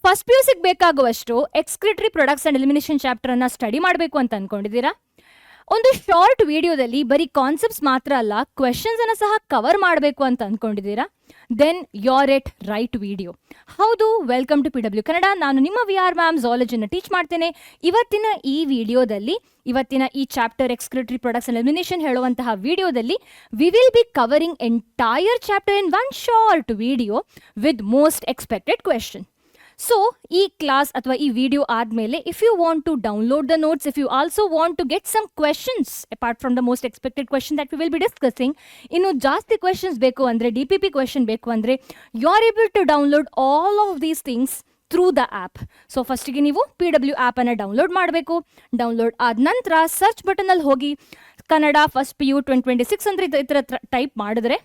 First PUC ಬೇಕಾಗುವಷ್ಟು excretory products and elimination chapter ಅನ್ನ study ಮಾಡಬೇಕು ಅಂತ ಅನ್ಕೊಂಡಿದ್ದೀರಾ? ಒಂದು ಶಾರ್ಟ್ ವಿಡಿಯೋದಲ್ಲಿ ಬರೀ ಕಾನ್ಸೆಪ್ಟ್ಸ್ ಮಾತ್ರ ಅಲ್ಲ, ಕ್ವೆಶನ್ಸ್ ಅನ್ನ ಸಹ ಕವರ್ ಮಾಡಬೇಕು ಅಂತ ಅನ್ಕೊಂಡಿದ್ದೀರಾ? Then you're at right video. ಹೌದು, ವೆಲ್ಕಮ್ ಟು PW ಕನ್ನಡ. ನಾನು ನಿಮ್ಮ VR ಮ್ಯಾಮ್ ಝಾಲಜಿನ ಟೀಚ್ ಮಾಡ್ತೇನೆ. ಇವತ್ತಿನ ಈ ವಿಡಿಯೋದಲ್ಲಿ, ಇವತ್ತಿನ ಈ chapter excretory products and elimination ಹೇಳುವಂತಹ ವಿಡಿಯೋದಲ್ಲಿ we will be covering entire chapter in one short video with most expected question. So ಈ ಕ್ಲಾಸ್ ಅಥವಾ ಈ ವಿಡಿಯೋ ಆದಮೇಲೆ if you want to download the notes, if you also want to get some questions apart from the most expected question that we will be discussing, ಇನ್ನು ಜಾಸ್ತಿ questions ಬೇಕು ಅಂದರೆ, DPP question ಬೇಕು ಅಂದರೆ, you are able to download all of these things through the app. So ಫಸ್ಟಿಗೆ ನೀವು PW ಆ್ಯಪನ್ನು download ಮಾಡಬೇಕು. ಡೌನ್ಲೋಡ್ ಆದ ನಂತರ ಸರ್ಚ್ ಬಟನಲ್ಲಿ ಹೋಗಿ ಕನ್ನಡ ಫಸ್ಟ್ PU 2026 ಅಂದರೆ ಈ ಥರ ಟೈಪ್ ಮಾಡಿದ್ರೆ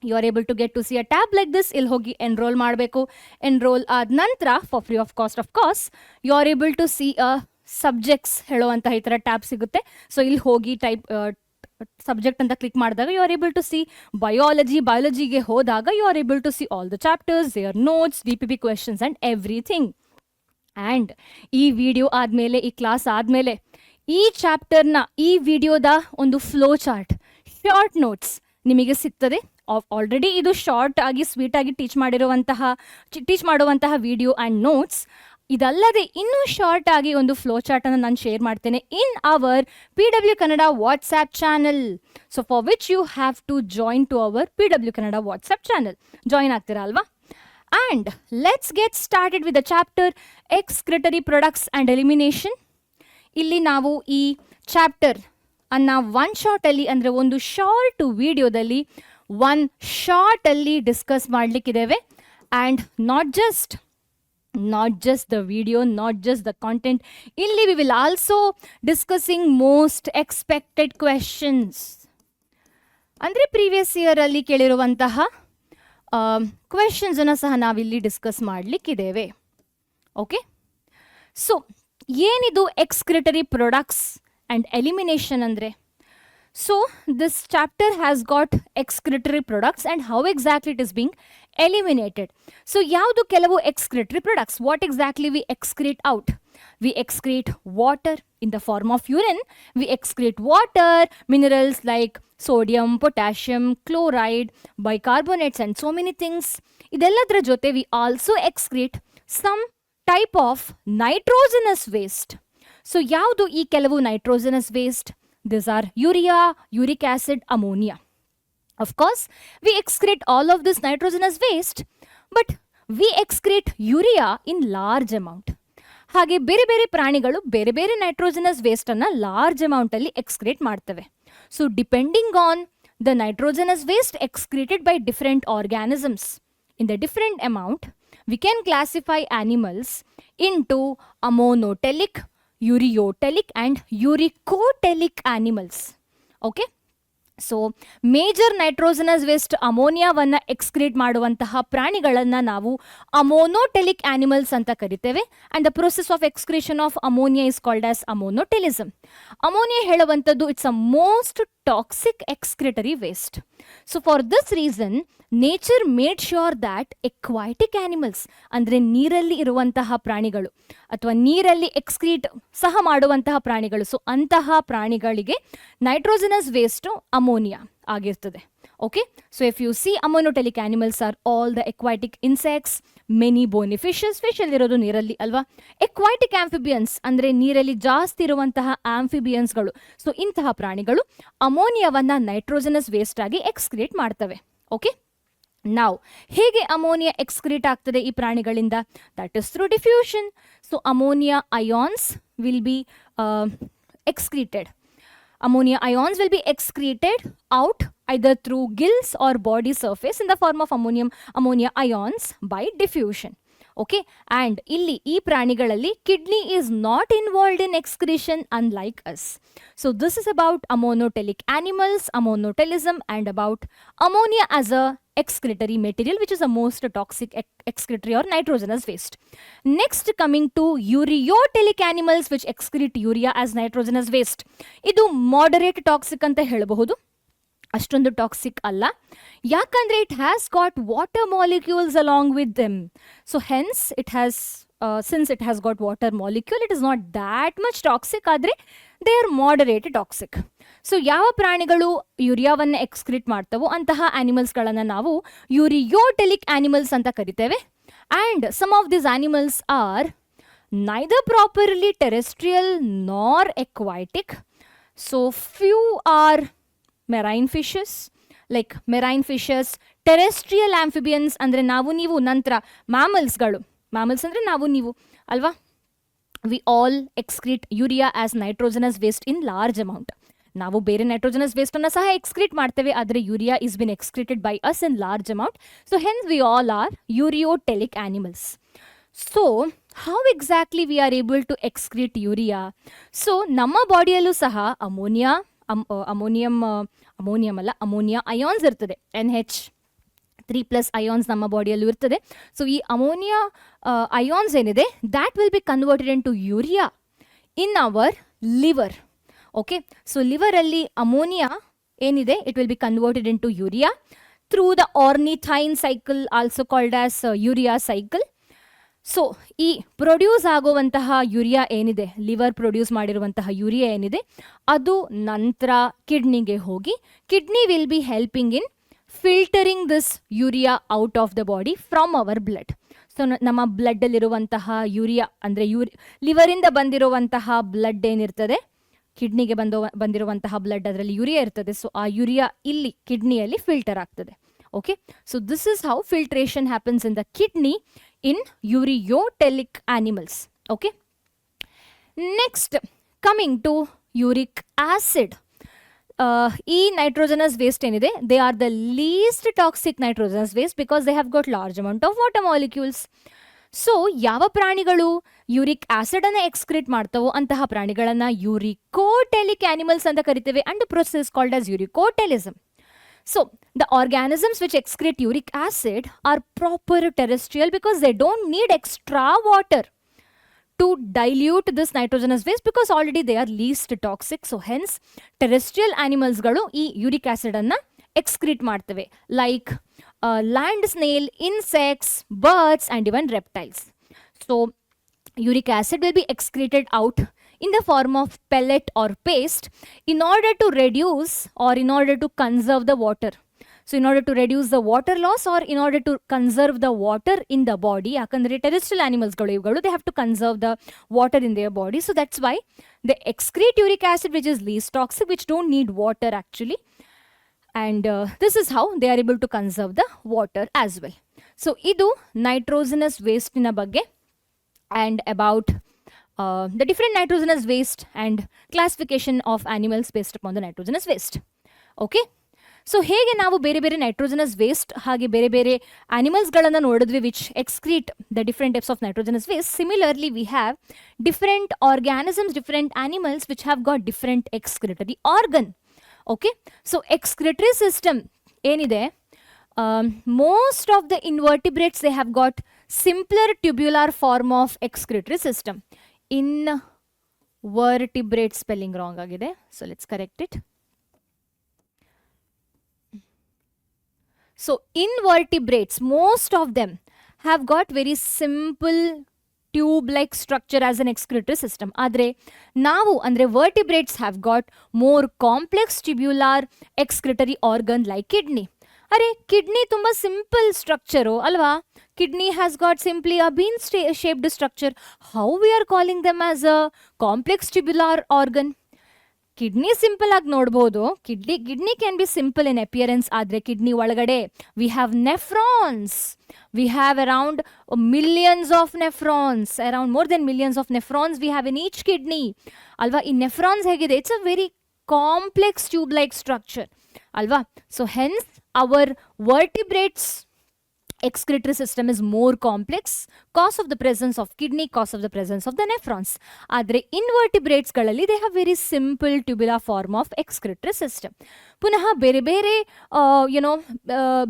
you are able to get to see a tab like this. ಇಲ್ಲಿ ಹೋಗಿ ಎನ್ರೋಲ್ ಮಾಡಬೇಕು. ಎನ್ರೋಲ್ ಆದ ನಂತರ for free of cost of course you are able to see a subjects ಹೇಳುವಂತಹ ಈ ಥರ ಟ್ಯಾಬ್ ಸಿಗುತ್ತೆ. ಸೊ ಇಲ್ಲಿ ಹೋಗಿ ಟೈಪ್ ಸಬ್ಜೆಕ್ಟ್ ಅಂತ ಕ್ಲಿಕ್ ಮಾಡಿದಾಗ you are able to see ಬಯಾಲಜಿಗೆ ಹೋದಾಗ you are able to see all the chapters, their notes, DPP questions and everything. And ಈ ವಿಡಿಯೋ ಆದಮೇಲೆ, ಈ ಕ್ಲಾಸ್ ಆದಮೇಲೆ ಈ ಚಾಪ್ಟರ್ನ, ಈ ವಿಡಿಯೋದ ಒಂದು ಫ್ಲೋ ಚಾರ್ಟ್, ಶಾರ್ಟ್ ನೋಟ್ಸ್ ನಿಮಗೆ ಸಿಗ್ತದೆ. ಆಲ್ರೆಡಿ ಇದು ಶಾರ್ಟ್ ಆಗಿ ಸ್ವೀಟ್ ಆಗಿ ಟೀಚ್ ಮಾಡುವಂತಹ ವಿಡಿಯೋ ಆ್ಯಂಡ್ ನೋಟ್ಸ್. ಇದಲ್ಲದೆ ಇನ್ನೂ ಶಾರ್ಟ್ ಆಗಿ ಒಂದು ಫ್ಲೋ ಚಾರ್ಟ್ ಅನ್ನು ನಾನು ಶೇರ್ ಮಾಡ್ತೇನೆ in our PW Kannada WhatsApp channel. So for which you have to join to our PW Kannada WhatsApp channel. Join ಆಗ್ತೀರಾ ಅಲ್ವಾ? And let's get started with the chapter excretory products and elimination. ಇಲ್ಲಿ ನಾವು ಈ chapter ಅನ್ನು one ಶಾರ್ಟಲ್ಲಿ, ಅಂದರೆ ಒಂದು short ವಿಡಿಯೋದಲ್ಲಿ one ಶಾರ್ಟಲ್ಲಿ ಡಿಸ್ಕಸ್ ಮಾಡಲಿಕ್ಕಿದ್ದೇವೆ. And not just the video, not just the content. ಇಲ್ಲಿ we will also discussing most expected questions, ಅಂದರೆ ಪ್ರೀವಿಯಸ್ ಇಯರಲ್ಲಿ ಕೇಳಿರುವಂತಹ ಕ್ವೆಶನ್ಸನ್ನು ಸಹ ನಾವಿಲ್ಲಿ ಡಿಸ್ಕಸ್ ಮಾಡಲಿಕ್ಕಿದ್ದೇವೆ. ಓಕೆ, ಸೊ ಏನಿದು ಎಕ್ಸ್ಕ್ರಿಟರಿ ಪ್ರೊಡಕ್ಟ್ಸ್ ಆ್ಯಂಡ್ ಎಲಿಮಿನೇಷನ್ ಅಂದರೆ? So this chapter has got excretory products and how exactly it is being eliminated. So ಯಾವುದು ಕೆಲವು excretory products? What exactly we excrete out? We excrete water in the form of urine. We excrete water, minerals like sodium, potassium, chloride, bicarbonates and so many things. ಇದೆಲ್ಲದರ ಜೊತೆ we also excrete some type of nitrogenous waste. So ಯಾವುದು ಈ ಕೆಲವು nitrogenous waste? These are urea, uric acid, ammonia. Of course, we excrete all of this nitrogenous waste, but we excrete urea in large amount. ಹಾಗೆ ಬೇರೆ ಬೇರೆ ಪ್ರಾಣಿಗಳು ಬೇರೆ ಬೇರೆ nitrogenous ವೇಸ್ಟನ್ನು large ಅಮೌಂಟಲ್ಲಿ excrete ಮಾಡ್ತವೆ. So depending on the nitrogenous waste excreted by different organisms in the different amount, we can classify animals into ammonotelic, ureotelic and uricotelic animals. Okay, so major nitrogenous waste ಅಮೋನಿಯಾವನ್ನು excrete ಮಾಡುವಂತಹ ಪ್ರಾಣಿಗಳನ್ನು ನಾವು ammonotelic animals ಅಂತ ಕರಿತೇವೆ. And the process of excretion of ammonia is called as ammonotelism. Ammonia ಹೇಳುವಂಥದ್ದು it's a most toxic excretory waste. So for this reason nature made sure that aquatic animals, ಅಂದರೆ ನೀರಲ್ಲಿ ಇರುವಂತಹ ಪ್ರಾಣಿಗಳು ಅಥವಾ ನೀರಲ್ಲಿ ಎಕ್ಸ್ಕ್ರೀಟ್ ಸಹ ಮಾಡುವಂತಹ ಪ್ರಾಣಿಗಳು, ಸೊ ಅಂತಹ ಪ್ರಾಣಿಗಳಿಗೆ ನೈಟ್ರೋಜನಸ್ ವೇಸ್ಟು ಅಮೋನಿಯಾ ಆಗಿರ್ತದೆ. Okay, so if you see ammonotelic animals are all the aquatic insects, many bony fishes, ಫಿಶಲ್ಲಿರೋದು ನೀರಲ್ಲಿ ಅಲ್ವಾ. ಎಕ್ವಾಟಿಕ್ ಆಂಫಿಬಿಯನ್ಸ್ ಅಂದರೆ ನೀರಲ್ಲಿ ಜಾಸ್ತಿ ಇರುವಂತಹ ಆಂಫಿಬಿಯನ್ಸ್ಗಳು, ಸೊ ಇಂತಹ ಪ್ರಾಣಿಗಳು ಅಮೋನಿಯಾವನ್ನು ನೈಟ್ರೋಜನಸ್ ವೇಸ್ಟ್ ಆಗಿ ಎಕ್ಸ್ಕ್ರೀಟ್ ಮಾಡ್ತವೆ. ಓಕೆ, ನಾವು ಹೇಗೆ ಅಮೋನಿಯಾ ಎಕ್ಸ್ಕ್ರೀಟ್ ಆಗ್ತದೆ ಈ ಪ್ರಾಣಿಗಳಿಂದ? That is through diffusion. So ammonia ions will be excreted. Ammonia ions will be excreted out either through gills or body surface in the form of ammonia ions by diffusion. Okay, and ಇಲ್ಲಿ ಈ ಪ್ರಾಣಿಗಳಲ್ಲಿ kidney is not involved in excretion unlike us. So this is about ammonotelic animals, ammonotelism, and about ammonia as a excretory material, which is the most toxic excretory or nitrogenous waste. Next, coming to ureotelic animals which excrete urea as nitrogenous waste. ಇದು moderate toxic ಅಂತ ಹೇಳಬಹುದು. ಅಷ್ಟೊಂದು toxic ಅಲ್ಲ, ಯಾಕಂದರೆ it has got water molecules along with them. So hence it has since it has got water molecule, it is not that much toxic, ಆದರೆ they are moderate toxic. So ಯಾವ ಪ್ರಾಣಿಗಳು ಯೂರಿಯಾವನ್ನು excrete ಮಾಡ್ತವೋ ಅಂತಹ ಆನಿಮಲ್ಸ್ಗಳನ್ನು ನಾವು ಯೂರಿಯೋಟೆಲಿಕ್ animals ಅಂತ ಕರಿತೇವೆ. And some of these animals are neither properly terrestrial nor aquatic. So few are marine fishes, like marine fishes, terrestrial amphibians ಅಂದರೆ ನಾವು ನೀವು, ನಂತರ ಮ್ಯಾಮಲ್ಸ್ಗಳು, ಮ್ಯಾಮಲ್ಸ್ ಅಂದರೆ ನಾವು ನೀವು ಅಲ್ವಾ. We all excrete urea as nitrogenous waste in large amount. ನಾವು ಬೇರೆ ನೈಟ್ರೋಜನಸ್ ವೇಸ್ಟನ್ನು ಸಹ ಎಕ್ಸ್ಕ್ರೀಟ್ ಮಾಡ್ತೇವೆ, ಆದರೆ urea is been excreted by us in large amount. So hence we all are ಯೂರಿಯೋಟೆಲಿಕ್ animals. So how exactly we are able to excrete urea? So ನಮ್ಮ ಬಾಡಿಯಲ್ಲೂ ಸಹ ammonia ions ಇರ್ತದೆ, NH3+ ions ನಮ್ಮ ಬಾಡಿಯಲ್ಲೂ ಇರ್ತದೆ. So ಈ ammonia ions ಏನಿದೆ, that will be converted into urea in our liver. Okay, so ಲಿವರಲ್ಲಿ ammonia ಏನಿದೆ, it will be converted into urea through the ornithine cycle, also called as urea cycle. So ಈ produce ಆಗುವಂತಹ urea ಏನಿದೆ, liver produce ಮಾಡಿರುವಂತಹ urea ಏನಿದೆ, ಅದು ನಂತರ ಕಿಡ್ನಿಗೆ ಹೋಗಿ kidney will be helping in filtering this urea out of the body from our blood. So ನಮ್ಮ ಬ್ಲಡ್ಡಲ್ಲಿರುವಂತಹ ಯೂರಿಯಾ ಅಂದರೆ ಲಿವರಿಂದ ಬಂದಿರುವಂತಹ ಬ್ಲಡ್ ಏನಿರ್ತದೆ, ಕಿಡ್ನಿಗೆ ಬಂದಿರುವಂತಹ ಬ್ಲಡ್, ಅದರಲ್ಲಿ ಯೂರಿಯಾ ಇರ್ತದೆ. ಸೊ ಆ ಯೂರಿಯಾ ಇಲ್ಲಿ ಕಿಡ್ನಿಯಲ್ಲಿ ಫಿಲ್ಟರ್ ಆಗ್ತದೆ. Okay, so this is how filtration happens in the kidney in uriotelic animals. Okay, next coming to uric acid. E nitrogenous waste ಏನಿದೆ, they are the least toxic nitrogenous waste because they have got large amount of water molecules. So ಯಾವ ಪ್ರಾಣಿಗಳು uric acid ಅನ್ನು excrete ಮಾಡ್ತವೋ ಅಂತಹ ಪ್ರಾಣಿಗಳನ್ನ uricotelic animals ಅಂತ ಕರಿತೇವೆ. And the process called as uricotelism. So the organisms which excrete uric acid are proper terrestrial because they don't need extra water to dilute this nitrogenous waste because already they are least toxic. So hence terrestrial animals galu ee uric acid anna excrete ಮಾಡ್ತವೆ, like land snail, insects, birds and even reptiles. So uric acid will be excreted out in the form of pellet or paste in order to reduce or in order to conserve the water. So in order to reduce the water loss or in order to conserve the water in the body, yakandre terrestrial animals galu ivugalu, they have to conserve the water in their body. So that's why they excrete uric acid which is least toxic, which don't need water actually. And this is how they are able to conserve the water as well. So idu nitrogenous waste ina bagge and about the different nitrogenous waste and classification of animals based upon the nitrogenous waste. Okay, so ಹೇಗೆ ನಾವು ಬೇರೆ ಬೇರೆ nitrogenous waste ಹಾಗೆ ಬೇರೆ ಬೇರೆ ಆನಿಮಲ್ಸ್ಗಳನ್ನು ನೋಡಿದ್ವಿ which excrete the different types of nitrogenous waste. Similarly we have different organisms, different animals which have got different excretory organ. Okay, so excretory system ಏನಿದೆ, most of the invertebrates they have got simpler tubular form of excretory system. Invertebrate spelling wrong agide, so let's correct it. So invertebrates, most of them have got very simple tube like structure as an excretory system. Adre ನಾವು ಅಂದ್ರೆ vertebrates have got more complex tubular excretory organ like kidney. ಅರೆ kidney ತುಂಬ simple structure ಅಲ್ವಾ? Kidney has got simply a bean shaped structure. How we are calling them as a complex tubular organ? Kidney simple ಆಗಿ ನೋಡ್ಬೋದು, kidney can be simple in appearance, ಆದರೆ kidney ಒಳಗಡೆ we have nephrons, we have around millions of nephrons, around more than millions of nephrons we have in each kidney ಅಲ್ವಾ? ಈ nephrons ಹೇಗಿದೆ, it's a very complex tube like structure ಅಲ್ವಾ? So hence our vertebrates excretory system is more complex cause of the presence of kidney, cause of the presence of the nephrons. Adre invertebrates galali they have very simple tubular form of excretory system. Punaha bere bere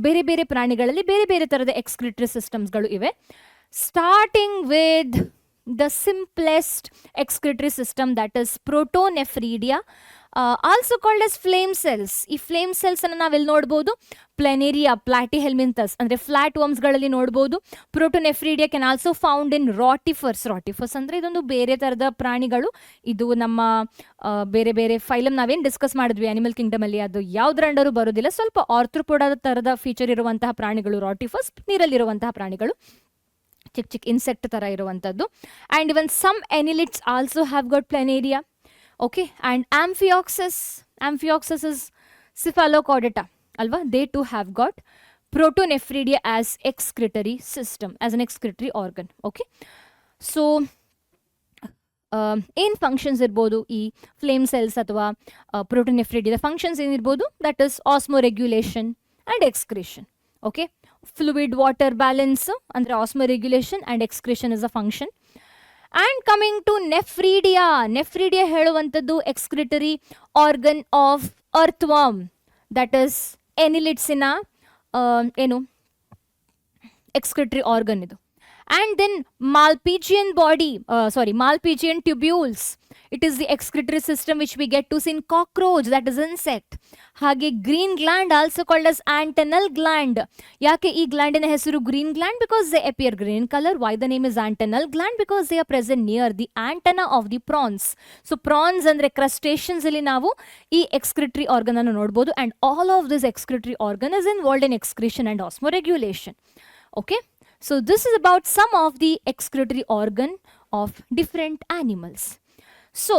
bere bere pranigalali bere bere tarada excretory systems galu ive, starting with the simplest excretory system, that is Protonephridia. Also called as flame cells. ಈ flame cells ಅನ್ನು ನಾವೆಲ್ಲಿ ನೋಡ್ಬೋದು? ಪ್ಲೆನೇರಿಯಾ, ಪ್ಲಾಟಿಹೆಲ್ಮಿಂಥಸ್ ಅಂದ್ರೆ flat ವರ್ಮ್ಸ್ಗಳಲ್ಲಿ ನೋಡ್ಬೋದು. ಪ್ರೋಟೋನೆಫ್ರಿಡಿಯಾ can also found in ರಾಟಿಫರ್ಸ್. ರಾಟಿಫರ್ಸ್ ಅಂದ್ರೆ ಇದೊಂದು ಬೇರೆ ತರದ ಪ್ರಾಣಿಗಳು. ಇದು ನಮ್ಮ ಬೇರೆ ಬೇರೆ ಫೈಲಮ್ ನಾವೇನು ಡಿಸ್ಕಸ್ ಮಾಡಿದ್ವಿ ಅನಿಮಲ್ ಕಿಂಗ್ಡಮ್ ಅಲ್ಲಿ, ಅದು ಯಾವ್ದ್ರ ಅಂಡರು ಬರೋದಿಲ್ಲ. ಸ್ವಲ್ಪ ಆರ್ಥ್ರೋಪೋಡ ತರದ ಫೀಚರ್ ಇರುವಂತಹ ಪ್ರಾಣಿಗಳು ರಾಟಿಫರ್ಸ್, ನೀರಲ್ಲಿರುವಂತಹ ಪ್ರಾಣಿಗಳು, ಚಿಕ್ಕ ಚಿಕ್ಕ ಇನ್ಸೆಕ್ಟ್ ತರ ಇರುವಂತದ್ದು. And even some annelids also have got planaria. Okay, and amphioxus is cephalochordata, alva, they too have got protonephridia as excretory system, as an excretory organ. Okay, so ಏನ್ functions ಇರ್ಬೋದು ಈ ಫ್ಲೇಮ್ ಸೆಲ್ಸ್ ಅಥವಾ ಪ್ರೋಟೋನೆಫ್ರಿಡಿಯಾ functions ಏನಿರ್ಬೋದು? that is osmoregulation and excretion. Okay, fluid water balance ಅಂದ್ರೆ osmoregulation and excretion is a function. And coming to nephridia, nephridia ಹೇಳುವಂಥದ್ದು excretory organ of earthworm, that is annelids ಇನ ಏನು excretory organ ಇದು. And then Malpighian Malpighian tubules, it is the excretory system which we get to see in cockroach, that is insect. ಹಾಗೆ green gland, also called as antennal gland. ಯಾಕೆ ಈ ಗ್ಲ್ಯಾಂಡಿನ ಹೆಸರು green gland? Because they appear green in color. Why the name is antennal gland? Because they are present near the antenna of the prawns. So prawns ಅಂದ್ರೆ crustaceans ಅಲ್ಲಿ ನಾವು ಈ excretory organ ಅನ್ನು ನೋಡ್ಬೋದು. And all of this excretory organ is involved in excretion and osmoregulation. Okay, so this is about some of the excretory organ of different animals. So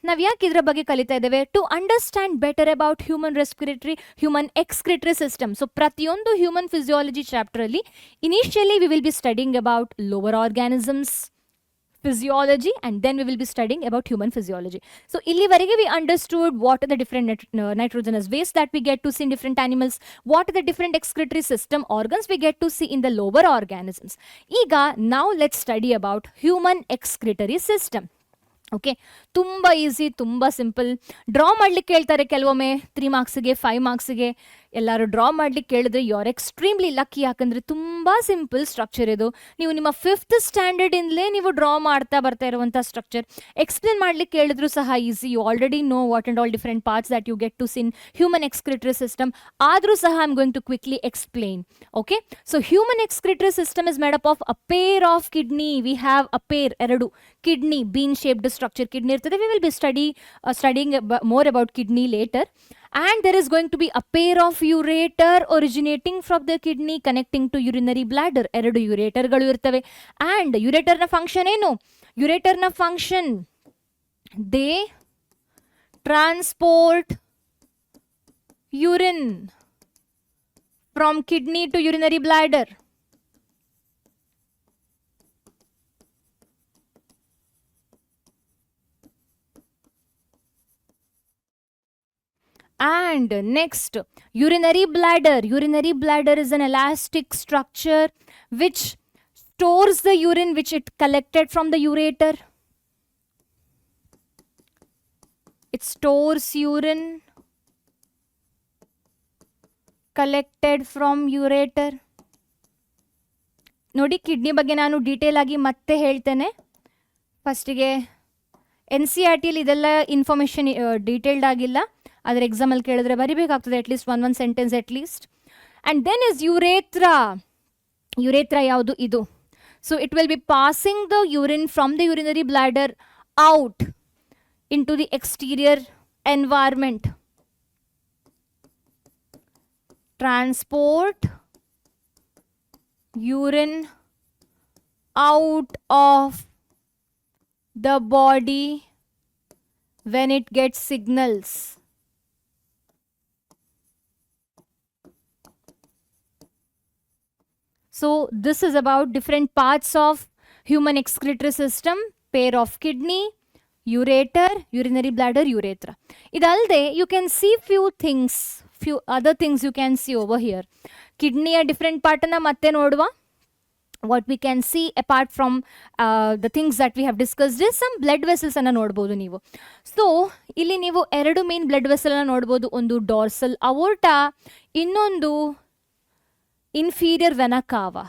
ನಾವು ಯಾಕೆ ಇದರ ಬಗ್ಗೆ ಕಲಿತಾ ಇದ್ದೇವೆ? To understand better about human excretory system. So ಪ್ರತಿಯೊಂದು human physiology chapter ಅಲ್ಲಿ initially we will be studying about lower organisms physiology, and then we will be studying about human physiology. So illivarige we understood what are the different nitrogenous waste that we get to see in different animals, what are the different excretory system organs we get to see in the lower organisms. Iga now let's study about human excretory system. Okay, ತುಂಬ easy, ತುಂಬ simple. Draw ಮಾಡ್ಲಿಕ್ಕೆ ಹೇಳ್ತಾರೆ ಕೆಲವೊಮ್ಮೆ 3 ಮಾರ್ಕ್ಸಿಗೆ 5 ಮಾರ್ಕ್ಸಿಗೆ. ಎಲ್ಲರೂ draw ಮಾಡ್ಲಿಕ್ಕೆ ಕೇಳಿದ್ರೆ you are extremely lucky, ಯಾಕಂದರೆ ತುಂಬ ಸಿಂಪಲ್ ಸ್ಟ್ರಕ್ಚರ್ ಇದು. ನೀವು ನಿಮ್ಮ 5th ಸ್ಟ್ಯಾಂಡರ್ಡಿಂದಲೇ ನೀವು ಡ್ರಾ ಮಾಡ್ತಾ ಬರ್ತಾ ಇರುವಂಥ ಸ್ಟ್ರಕ್ಚರ್. ಎಕ್ಸ್ಪ್ಲೇನ್ ಮಾಡ್ಲಿಕ್ಕೆ ಹೇಳಿದ್ರು ಸಹ easy. You already know what and all different parts that you get to see in human excretory system. ಆದರೂ ಸಹ I am going to quickly explain. Okay, so human excretory system is made up of a pair of kidney. We have a pair, ಎರಡು kidney, bean shaped structure kidney irtade. We will be studying more about kidney later. And there is going to be a pair of ureter originating from the kidney connecting to urinary bladder. Eradu ureter galu irtave. And ureter na function enu? Ureter na function, they transport urine from kidney to urinary bladder. And next, urinary bladder. Urinary bladder is an elastic structure which stores the urine which it collected from the ureter. It stores urine collected from ureter. ನೋಡಿ, kidney ಬಗ್ಗೆ ನಾನು detail ಆಗಿ ಮತ್ತೆ ಹೇಳ್ತೇನೆ. ಫಸ್ಟಿಗೆ NCERTಯಲ್ಲಿ ಇದೆಲ್ಲ information detailed ಆಗಿಲ್ಲ, ಆದರೆ ಎಕ್ಸಾಮಲ್ಲಿ ಕೇಳಿದ್ರೆ ಬರಿಬೇಕಾಗ್ತದೆ at least one sentence at least. And then is urethra. Urethra ಯಾವುದು? ಇದು. So it will be passing the urine from the urinary bladder out into the exterior environment. Transport urine out of the body when it gets signals. So this is about different parts of human excretory system: pair of kidney, ureter, urinary bladder, urethra. Idalde you can see few other things you can see over here. Kidney a different part na matte noduva. What we can see apart from the things that we have discussed is some blood vessels anna nodbodu ನೀವು. So ಇಲ್ಲಿ ನೀವು ಎರಡು main blood vessel ಅನ್ನ ನೋಡಬಹುದು. ಒಂದು dorsal aorta, ಇನ್ನೊಂದು inferior vena cava.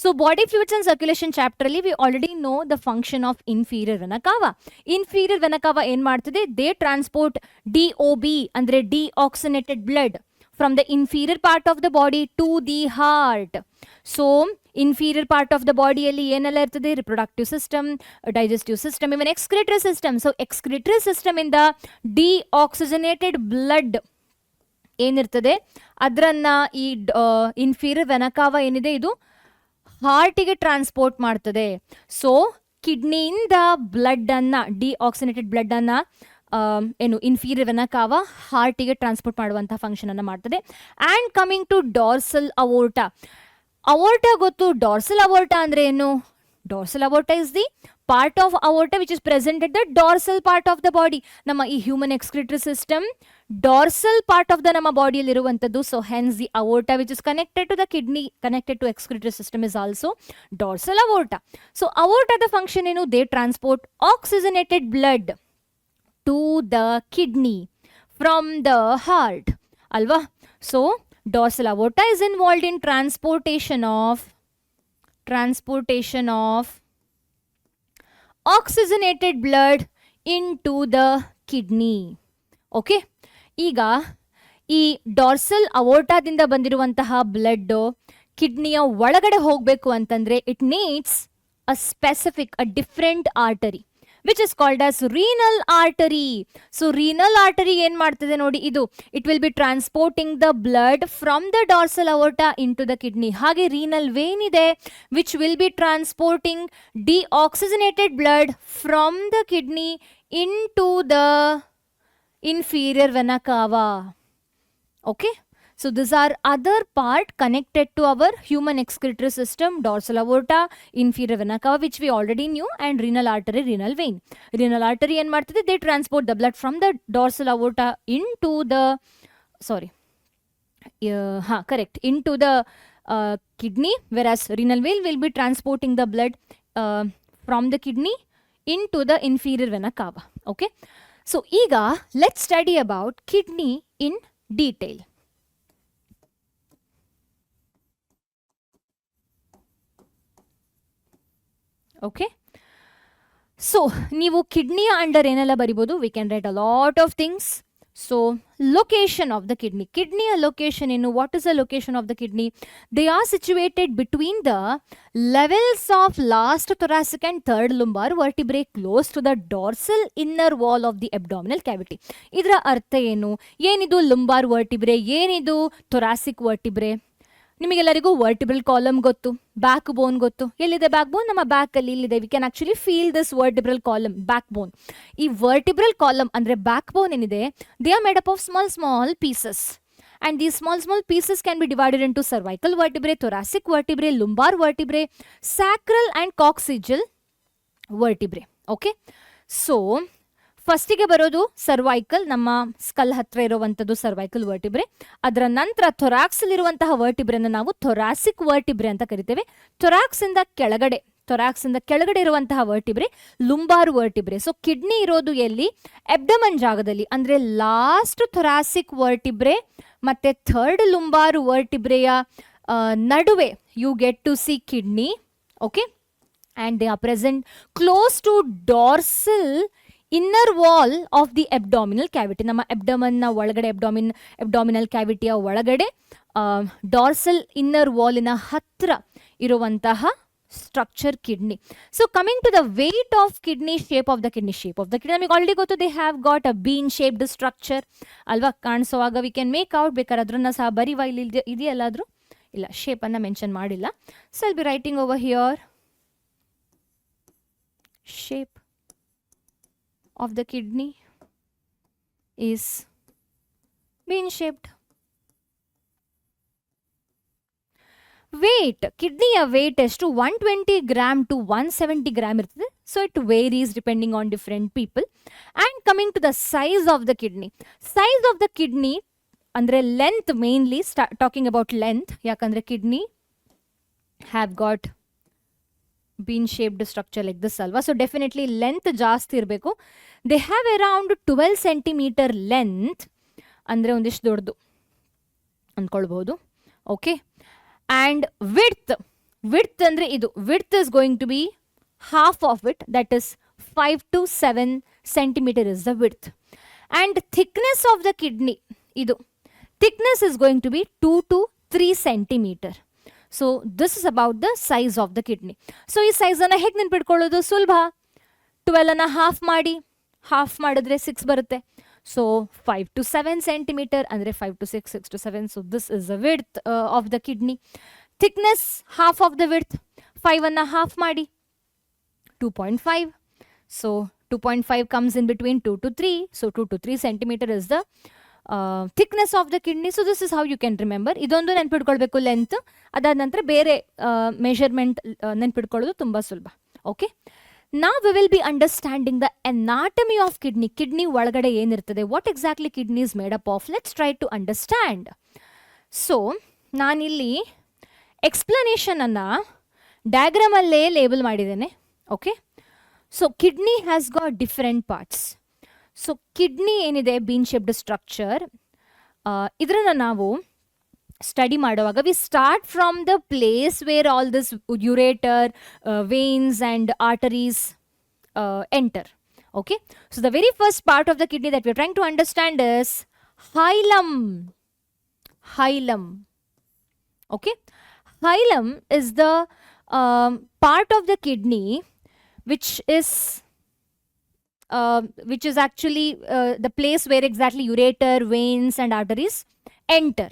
So body fluids and circulation chapter ಅಲ್ಲಿ we already know the function of inferior vena cava. Inferior vena cava ಏನ್ ಮಾಡ್ತದೆ, ದೇ ಟ್ರಾನ್ಸ್ಪೋರ್ಟ್ DOB ಅಂದ್ರೆ deoxygenated blood from the inferior part of the body to the heart. So inferior part of the body alli ಏನೆಲ್ಲ ಇರ್ತದೆ, reproductive system, digestive system, even excretory system. So excretory system ಇಂದ deoxygenated blood ಏನಿರ್ತದೆ ಅದರನ್ನ ಈ inferior vena cava ಏನಿದೆ ಇದು ಹಾರ್ಟಿಗೆ transport ಮಾಡ್ತದೆ. So ಕಿಡ್ನಿಯಿಂದ ಬ್ಲಡ್ ಅನ್ನ, ಡಿಆಕ್ಸಿನೇಟೆಡ್ ಬ್ಲಡ್ ಅನ್ನ ಏನು ಇನ್ಫೀರಿಯರ್ ವೆನಾ ಕಾವಾ ಹಾರ್ಟಿಗೆ ಟ್ರಾನ್ಸ್ಪೋರ್ಟ್ ಮಾಡುವಂತಹ ಫಂಕ್ಷನ್ ಅನ್ನು ಮಾಡ್ತದೆ. And coming to dorsal aorta. Aorta ಗೊತ್ತು, ಡಾರ್ಸಲ್ ಅವೋರ್ಟಾ ಅಂದ್ರೆ ಏನು? Dorsal aorta is the part of aorta which is present at the dorsal part of the body. ನಮ್ಮ ಈ human excretory system dorsal part of the ನಮ್ಮ ಬಾಡಿಯಲ್ಲಿ ಇರುವಂತದ್ದು. So hence the aorta which is connected to the kidney, connected to excretory system is also dorsal aorta. So ಅವೋರ್ಟಾದ function ಏನು? They transport oxygenated blood to the kidney from the heart, alva. So dorsal aorta is involved in transportation of oxygenated blood into the kidney. Okay, ಈಗ ಈ dorsal ಅವೋರ್ಟಾದಿಂದ ಬಂದಿರುವಂತಹ blood ಕಿಡ್ನಿಯ ಒಳಗಡೆ ಹೋಗಬೇಕು ಅಂತಂದ್ರೆ it needs a specific, a different artery which is called as renal artery. So renal artery ಏನ್ ಮಾಡ್ತದೆ ನೋಡಿ, ಇದು it will be transporting the blood from the dorsal aorta into the kidney. ಹಾಗೆ renal vein ಇದೆ which will be transporting deoxygenated blood from the kidney into the inferior vena cava. Okay, so these are other part connected to our human excretory system: dorsal aorta, inferior vena cava which we already knew, and renal artery, renal vein. Renal artery ಏನ್ ಮಾಡ್ತದೆ, they transport the blood from the dorsal aorta into the into the kidney, whereas renal vein will be transporting the blood from the kidney into the inferior vena cava. Okay, so ಈಗ let's study about kidney in detail. Okay, so ನೀವು ಕಿಡ್ನಿಯ under ಏನೆಲ್ಲ ಬರಿಬೋದು? We can write a lot of things. So location of the kidney, ಕಿಡ್ನಿಯ location ಏನು? What is the location of the kidney? They are situated between the levels of last thoracic and third lumbar vertebrae close to the dorsal inner wall of the abdominal cavity. ಇದರ ಅರ್ಥ ಏನು? ಏನಿದು ಲುಂಬಾರ್ ವರ್ಟಿಬ್ರೆ, ಏನಿದು thoracic ವರ್ಟಿಬ್ರೆ? ನಿಮಗೆಲ್ಲರಿಗೂ vertebral column ಗೊತ್ತು, back ಬೋನ್ ಗೊತ್ತು. ಎಲ್ಲಿದೆ back ಬೋನ್? ನಮ್ಮ ಬ್ಯಾಕ್ ಅಲ್ಲಿ ಇಲ್ಲಿದೆ. We can actually feel this vertebral column, back ಬೋನ್. ಈ ವರ್ಟಿಬ್ರಲ್ ಕಾಲಮ್ ಅಂದ್ರೆ ಬ್ಯಾಕ್ ಬೋನ್ ಏನಿದೆ, they are made up of small small pieces. And these small pieces can be divided into cervical vertebrae, thoracic vertebrae, lumbar vertebrae, sacral and coccygeal vertebrae. Okay, so ಫಸ್ಟಿಗೆ ಬರೋದು cervical, ನಮ್ಮ skull ಹತ್ರ ಇರುವಂಥದ್ದು cervical ವರ್ಟಿಬ್ರೆ. ಅದರ ನಂತರ thorax ಇರುವಂತಹ ವರ್ಟಿಬ್ರೆನ ನಾವು thoracic ವರ್ಟಿಬ್ರೆ ಅಂತ ಕರಿತೇವೆ. ಥೊರಾಕ್ಸ್ ಇಂದ ಕೆಳಗಡೆ ಇರುವಂತಹ ವರ್ಟಿಬ್ರೆ ಲುಂಬಾರ್ ವರ್ಟಿಬ್ರೆ. ಸೊ ಕಿಡ್ನಿ ಇರೋದು ಎಲ್ಲಿ? ಎಬ್ಡಮನ್ ಜಾಗದಲ್ಲಿ, ಅಂದ್ರೆ ಲಾಸ್ಟ್ ಥೊರಾಸಿಕ್ ವರ್ಟಿಬ್ರೆ ಮತ್ತೆ ಥರ್ಡ್ ಲುಂಬಾರ್ ವರ್ಟಿಬ್ರೆಯ ನಡುವೆ you get to see kidney. Okay, and they are present close to dorsal inner wall of the abdominal cavity. ನಮ್ಮ ಅಬ್ಡಮನ್ನ ಒಳಗಡೆ, ಅಬ್ಡಾಮಿನಲ್ ಕ್ಯಾವಿಟಿಯ ಒಳಗಡೆ ಡಾರ್ಸಲ್ ಇನ್ನರ್ ವಾಲಿನ ಹತ್ರ ಇರುವಂತಹ structure kidney. So coming to the weight of kidney, shape of the kidney ನಮಗೆ already ಗೊತ್ತು. They have got a bean shaped structure ಅಲ್ವಾ? ಕಾಣಿಸುವಾಗ ವಿ ಕ್ಯಾನ್ ಮೇಕ್ ಔಟ್. ಬೇಕಾದ್ರೆ ಅದನ್ನ ಸಹ ಬರಿವಾ, ಇಲ್ಲಿ ಇದೆಯಲ್ಲಾದ್ರೂ ಇಲ್ಲ, ಶೇಪ್ ಅನ್ನ ಮೆನ್ಷನ್ ಮಾಡಿಲ್ಲ. So I'll be writing over here shape of the kidney is bean shaped. Weight, ಕಿಡ್ನಿಯ ವೇಟ್ ಎಷ್ಟು? 120 ಗ್ರಾಮ್ ಟು 170 ಗ್ರಾಮ್ ಇರ್ತದೆ. So it varies depending on different people. And coming to the size of the kidney, size of the kidney ಅಂದರೆ length, mainly talking about length, ಯಾಕಂದರೆ kidney have got bean shaped structure like this ಅಲ್ವಾ? So definitely length ಜಾಸ್ತಿ ಇರಬೇಕು. They have around 12 centimetre length, ಅಂದರೆ ಒಂದಿಷ್ಟು ದೊಡ್ಡದು ಅಂದ್ಕೊಳ್ಬಹುದು. Okay, and width width andre idu, width is going to be half of it, that is 5 to 7 centimeter is the width. And thickness of the kidney idu, thickness is going to be 2 to 3 centimeter. So this is about the size of the kidney. So ಈ size ಅನ್ನ ಹೇಗೆ ನೆನ್ಪಿಟ್ಕೊಳ್ಳೋದು? ಸುಲಭ. 12 ಅನ್ನ half ಮಾಡಿದ್ರೆ 6 ಬರುತ್ತೆ. So 5 to 7 centimeter ಅಂದ್ರೆ 5 to 6, 6 to 7. So this is the width of the kidney. Thickness half of the width. 5 ಅನ್ನ half ಮಾಡಿ 2.5. So 2.5 comes in between 2 to 3. So 2 to 3 centimeter is the thickness of the kidney. So this is how you can remember. ಇದೊಂದು ನೆನ್ಪಿಟ್ಕೊಳ್ಬೇಕು length. ಅದಾದ ನಂತರ ಬೇರೆ measurement ನೆನ್ಪಿಟ್ಕೊಳ್ಳೋದು ತುಂಬ ಸುಲಭ. Okay, now we will be understanding the anatomy of kidney. Kidney ಒಳಗಡೆ ಏನಿರ್ತದೆ, what exactly kidney is made up of. Let's try to understand. So ನಾನಿಲ್ಲಿ explanation ಅನ್ನ ಡಯಾಗ್ರಾಮ್ ಅಲ್ಲೇ ಲೇಬಲ್ ಮಾಡಿದ್ದೇನೆ. Okay, so kidney has got different parts. So kidney ಏನಿದೆ bean shaped structure, ಇದನ್ನ ನಾವು study ಮಾಡುವಾಗ V start from the place where all this ureter, veins and arteries enter. Okay, so the very first part of the kidney that we are trying to understand is hilum. Okay, hilum is the part of the kidney which is actually the place where exactly ureter, veins and arteries enter.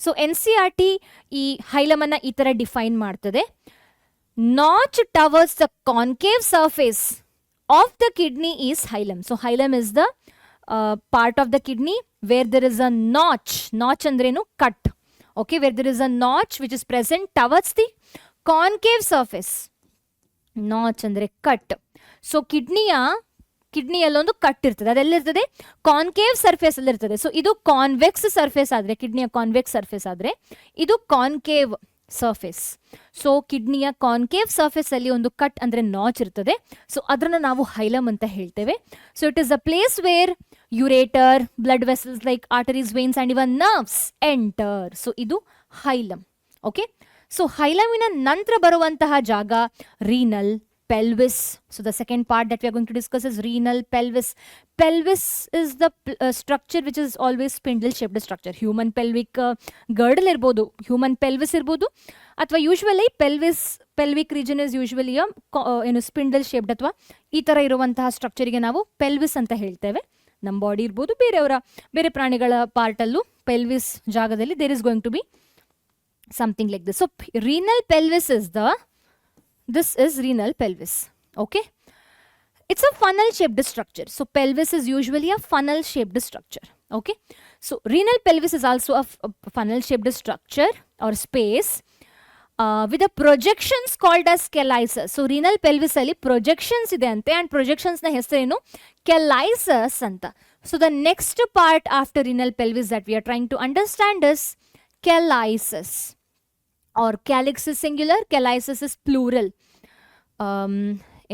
So NCERT ಈ hilum ಅನ್ನ ಈ ತರ define ಮಾಡ್ತದೆ. Notch towards the concave surface of the kidney is hilum. So hilum is the part of the kidney where there is a notch. Notch andrenu cut. Okay, where there is a notch which is present towards the concave surface. Notch andre cut. So ಕಿಡ್ನಿಯಲ್ಲೊಂದು cut ಇರ್ತದೆ, ಅದೆಲ್ಲಿರ್ತದೆ? Concave surface ಅಲ್ಲಿ ಇರ್ತದೆ. So ಇದು convex surface ಆದ್ರೆ, ಕಿಡ್ನಿಯ convex surface ಆದ್ರೆ ಇದು concave surface. So ಕಿಡ್ನಿಯ ಕಾನ್ಕೇವ್ ಸರ್ಫೇಸ್ ಅಲ್ಲಿ ಒಂದು ಕಟ್ ಅಂದ್ರೆ ನಾಚ್ ಇರ್ತದೆ. ಸೊ ಅದನ್ನ ನಾವು ಹೈಲಮ್ ಅಂತ ಹೇಳ್ತೇವೆ. So it is a place where ureter, blood vessels like arteries, veins and even nerves enter. So ಇದು ಹೈಲಮ್. ಓಕೆ, ಸೊ ಹೈಲಮಿನ ನಂತರ ಬರುವಂತಹ ಜಾಗ renal, pelvis. So the second part that we are going to discuss is renal, pelvis. Pelvis is the structure which is always spindle shaped structure. Human pelvic girdle irbodu, human pelvis irbodu, athwa usually pelvic region is usually a spindle shaped athwa ee tara iruvantaha structure ige ನಾವು pelvis ಅಂತ ಹೇಳ್ತೇವೆ. ನಮ್ಮ body ಇರ್ಬೋದು, ಬೇರೆ ಪ್ರಾಣಿಗಳ part ಅಲ್ಲೂ pelvis ಜಾಗದಲ್ಲಿ there is going to be something like this. So renal pelvis is this is renal pelvis. Okay, it's a funnel shaped structure. So pelvis is usually a funnel shaped structure. Okay, so renal pelvis is also a funnel shaped structure or space with a projections called as calysus. So renal pelvis ಅಲ್ಲಿ projections ಇದೆ ಅಂತೆ, and projections ನ ಹೆಸರೇನು? Calysus ಅಂತ. So the next part after renal pelvis that we are trying to understand is calysus. Or calyx is singular, calysus is plural.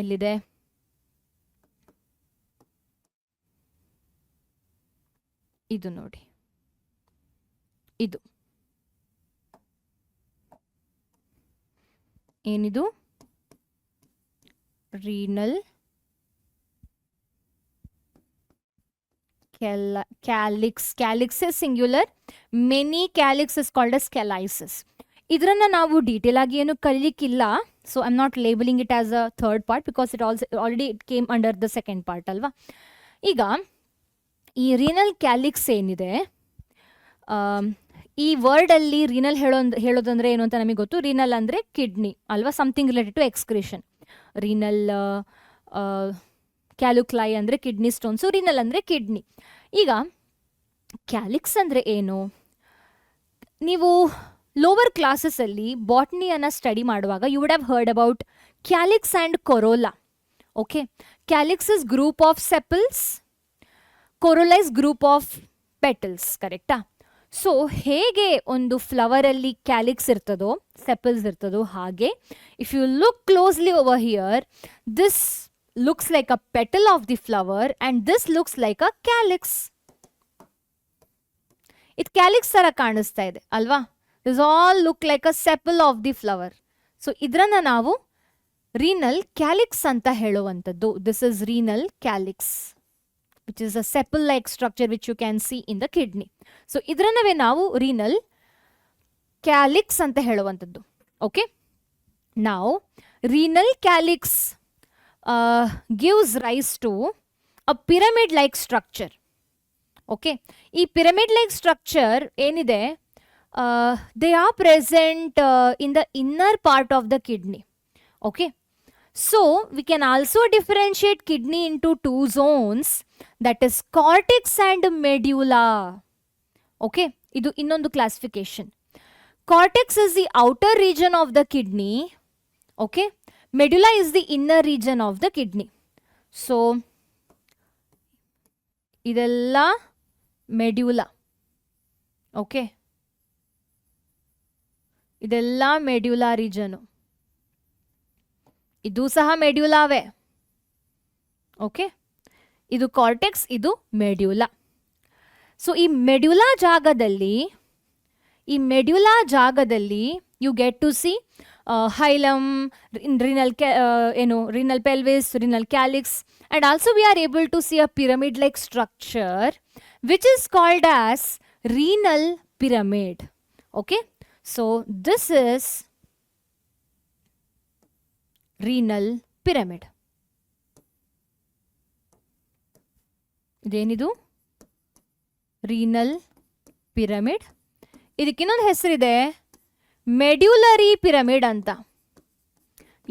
ಎಲ್ಲಿದೆ? ಇದು ನೋಡಿ, ಇದು ಏನಿದು? Renal calyx. Calyx is singular, many calyx is called as calysis. ಇದನ್ನ ನಾವು detail ಆಗಿ ಏನು ಕಲಿಲಿಕ್ಕಿಲ್ಲ. So I am not labelling it as a third part because it already it came under the second part ಅಲ್ವಾ. ಈಗ ಈ renal calyx ಏನಿದೆ, ಈ ವರ್ಡಲ್ಲಿ ರೀನಲ್ ಹೇಳೋದಂದ್ರೆ ಏನು ಅಂತ ನಮಗೆ ಗೊತ್ತು. ರೀನಲ್ ಅಂದರೆ ಕಿಡ್ನಿ ಅಲ್ವಾ, something related to excretion. Renal calculi ಅಂದರೆ ಕಿಡ್ನಿ ಸ್ಟೋನ್ಸು, ರೀನಲ್ ಅಂದರೆ ಕಿಡ್ನಿ. ಈಗ ಕ್ಯಾಲಿಕ್ಸ್ ಅಂದರೆ ಏನು? ನೀವು ಲೋವರ್ ಕ್ಲಾಸಸ್ಸಲ್ಲಿ ಬಾಟ್ನಿಯನ್ನು ಸ್ಟಡಿ ಮಾಡುವಾಗ you would have heard about calyx and corolla. Okay, calyx is group of sepals, corolla is group of petals, ಕರೆಕ್ಟಾ? ಸೊ ಹೇಗೆ ಒಂದು ಫ್ಲವರಲ್ಲಿ ಕ್ಯಾಲಿಕ್ಸ್ ಇರ್ತದೋ, ಸೆಪಲ್ಸ್ ಇರ್ತದೋ, ಹಾಗೆ if you look closely over here, this looks like a petal of the flower and this looks like a calyx. It calyx ತರ ಕಾಣಿಸ್ತಾ ಇದೆ ಅಲ್ವಾ? This all look like a sepal of the flower. So ಇದರನ್ನ ನಾವು renal calyx ಅಂತ ಹೇಳುವಂಥದ್ದು. This is renal calyx which is a sepal like structure which you can see in the kidney. So ಇದರನ್ನವೇ ನಾವು ರೀನಲ್ ಕ್ಯಾಲಿಕ್ಸ್ ಅಂತ ಹೇಳುವಂಥದ್ದು. Okay, ನಾವು renal calyx gives rise to a pyramid like structure. Okay, ಈ pyramid like structure ಏನಿದೆ, they are present in the inner part of the kidney. Okay, so we can also differentiate kidney into two zones, that is cortex and medulla. Okay, ಇದು ಇನ್ನೊಂದು classification. Cortex is the outer region of the kidney. Okay, medulla is the inner region of the kidney. So ಇದೆಲ್ಲ medulla. Okay, ಇದೆಲ್ಲ medulla region. ಇದು ಸಹ medullaವೇ. Okay, ಇದು cortex, ಇದು medulla. So ಈ medulla ಜಾಗದಲ್ಲಿ you get to see hilum, renal pelvis, renal calyx, and also we are able to see a pyramid like structure which is called as renal pyramid. Okay, so this is renal pyramid. ಇದೇನಿದು renal pyramid. ಇದಕ್ಕಿನ್ನೊಂದು ಹೆಸರಿದೆ medullary pyramid ಅಂತ.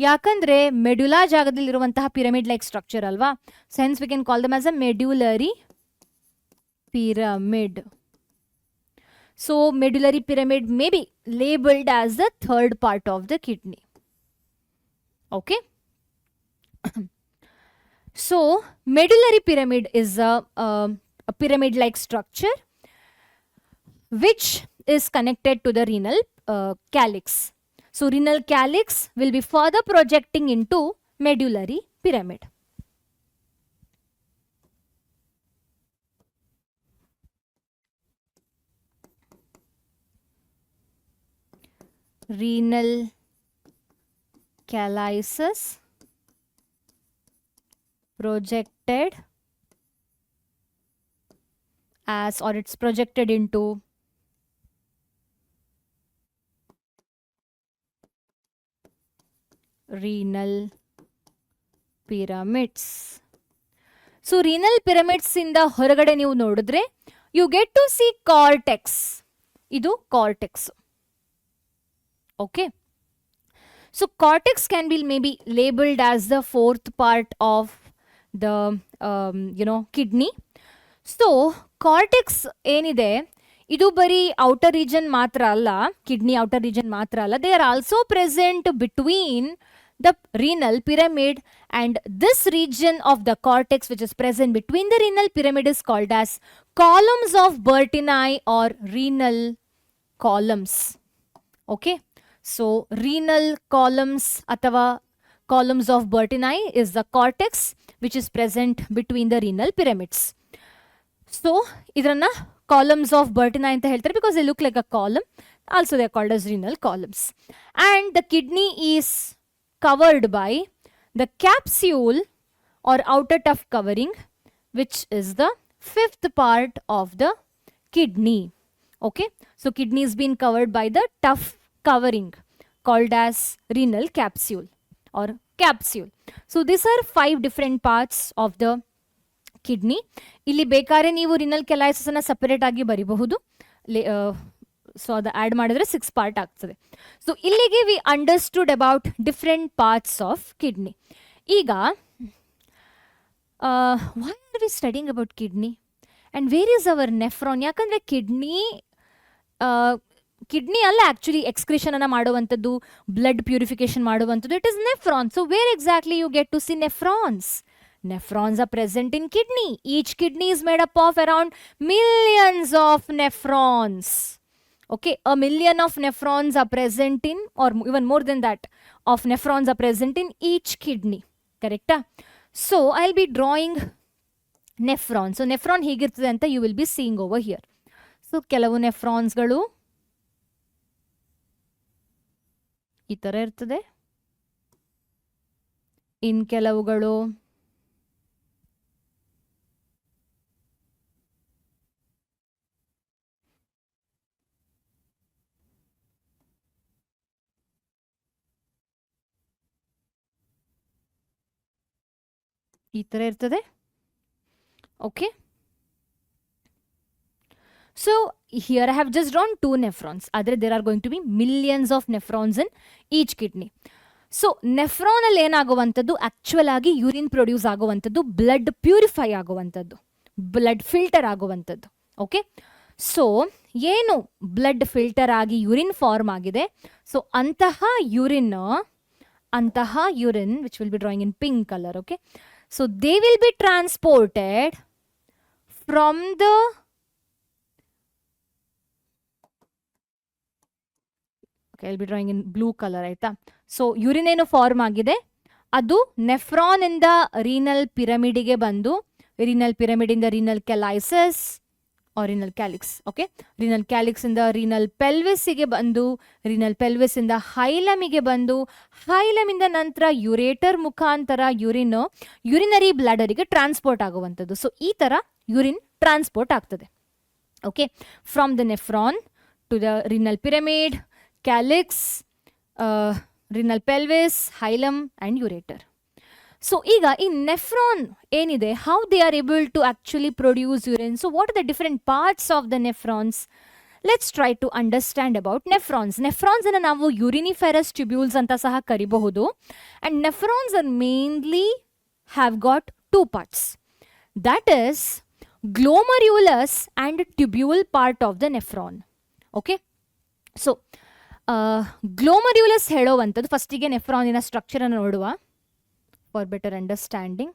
ಯಾಕಂದ್ರೆ medulla ಜಾಗದಲ್ಲಿರುವಂತಹ pyramid like structure ಅಲ್ವಾ, sense we can call them as a medullary pyramid. So medullary pyramid may be labelled as the third part of the kidney. Okay, so medullary pyramid is a pyramid like structure which is connected to the renal calyx. So renal calyx will be further projecting into medullary pyramid. Renal calyces projected as, or it's projected into renal pyramids. So renal pyramids ಇಂದ ಹೊರಗಡೆ ನೀವು ನೋಡಿದ್ರೆ you get to see cortex. ಇದು cortex. Okay, so cortex can be maybe labeled as the fourth part of the kidney. So cortex ಏನಿದೆ, ಇದು ಬರೀ outer region ಮಾತ್ರ ಅಲ್ಲ, ಕಿಡ್ನಿ ಔಟರ್ ರೀಜನ್ ಮಾತ್ರ ಅಲ್ಲ, they are also present between the renal pyramid, and this region of the cortex which is present between the renal pyramid is called as columns of Bertini or renal columns. Okay, so renal columns athava columns of Bertini is the cortex which is present between the renal pyramids. So idranna columns of Bertini anta heltare because they look like a column, also they are called as renal columns. And the kidney is covered by the capsule or outer tough covering, which is the fifth part of the kidney. Okay, so kidney is being covered by the tough covering called as renal capsule or capsule. So these are 5 different parts of the kidney. ಇಲ್ಲಿ ಬೇಕಾದ್ರೆ ನೀವು renal calyces ಅನ್ನ separate ಆಗಿ ಬರಿಬಹುದು. So ಅದು add ಮಾಡಿದ್ರೆ 6 part ಆಗ್ತದೆ. So ಇಲ್ಲಿಗೆ we understood about different parts of kidney. ಈಗ why are we studying about kidney and where is our nephron? ಯಾಕಂದರೆ ಕಿಡ್ನಿ ಅಲ್ಲ ಆ್ಯಕ್ಚುಲಿ ಎಕ್ಸ್ಕ್ರಿಷನ್ ಅನ್ನು ಮಾಡುವಂಥದ್ದು, ಬ್ಲಡ್ ಪ್ಯೂರಿಫಿಕೇಶನ್ ಮಾಡುವಂಥದ್ದು, it is nephron. So where exactly you get to see nephrons? Nephrons are present in kidney. Each kidney is made up of around millions of nephrons. Okay, a million of nephrons are present in, or even more than that, of nephrons are present in each kidney. Correct? So I'll be drawing nephron. So nephron higirtade anta you will be seeing over here. So kelavu nephrons galu ಈ ಥರ ಇರ್ತದೆ. ಇನ್ ಕೆಲವುಗಳು ಈ ಥರ ಇರ್ತದೆ. Okay, so here I have just drawn 2 nephrons. Adre there are going to be millions of nephrons in each kidney. So ನೆಫ್ರಾನಲ್ಲಿ ಏನಾಗುವಂಥದ್ದು, actual ಆಗಿ urine produce ಆಗುವಂಥದ್ದು, ಬ್ಲಡ್ ಪ್ಯೂರಿಫೈ ಆಗುವಂಥದ್ದು, ಬ್ಲಡ್ ಫಿಲ್ಟರ್ ಆಗುವಂಥದ್ದು. ಓಕೆ, ಸೊ ಏನು ಬ್ಲಡ್ ಫಿಲ್ಟರ್ ಆಗಿ urine form ಆಗಿದೆ, so ಅಂತಹ urine which will be drawing in pink colour. Okay, so they will be transported from the I'll be drawing in blue color, ಆಯ್ತಾ. So urine ಏನು form ಆಗಿದೆ, ಅದು nephron ಇಂದ renal ಪಿರಮಿಡಿಗೆ ಬಂದು, ರೀನಲ್ ಪಿರಮಿಡ್ ಇಂದ renal calyces or renal calyx. Okay, renal calyx ಇಂದ renal ಪೆಲ್ವಿಸ್ಗೆ ಬಂದು, ರೀನಲ್ ಪೆಲ್ವಿಸ್ ಇಂದ ಹೈಲಮಿಗೆ ಬಂದು, ಹೈಲಮ್ ಇಂದ ನಂತರ ಯುರೇಟರ್ ಮುಖಾಂತರ ಯೂರಿನರಿ ಬ್ಲಾಡರಿಗೆ ಟ್ರಾನ್ಸ್ಪೋರ್ಟ್ ಆಗುವಂಥದ್ದು. ಸೊ ಈ ತರ ಯೂರಿನ್ ಟ್ರಾನ್ಸ್ಪೋರ್ಟ್ ಆಗ್ತದೆ. Okay, from the nephron to the renal pyramid, calyx, renal pelvis, hilum and ureter. So ಈಗ ಈ nephron ಏನಿದೆ, how they are able to actually produce urine. So what are the different parts of the nephrons? Let's try to understand about nephrons. Nephrons ಅನ್ನು ನಾವು uriniferous tubules ಅಂತ ಸಹ ಕರಿಬಹುದು. And nephrons are mainly have got 2 parts. That is glomerulus and tubule part of the nephron. Okay, so ಗ್ಲೋಮರ್ಯುಲಸ್ ಹೇಳೋವಂಥದ್ದು, ಫಸ್ಟಿಗೆ ನೆಫ್ರಾನಿನ structure ಅನ್ನು ನೋಡುವ for better understanding.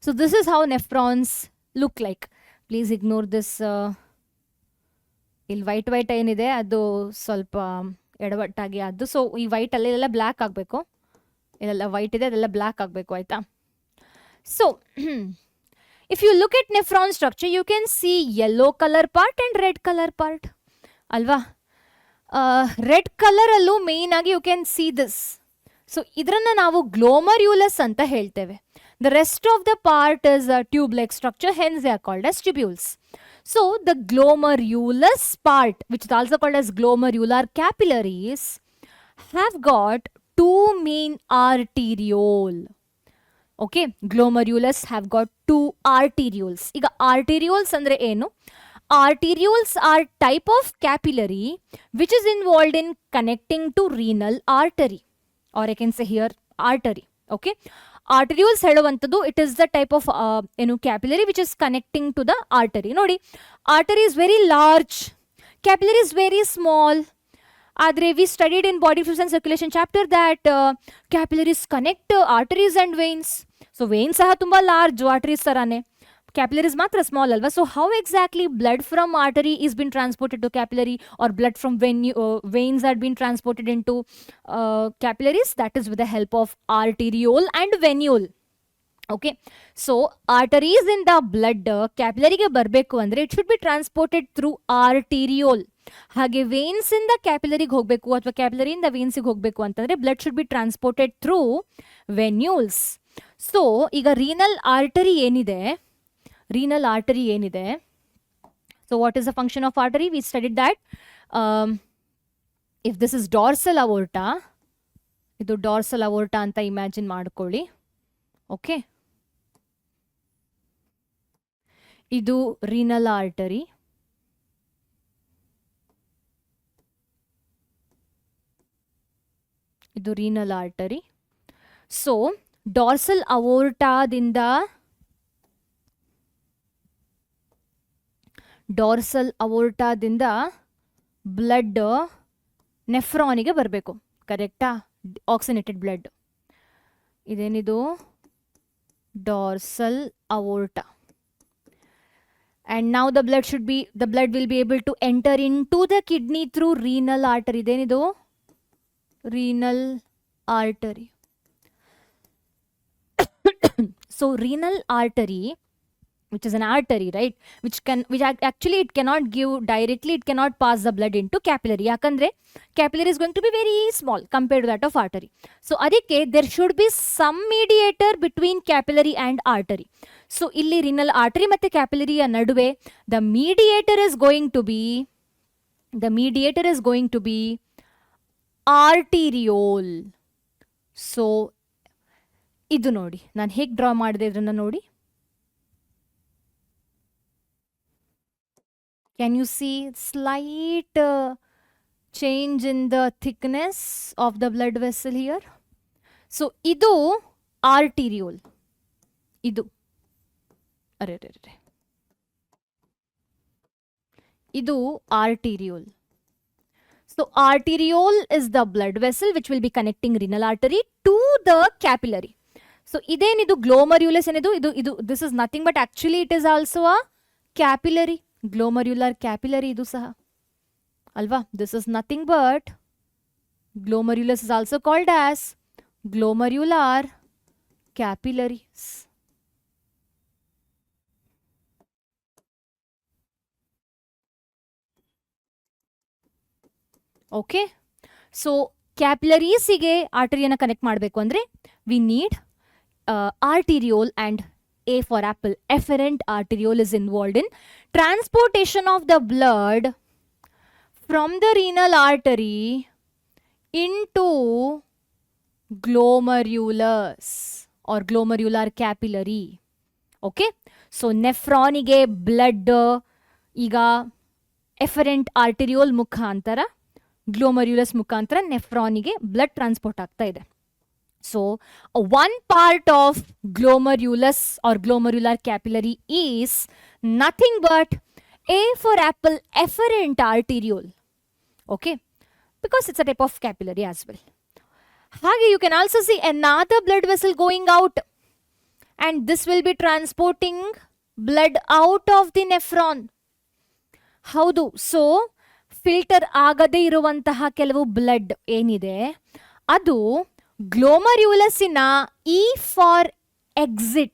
So this is how nephrons look like. Please ignore this. ಇಲ್ಲಿ white ಏನಿದೆ ಅದು ಸ್ವಲ್ಪ ಎಡವಟ್ಟಾಗಿ ಅದು. So ಈ white ಅಲ್ಲೆಲ್ಲ ಬ್ಲ್ಯಾಕ್ ಆಗಬೇಕು, ಇದೆಲ್ಲ ವೈಟ್ ಇದೆ ಅದೆಲ್ಲ ಬ್ಲ್ಯಾಕ್ ಆಗಬೇಕು, ಆಯಿತಾ. So if you look at nephron structure, you can see yellow color part and red color part. Alva? Red color allu main agi you can see this. So idranna navu glomerulus anta helteve. The rest of the part is a tube-like structure, hence they are called as tubules. So the glomerulus part, which is also called as glomerular capillaries, have got 2 main arteriole. Okay, glomerulus have got 2 arterioles. ಈಗ arterioles ಅಂದರೆ ಏನು? Arterioles are type of capillary which is involved in connecting to renal artery, or I can say here artery. Okay, arterioles ಹೇಳುವಂಥದ್ದು it is the type of ಏನು capillary which is connecting to the artery. ನೋಡಿ, artery is very large, capillary is very small. ಆದರೆ we studied in body fluids and circulation chapter that capillaries connect arteries and veins. So veins ಸಹ ತುಂಬ large arteries ಥರಾನೇ, capillaries ಮಾತ್ರ small ಅಲ್ವಾ. So how exactly blood from artery is been transported to capillary or blood from veins are been transported into capillaries? That is with the help of arteriole and venule. Okay, so arteries ಇಂದ blood ಕ್ಯಾಪಿಲರಿಗೆ ಬರಬೇಕು ಅಂದರೆ it should be transported through arteriole. ಹಾಗೆ veins ಇಂದ ಕ್ಯಾಪಿಲರಿಗೆ ಹೋಗಬೇಕು ಅಥವಾ ಕ್ಯಾಪಿಲರಿಯಿಂದ ವೇನ್ಸಿಗೆ ಹೋಗಬೇಕು ಅಂತಂದರೆ blood should be transported through venules. So ಈಗ ರೀನಲ್ ಆರ್ಟರಿ ಏನಿದೆ, so what is the function of artery? We studied that if this is dorsal aorta, ಇದು ಡಾರ್ಸಲ್ ಅವೋರ್ಟಾ ಅಂತ ಇಮ್ಯಾಜಿನ್ ಮಾಡ್ಕೊಳ್ಳಿ. ಓಕೆ, ಇದು ರೀನಲ್ ಆರ್ಟರಿ, ಇದು ರೀನಲ್ ಆರ್ಟರಿ. ಸೊ ಡಾರ್ಸಲ್ ಅವೋರ್ಟಾದಿಂದ blood ನೆಫ್ರಾನಿಗೆ ಬರಬೇಕು, ಕರೆಕ್ಟಾ? Oxygenated blood. ಇದೇನಿದು dorsal aorta. And now the blood will be able to enter into the kidney through renal artery. ಇದೇನಿದು renal artery. So renal artery which is an artery, right? Actually it cannot give directly, it cannot pass the blood into capillary. Yakandre capillary is going to be very small compared to that of artery. So adike there should be some mediator between capillary and artery. So illi renal artery matte capillary naduve the mediator is going to be arteriole. So idu nodi ನಾನು ಹೇಗೆ draw ಮಾಡಿದೆ ಇದನ್ನ ನೋಡಿ. Can you see slight change in the thickness of the blood vessel here? So idu arteriole. Idu idu arteriole. So arteriole is the blood vessel which will be connecting renal artery to the capillary. So idenidu glomerulus enidu this is nothing but actually it is also a capillary, glomerular capillary idu saha alva. This is nothing but glomerulus is also called as glomerular capillaries. Okay, so capillaries ige artery na connect ಮಾಡಬೇಕು ಅಂದ್ರೆ we need arteriole, and A for apple, efferent arteriole is involved in transportation of the blood from the renal artery into glomerulus or glomerular capillary. Okay, so nephron ige blood iga efferent arteriole mukhantara glomerulus mukhantara nephron ige blood transport ಆಗ್ತಾ ಇದೆ. So one part of glomerulus or glomerular capillary is nothing but A for apple, efferent arteriole. Okay, because it's a type of capillary as well. Hage you can also see another blood vessel going out, and this will be transporting blood out of the nephron. Haudu. So filter ಆಗದೇ ಇರುವಂತಹ ಕೆಲವು blood ಏನಿದೆ ಅದು ಗ್ಲೋಮರ್ಯುಲಸ್ಸಿನ E for exit,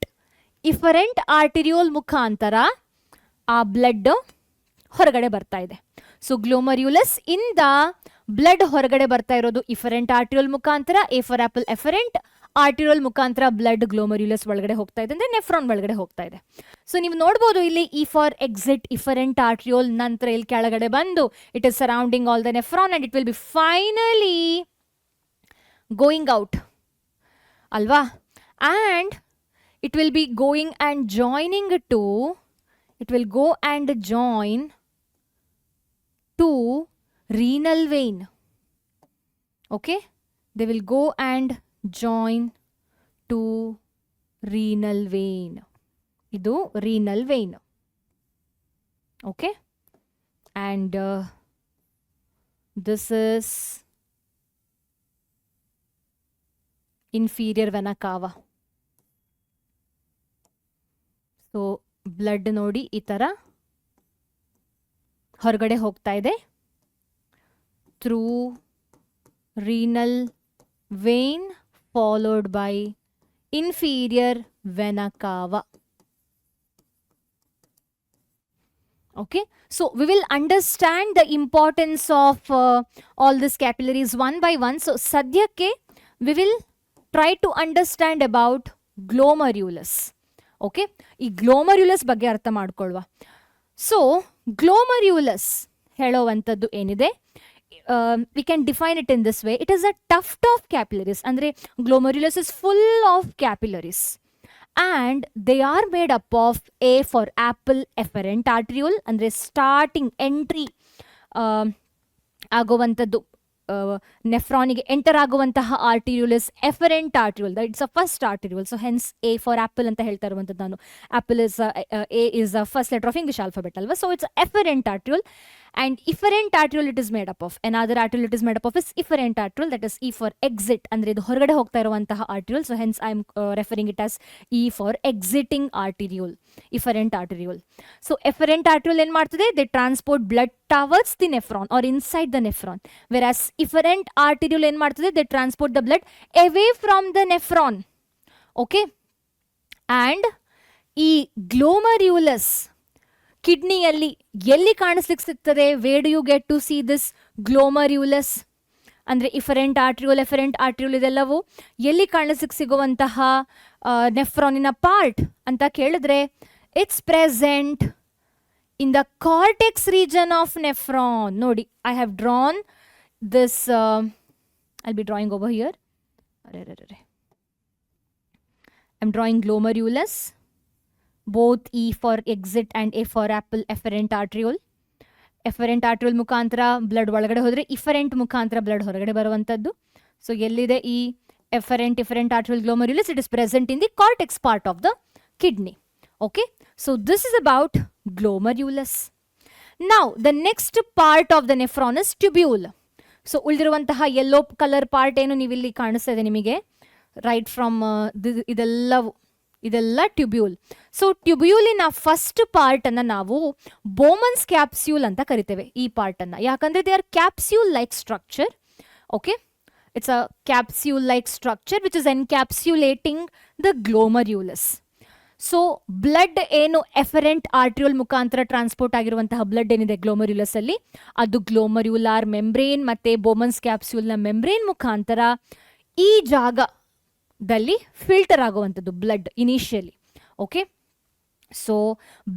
efferent arteriole ಮುಖಾಂತರ ಆ blood ಹೊರಗಡೆ ಬರ್ತಾ ಇದೆ. ಸೊ ಗ್ಲೋಮರ್ಯುಲಸ್ ಇಂದ ಬ್ಲಡ್ ಹೊರಗಡೆ ಬರ್ತಾ ಇರೋದು efferent arteriole ಮುಖಾಂತರ. A for apple, efferent arteriole ಮುಖಾಂತರ ಬ್ಲಡ್ ಗ್ಲೋಮರ್ಯುಲಸ್ ಒಳಗಡೆ ಹೋಗ್ತಾ ಇದೆ, ಅಂದ್ರೆ ನೆಫ್ರಾನ್ ಒಳಗಡೆ ಹೋಗ್ತಾ ಇದೆ. ಸೊ ನೀವು ನೋಡ್ಬೋದು ಇಲ್ಲಿ E for exit, efferent arteriole ನಂತರ ಇಲ್ಲಿ ಕೆಳಗಡೆ ಬಂದು it is surrounding all the nephron and it will B finally going out alva, and it will be going and joining to, it will go and join to renal vein. Okay, they will go and join to renal vein. Idu renal vein. Okay, and this is inferior vena cava. So blood ನೋಡಿ ಈ ತರ ಹೊರಗಡೆ ಹೋಗ್ತಾ ಇದೆ through renal vein followed by inferior vena cava. Okay, so we will understand the importance of all these capillaries one by one. So sadhyakke we will try to understand about glomerulus. Okay, ಈ ಗ್ಲೋಮರ್ಯುಲಸ್ ಬಗ್ಗೆ ಅರ್ಥ ಮಾಡ್ಕೊಳ್ಳುವ. So ಗ್ಲೋಮರ್ಯುಲಸ್ ಹೇಳೋವಂಥದ್ದು ಏನಿದೆ, we can define it in this way. It is a tuft of capillaries. ಅಂದ್ರೆ glomerulus is full of capillaries and they are made up of A for apple, efferent arteriole, ಅಂದ್ರೆ starting entry ಆಗುವಂಥದ್ದು ನೆಫ್ರಾನಿಗೆ enter ಆಗುವಂತಹ arteriole is afferent arteriole. It's a first arteriole. So hence A for apple ಅಂತ ಹೇಳ್ತಾ ಇರುವಂಥದ್ದು ನಾನು. Apple is A is a first letter of English alphabet ಅಲ್ವಾ. So it's afferent arteriole. And efferent arteriole it is made up of. Another arteriole it is made up of is efferent arteriole, that is E for exit. ಅಂದ್ರೆ ಇದು ಹೊರಗಡೆ ಹೋಗ್ತಾ ಇರುವಂತಹ arteriole. So hence I am referring it as E for exiting arteriole, efferent arteriole. So efferent arteriole ಏನ್ ಮಾಡ್ತದೆ? They transport blood towards the nephron or inside the nephron. Whereas efferent arteriole ಏನ್ ಮಾಡ್ತದೆ? They transport the blood away from the nephron. Okay? And ಈ ಗ್ಲೋಮರ್ಯುಲಸ್ ಕಿಡ್ನಿಯಲ್ಲಿ ಎಲ್ಲಿ ಕಾಣಿಸ್ಲಿಕ್ಕೆ ಸಿಗ್ತದೆ? Where do you get to see this glomerulus? ಅಂದರೆ efferent ಆರ್ಟ್ರಿಯೋಲ್ ಇದೆಲ್ಲವೂ ಎಲ್ಲಿ ಕಾಣಿಸ್ಲಿಕ್ಕೆ ಸಿಗುವಂತಹ ನೆಫ್ರಾನಿನ ಪಾರ್ಟ್ ಅಂತ ಕೇಳಿದ್ರೆ, it's present in the cortex region of nephron. ನೋಡಿ, I have drawn this, I'll be drawing over here. I am drawing glomerulus, both E for exit and A for apple, efferent arteriole. ಎಫರೆಂಟ್ ಆರ್ಟ್ರಿಯೋಲ್ ಮುಖಾಂತರ blood ಒಳಗಡೆ ಹೋದರೆ ಇಫರೆಂಟ್ ಮುಖಾಂತರ blood ಹೊರಗಡೆ ಬರುವಂಥದ್ದು. So ಎಲ್ಲಿದೆ ಈ efferent arteriole glomerulus? It is present in the cortex part of the kidney. Okay, so this is about glomerulus. Now the next part of the nephron is tubule. So ಉಳಿದಿರುವಂತಹ yellow colour part ಏನು ನೀವಿಲ್ಲಿ ಕಾಣಿಸ್ತಾ ಇದೆ ನಿಮಗೆ, right from ಇದೆಲ್ಲ tubule. So ಟ್ಯೂಬ್ಯೂಲಿನ first part ಅನ್ನ ನಾವು ಬೋಮನ್ಸ್ ಕ್ಯಾಪ್ಸ್ಯೂಲ್ ಅಂತ ಕರಿತೇವೆ. ಈ ಪಾರ್ಟ್ ಅನ್ನ ಯಾಕಂದ್ರೆ they are capsule like structure. Okay, it's a capsule like structure which is encapsulating the glomerulus. So blood ಏನು ಎಫರೆಂಟ್ ಆರ್ಟ್ರಿಯೋಲ್ ಮುಖಾಂತರ ಟ್ರಾನ್ಸ್ಪೋರ್ಟ್ ಆಗಿರುವಂತಹ ಬ್ಲಡ್ ಏನಿದೆ ಗ್ಲೋಮರ್ಯುಲಸ್ ಅಲ್ಲಿ, ಅದು ಗ್ಲೋಮರ್ಯುಲಾರ್ ಮೆಂಬ್ರೇನ್ ಮತ್ತೆ ಬೋಮನ್ಸ್ ಕ್ಯಾಪ್ಸ್ಯೂಲ್ನ ಮೆಂಬ್ರೇನ್ ಮುಖಾಂತರ ಈ ಜಾಗದಲ್ಲಿ ಫಿಲ್ಟರ್ ಆಗುವಂಥದ್ದು blood initially. Okay, so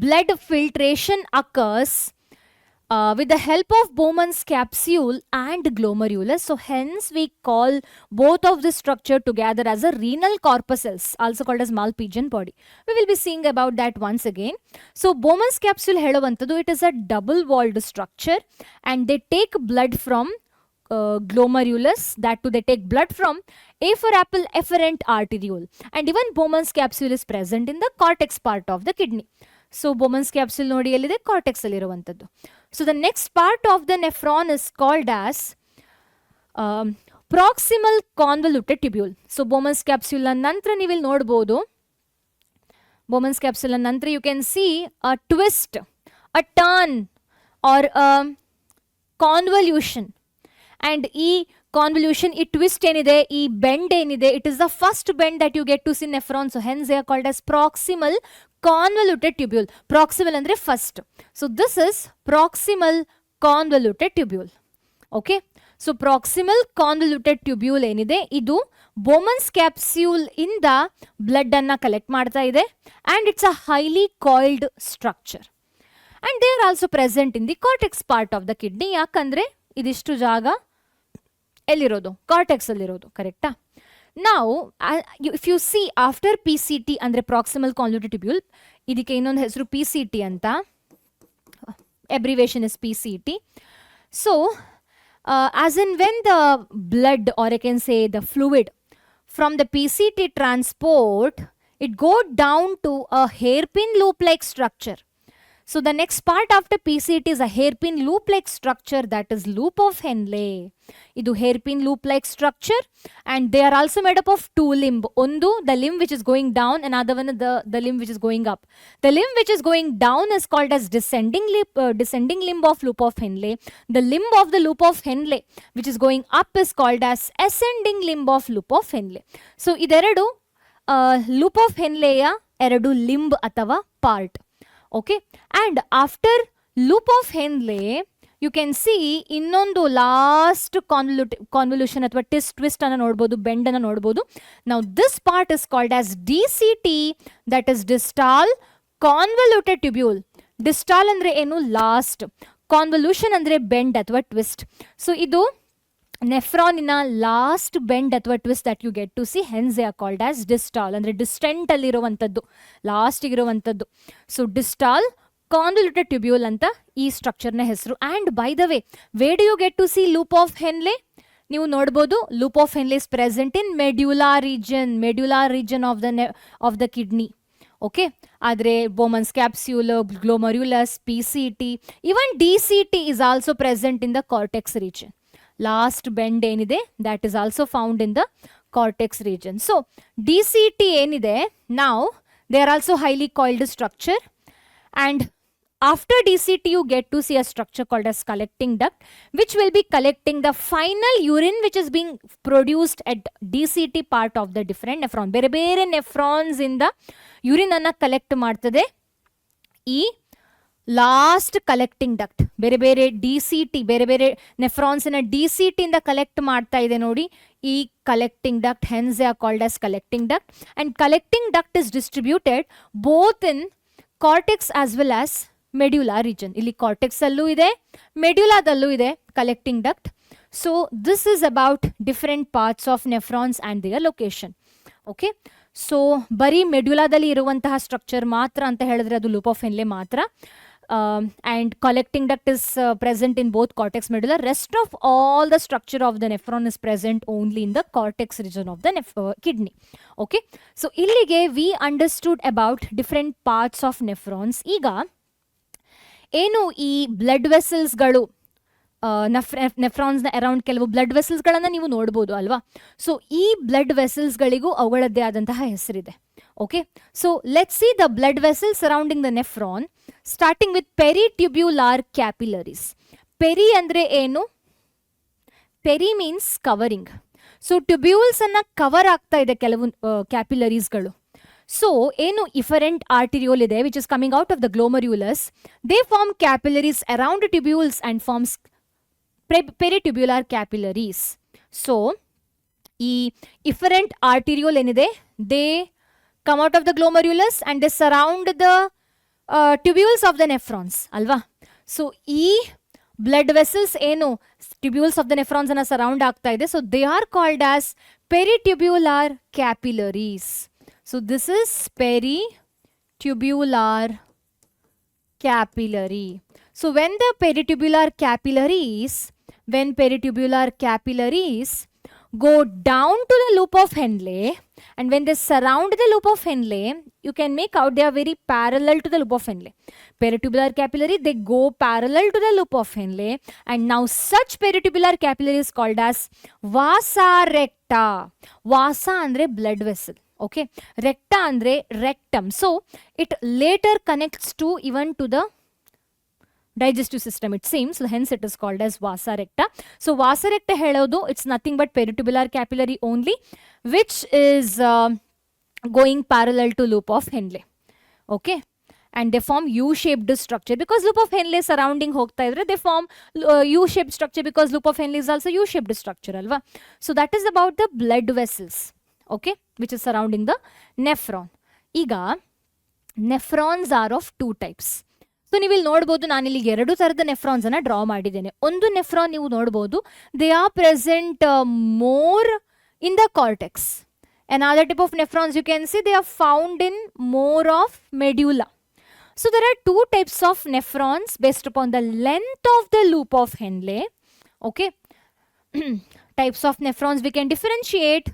blood filtration occurs with the help of Bowman's capsule and glomerulus. So hence we call both of this structure together as a renal corpuscles, also called as Malpighian body. We will be seeing about that once again. So Bowman's capsule ಹೇಳುವಂಥದ್ದು, it is a double walled structure and they take blood from glomerulus. That too they take blood from A for apple, efferent arteriole, and even Bowman's capsule is present in the cortex part of the kidney. So Bowman's capsule ನೋಡಿ ಎಲ್ಲಿದೆ? Cortex ಅಲ್ಲಿ ಇರುವಂಥದ್ದು. So the next part of the nephron is called as proximal convoluted tubule. So Bowman's capsule ನಂತರ ನೀವು ಇಲ್ಲಿ ನೋಡಬಹುದು, Bowman's capsule ನಂತರ you can see a twist, a turn or a convolution. And ಈ convolution, ಈ twist ಏನಿದೆ, ಈ bend ಏನಿದೆ, it is the first bend that you get to see nephron. So hence they are called as proximal convoluted tubule. Proximal ಅಂದ್ರೆ first. So this is proximal convoluted tubule. Okay. So proximal convoluted tubule ಏನಿದೆ, ಇದು Bowman's capsule ಇಂದ blood ಅನ್ನ collect ಮಾಡ್ತಾ ಇದೆ and it's a highly coiled structure. And they are also present in the cortex part of the kidney. ಯಾಕಂದ್ರೆ ಇದಿಷ್ಟು ಜಾಗ ಎಲ್ಲಿರೋದು? ಕಾರ್ಟೆಕ್ಸ್ ಅಲ್ಲಿರೋದು. ಕರೆಕ್ಟಾ? ನಾವು if you C after P C T ಅಂದರೆ ಪ್ರಾಕ್ಸಿಮಲ್ ಕಾನ್ವಲ್ಯೂಟೆಡ್ ಟ್ಯೂಬ್ಯೂಲ್, ಇದಕ್ಕೆ ಇನ್ನೊಂದು ಹೆಸರು ಪಿ ಸಿ ಟಿ ಅಂತ, abbreviation is PCT. So as in when the blood, or I can say the fluid from the PCT transport, it go down to a hairpin loop like structure. So the next part after PCT is a hairpin loop like structure, that is loop of Henle. Idu hairpin loop like structure, and they are also made up of two limb. Ondu the limb which is going down, another one the limb which is going up. The limb which is going down is called as descending limb of loop of Henle. The limb of the loop of Henle which is going up is called as ascending limb of loop of Henle. So ideredu loop of Henle ya eradu limb athava part. Okay, and after loop of Henle you can see ಇನ್ನೊಂದು last convolution ಅಥವಾ twist ಅನ್ನು ನೋಡಬಹುದು, bend ಅನ್ನು ನೋಡಬಹುದು. Now this part is called as DCT, that is distal convoluted tubule. Distal ಅಂದ್ರೆ ಏನು? Last. Convolution ಅಂದ್ರೆ bend ಅಥವಾ ಟ್ವಿಸ್ಟ್. ಸೊ ಇದು ನೆಫ್ರಾನಿನ ಲಾಸ್ಟ್ ಬೆಂಡ್ ಅಥವಾ twist that you get to see, hence they are called as distal, ಅಂದರೆ distant ಅಲ್ಲಿರುವಂಥದ್ದು, ಲಾಸ್ಟಿಗಿರುವಂಥದ್ದು. ಸೊ ಡಿಸ್ಟಾಲ್ ಕಾನ್ವಲ್ಯೂಟೆಡ್ ಟ್ಯೂಬ್ಯೂಲ್ ಅಂತ ಈ ಸ್ಟ್ರಕ್ಚರ್ನ ಹೆಸರು. And by the way, where do you get to see loop of Henle? ನೀವು ನೋಡ್ಬೋದು, loop of Henle is present in medullary region of the kidney. Okay, ಆದರೆ Bowman's capsule, ಗ್ಲೋಮರ್ಯುಲಸ್, P C T, even D C T is also present in the cortex region. Last bend ಏನಿದೆ, that is also found in the cortex region. So DCT ಏನಿದೆ, now they are also highly coiled structure, and after DCT, you get to see a structure called as collecting duct, which will be collecting the final urine which is being produced at DCT part of the different nephron. ಬೇರೆ ಬೇರೆ nephrons ಇಂದ urine ಅನ್ನ collect ಮಾಡ್ತದೆ ಈ last collecting duct. ಬೇರೆ ಬೇರೆ DCT, ಬೇರೆ ಬೇರೆ ನೆಫ್ರಾನ್ಸ್ ನ DCT ಇಂದ ಕಲೆಕ್ಟ್ ಮಾಡ್ತಾ ಇದೆ ನೋಡಿ ಈ collecting duct. Hence they are called as collecting duct. And collecting duct is distributed both in cortex as well as medulla region. ಇಲ್ಲಿ ಕಾರ್ಟೆಕ್ಸ್ ಅಲ್ಲೂ ಇದೆ, ಮೆಡ್ಯುಲಾದಲ್ಲೂ ಇದೆ collecting duct. So this is about different parts of nephrons and their location. Okay, so ಬರೀ ಮೆಡ್ಯುಲಾದಲ್ಲಿ ಇರುವಂತಹ structure ಮಾತ್ರ ಅಂತ ಹೇಳಿದ್ರೆ ಅದು ಲೂಪ್ ಆಫ್ ಹೆನ್ಲೆ ಮಾತ್ರ. And collecting duct is present in both cortex medulla. Rest of all the structure of the nephron is present only in the cortex region of the kidney. Okay, so illige we understood about different parts of nephrons. Iga ಏನು ಈ blood ವೆಸಲ್ಸ್ಗಳು ನೆಫ್ರಾನ್ಸ್ನ around ಕೆಲವು blood ವೆಸಲ್ಸ್ಗಳನ್ನು ನೀವು ನೋಡ್ಬೋದು ಅಲ್ವಾ. So ಈ blood ವೆಸಲ್ಸ್ಗಳಿಗೂ ಅವುಗಳದ್ದೇ ಆದಂತಹ ಹೆಸರಿದೆ. Okay, so let's see the blood vessels surrounding the nephron, starting with peritubular capillaries. Peri ಅಂದರೆ ಏನು? Peri means covering. So tubules ಅನ್ನ ಕವರ್ ಆಗ್ತಾ ಇದೆ ಕೆಲವು ಕ್ಯಾಪಿಲರೀಸ್ಗಳು. ಸೊ ಏನು ಇಫರೆಂಟ್ ಆರ್ಟಿರಿಯೋಲ್ ಇದೆ which is coming out of the glomerulus, they form capillaries around tubules and forms peritubular capillaries. So ಈ efferent arteriole ಏನಿದೆ, they come out of the glomerulus and they surround the tubules of the nephrons alva. So ee blood vessels eno tubules of the nephrons ana surround aagta ide, so they are called as peritubular capillaries. So this is peritubular capillary. So when peritubular capillaries go down to the loop of Henle, and when they surround the loop of Henle, you can make out they are very parallel to the loop of Henle. Peritubular capillary, they go parallel to the loop of Henle, and now such peritubular capillary is called as vasa recta. Vasa andre blood vessel, okay, recta andre rectum. So it later connects to even to the digestive system, it seems, so hence it is called as vasa recta. So vasa recta helodu, it's nothing but peritubular capillary only, which is going parallel to loop of Henle. Okay, and they form U-shaped structure because loop of Henle surrounding hogta idre, they form U-shaped structure because loop of Henle is also U-shaped structure alva. So that is about the blood vessels, okay, which is surrounding the nephron. Iga nephrons are of two types. So ನೀವು ಇಲ್ಲಿ ನೋಡ್ಬೋದು, ನಾನಿಲ್ಲಿ 2 ಥರದ nephrons ಅನ್ನ draw ಮಾಡಿದ್ದೇನೆ. ಒಂದು nephron ನೀವು ನೋಡ್ಬೋದು, they are present more in the cortex. Another type of nephrons you can see, they are found in more of medulla. So there are 2 types of nephrons based upon the length of the loop of Henle. Okay, types of nephrons we can differentiate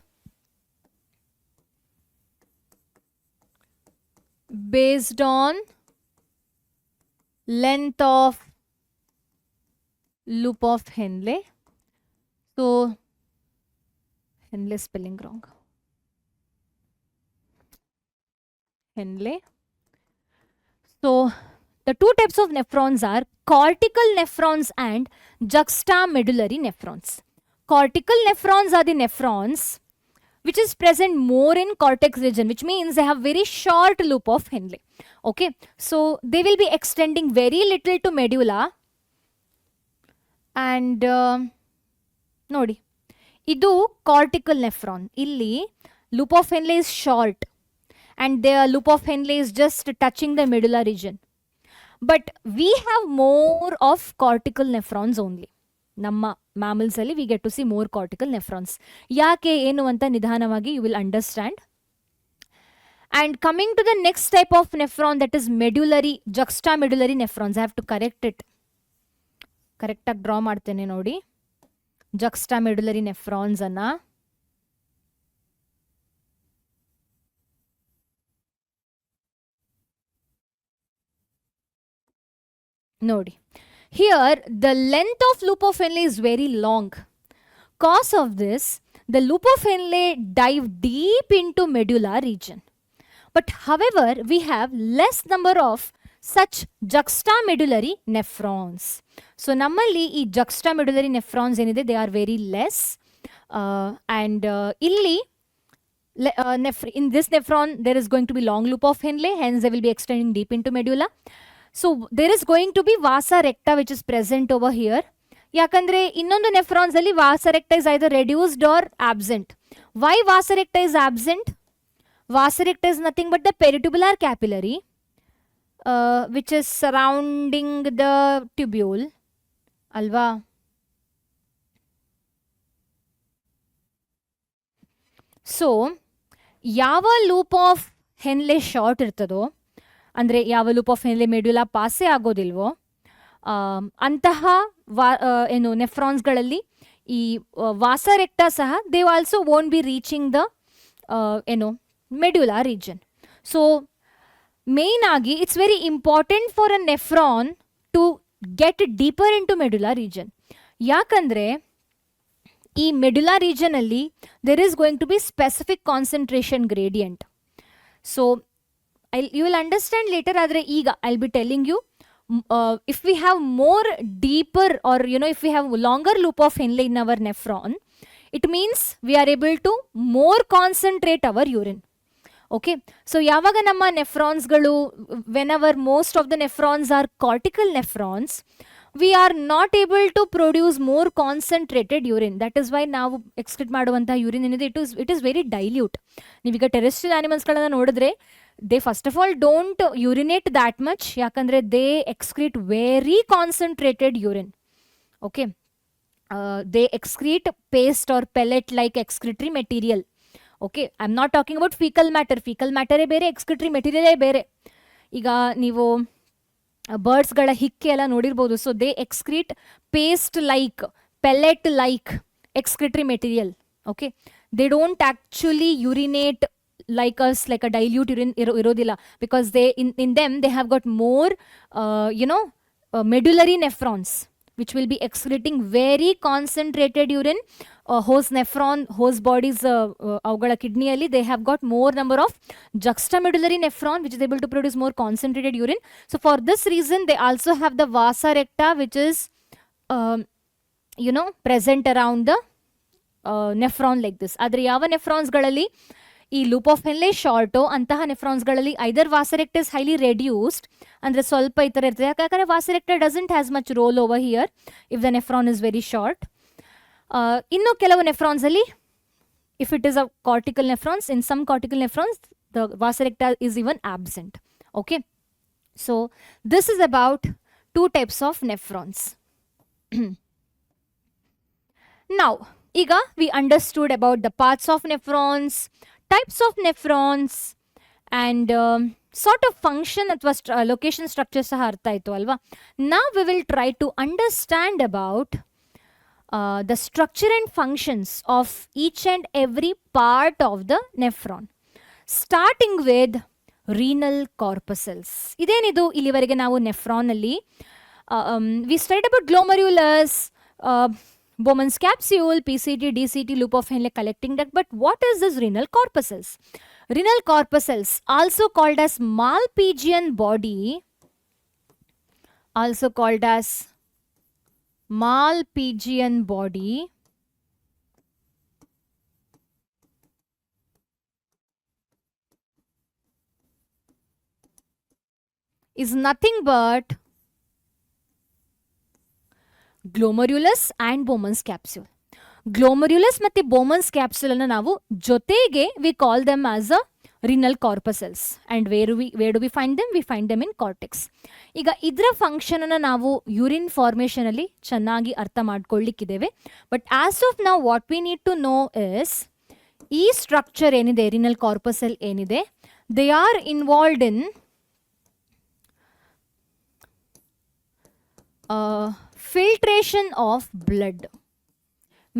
based on length of loop of Henle. So Henle spelling wrong. Henle. So the 2 types of nephrons are cortical nephrons and juxtamedullary nephrons. Cortical nephrons are the nephrons which is present more in cortex region, which means they have very short loop of Henle. Okay, so they will be extending very little to medulla, and nodi idu cortical nephron. Illi loop of Henle is short and the loop of Henle is just touching the medulla region, but we have more of cortical nephrons only. ನಮ್ಮ mammals ಅಲ್ಲಿ we get to see more cortical nephrons. ಯಾಕೆ ಏನು ಅಂತ ನಿಧಾನವಾಗಿ you will understand. And coming to the next type of nephron, that is medullary, juxtamedullary nephrons. I have to correct it. Correct ಆಗಿ draw ಮಾಡ್ತೇನೆ ನೋಡಿ. Juxtamedullary nephrons ಅನ್ನ ನೋಡಿ. Here the length of loop of Henle is very long. Cause of this, the loop of Henle dive deep into medulla region. But however, we have less number of such juxtamedullary nephrons. So ನಮ್ಮಲ್ಲಿ ಈ juxtamedullary nephrons ಏನಿದೆ they are very less, and ಇಲ್ಲಿ in this nephron there is going to be long loop of Henle, hence they will be extending deep into medulla. So there is going to be vasa recta which is present over here. ಯಾಕಂದ್ರೆ ಇನ್ನೊಂದು nephrons ಅಲ್ಲಿ vasa recta is either reduced or absent. Why vasa recta is absent? Vasa recta is nothing but the peritubular capillary which is surrounding the tubule, alva. So ಯಾವ loop of Henle short ಇರ್ತದೋ, ಅಂದರೆ ಯಾವ loop of Henle medulla ಪಾಸೇ ಆಗೋದಿಲ್ವೋ ಅಂತಹ ಏನು ನೆಫ್ರಾನ್ಸ್ಗಳಲ್ಲಿ ಈ ವಾಸಾ ರೆಕ್ಟಾ ಸಹ they also won't be reaching the ಏನು ಮೆಡ್ಯುಲಾ ರೀಜನ್. ಸೊ ಮೇನ್ ಆಗಿ it's very important for a nephron to get deeper in to medulla region. ಯಾಕಂದರೆ ಈ ಮೆಡ್ಯುಲಾ ರೀಜನ್ ಅಲ್ಲಿ there is going to be specific concentration gradient. So you will understand later. ಆದರೆ ಈಗ I will be telling you, if we have more deeper or if we have longer loop of Henle in our nephron, it means we are able to more concentrate our urine. Okay, so yavaga namma nephrons galu, whenever most of the nephrons are cortical nephrons, we are not able to produce more concentrated urine. That is why ನಾವು excrete ಮಾಡುವಂತಹ urine ಏನಿದೆ it is very dilute. ನೀವೀಗ terrestrial ಆನಿಮಲ್ಸ್ಗಳನ್ನ ನೋಡಿದ್ರೆ they first of all don't urinate that much, ಯಾಕಂದ್ರೆ they excrete very concentrated urine. Okay, they excrete paste or pellet like excretory material. Okay, I'm not talking about fecal matter. Fecal matter ಬೇರೆ, excretory material ಬೇರೆ. ಈಗ ನೀವು ಬರ್ಡ್ಸ್ಗಳ ಹಿಕ್ಕೆ ಎಲ್ಲ ನೋಡಿರ್ಬೋದು. So they excrete paste like, pellet like excretory material. Okay, they don't actually urinate like us, like a dilute urine irodilla, because they in them they have got more medullary nephrons which will be excreting very concentrated urine. Hose nephron, hose bodies avugala kidney alli they have got more number of juxtamedullary nephron which is able to produce more concentrated urine. So for this reason they also have the vasa recta which is present around the nephron like this. Adre yava nephrons galali ಈ loop of Henle short ಅಂತಹ ನೆಫ್ರಾನ್ಸ್ಗಳಲ್ಲಿ either vasa recta is highly reduced, ಅಂದರೆ ಸ್ವಲ್ಪ ಈ ಥರ ಇರ್ತದೆ. ಯಾಕಂದರೆ vasa recta doesn't has much role over here if the nephron is very short. ಇನ್ನು ಕೆಲವು ನೆಫ್ರಾನ್ಸಲ್ಲಿ if it is a cortical nephrons, in some cortical nephrons the vasa recta is even absent. Okay, so this is about 2 types of nephrons. Now, ಈಗ we understood about the parts of nephrons, types of nephrons, and sort of function ಅಥವಾ location structure ಸಹ ಅರ್ಥ ಆಯಿತು ಅಲ್ವಾ. Now we will try to understand about the structure and functions of each and every part of the nephron, starting with renal corpuscles. ಇದೇನಿದು ಇಲ್ಲಿವರೆಗೆ ನಾವು ನೆಫ್ರಾನಲ್ಲಿ we studied about glomerulus, Bowman's capsule, PCT, DCT, loop of Henle collecting duct. But what is this renal corpuscles? Renal corpuscles, also called as Malpighian body, also called as Malpighian body, is nothing but glomerulus and Bowman's capsule. Glomerulus ಮತ್ತು Bowman's ಕ್ಯಾಪ್ಸ್ಯೂಲನ್ನು ನಾವು ಜೊತೆಗೆ we call them as a renal corpuscles. And where do we find them? We find them in cortex. ಈಗ ಇದರ ಫಂಕ್ಷನನ್ನು ನಾವು ಯೂರಿನ್ ಫಾರ್ಮೇಷನಲ್ಲಿ ಚೆನ್ನಾಗಿ ಅರ್ಥ ಮಾಡ್ಕೊಳ್ಳಿಕ್ಕಿದ್ದೇವೆ. ಬಟ್ ಆಸ್ ಆಫ್ ನಾವು what we need to know is, ಈ ಸ್ಟ್ರಕ್ಚರ್ ಏನಿದೆ, ರಿನಲ್ ಕಾರ್ಪಸೆಲ್ ಏನಿದೆ, they are involved in filtration of blood.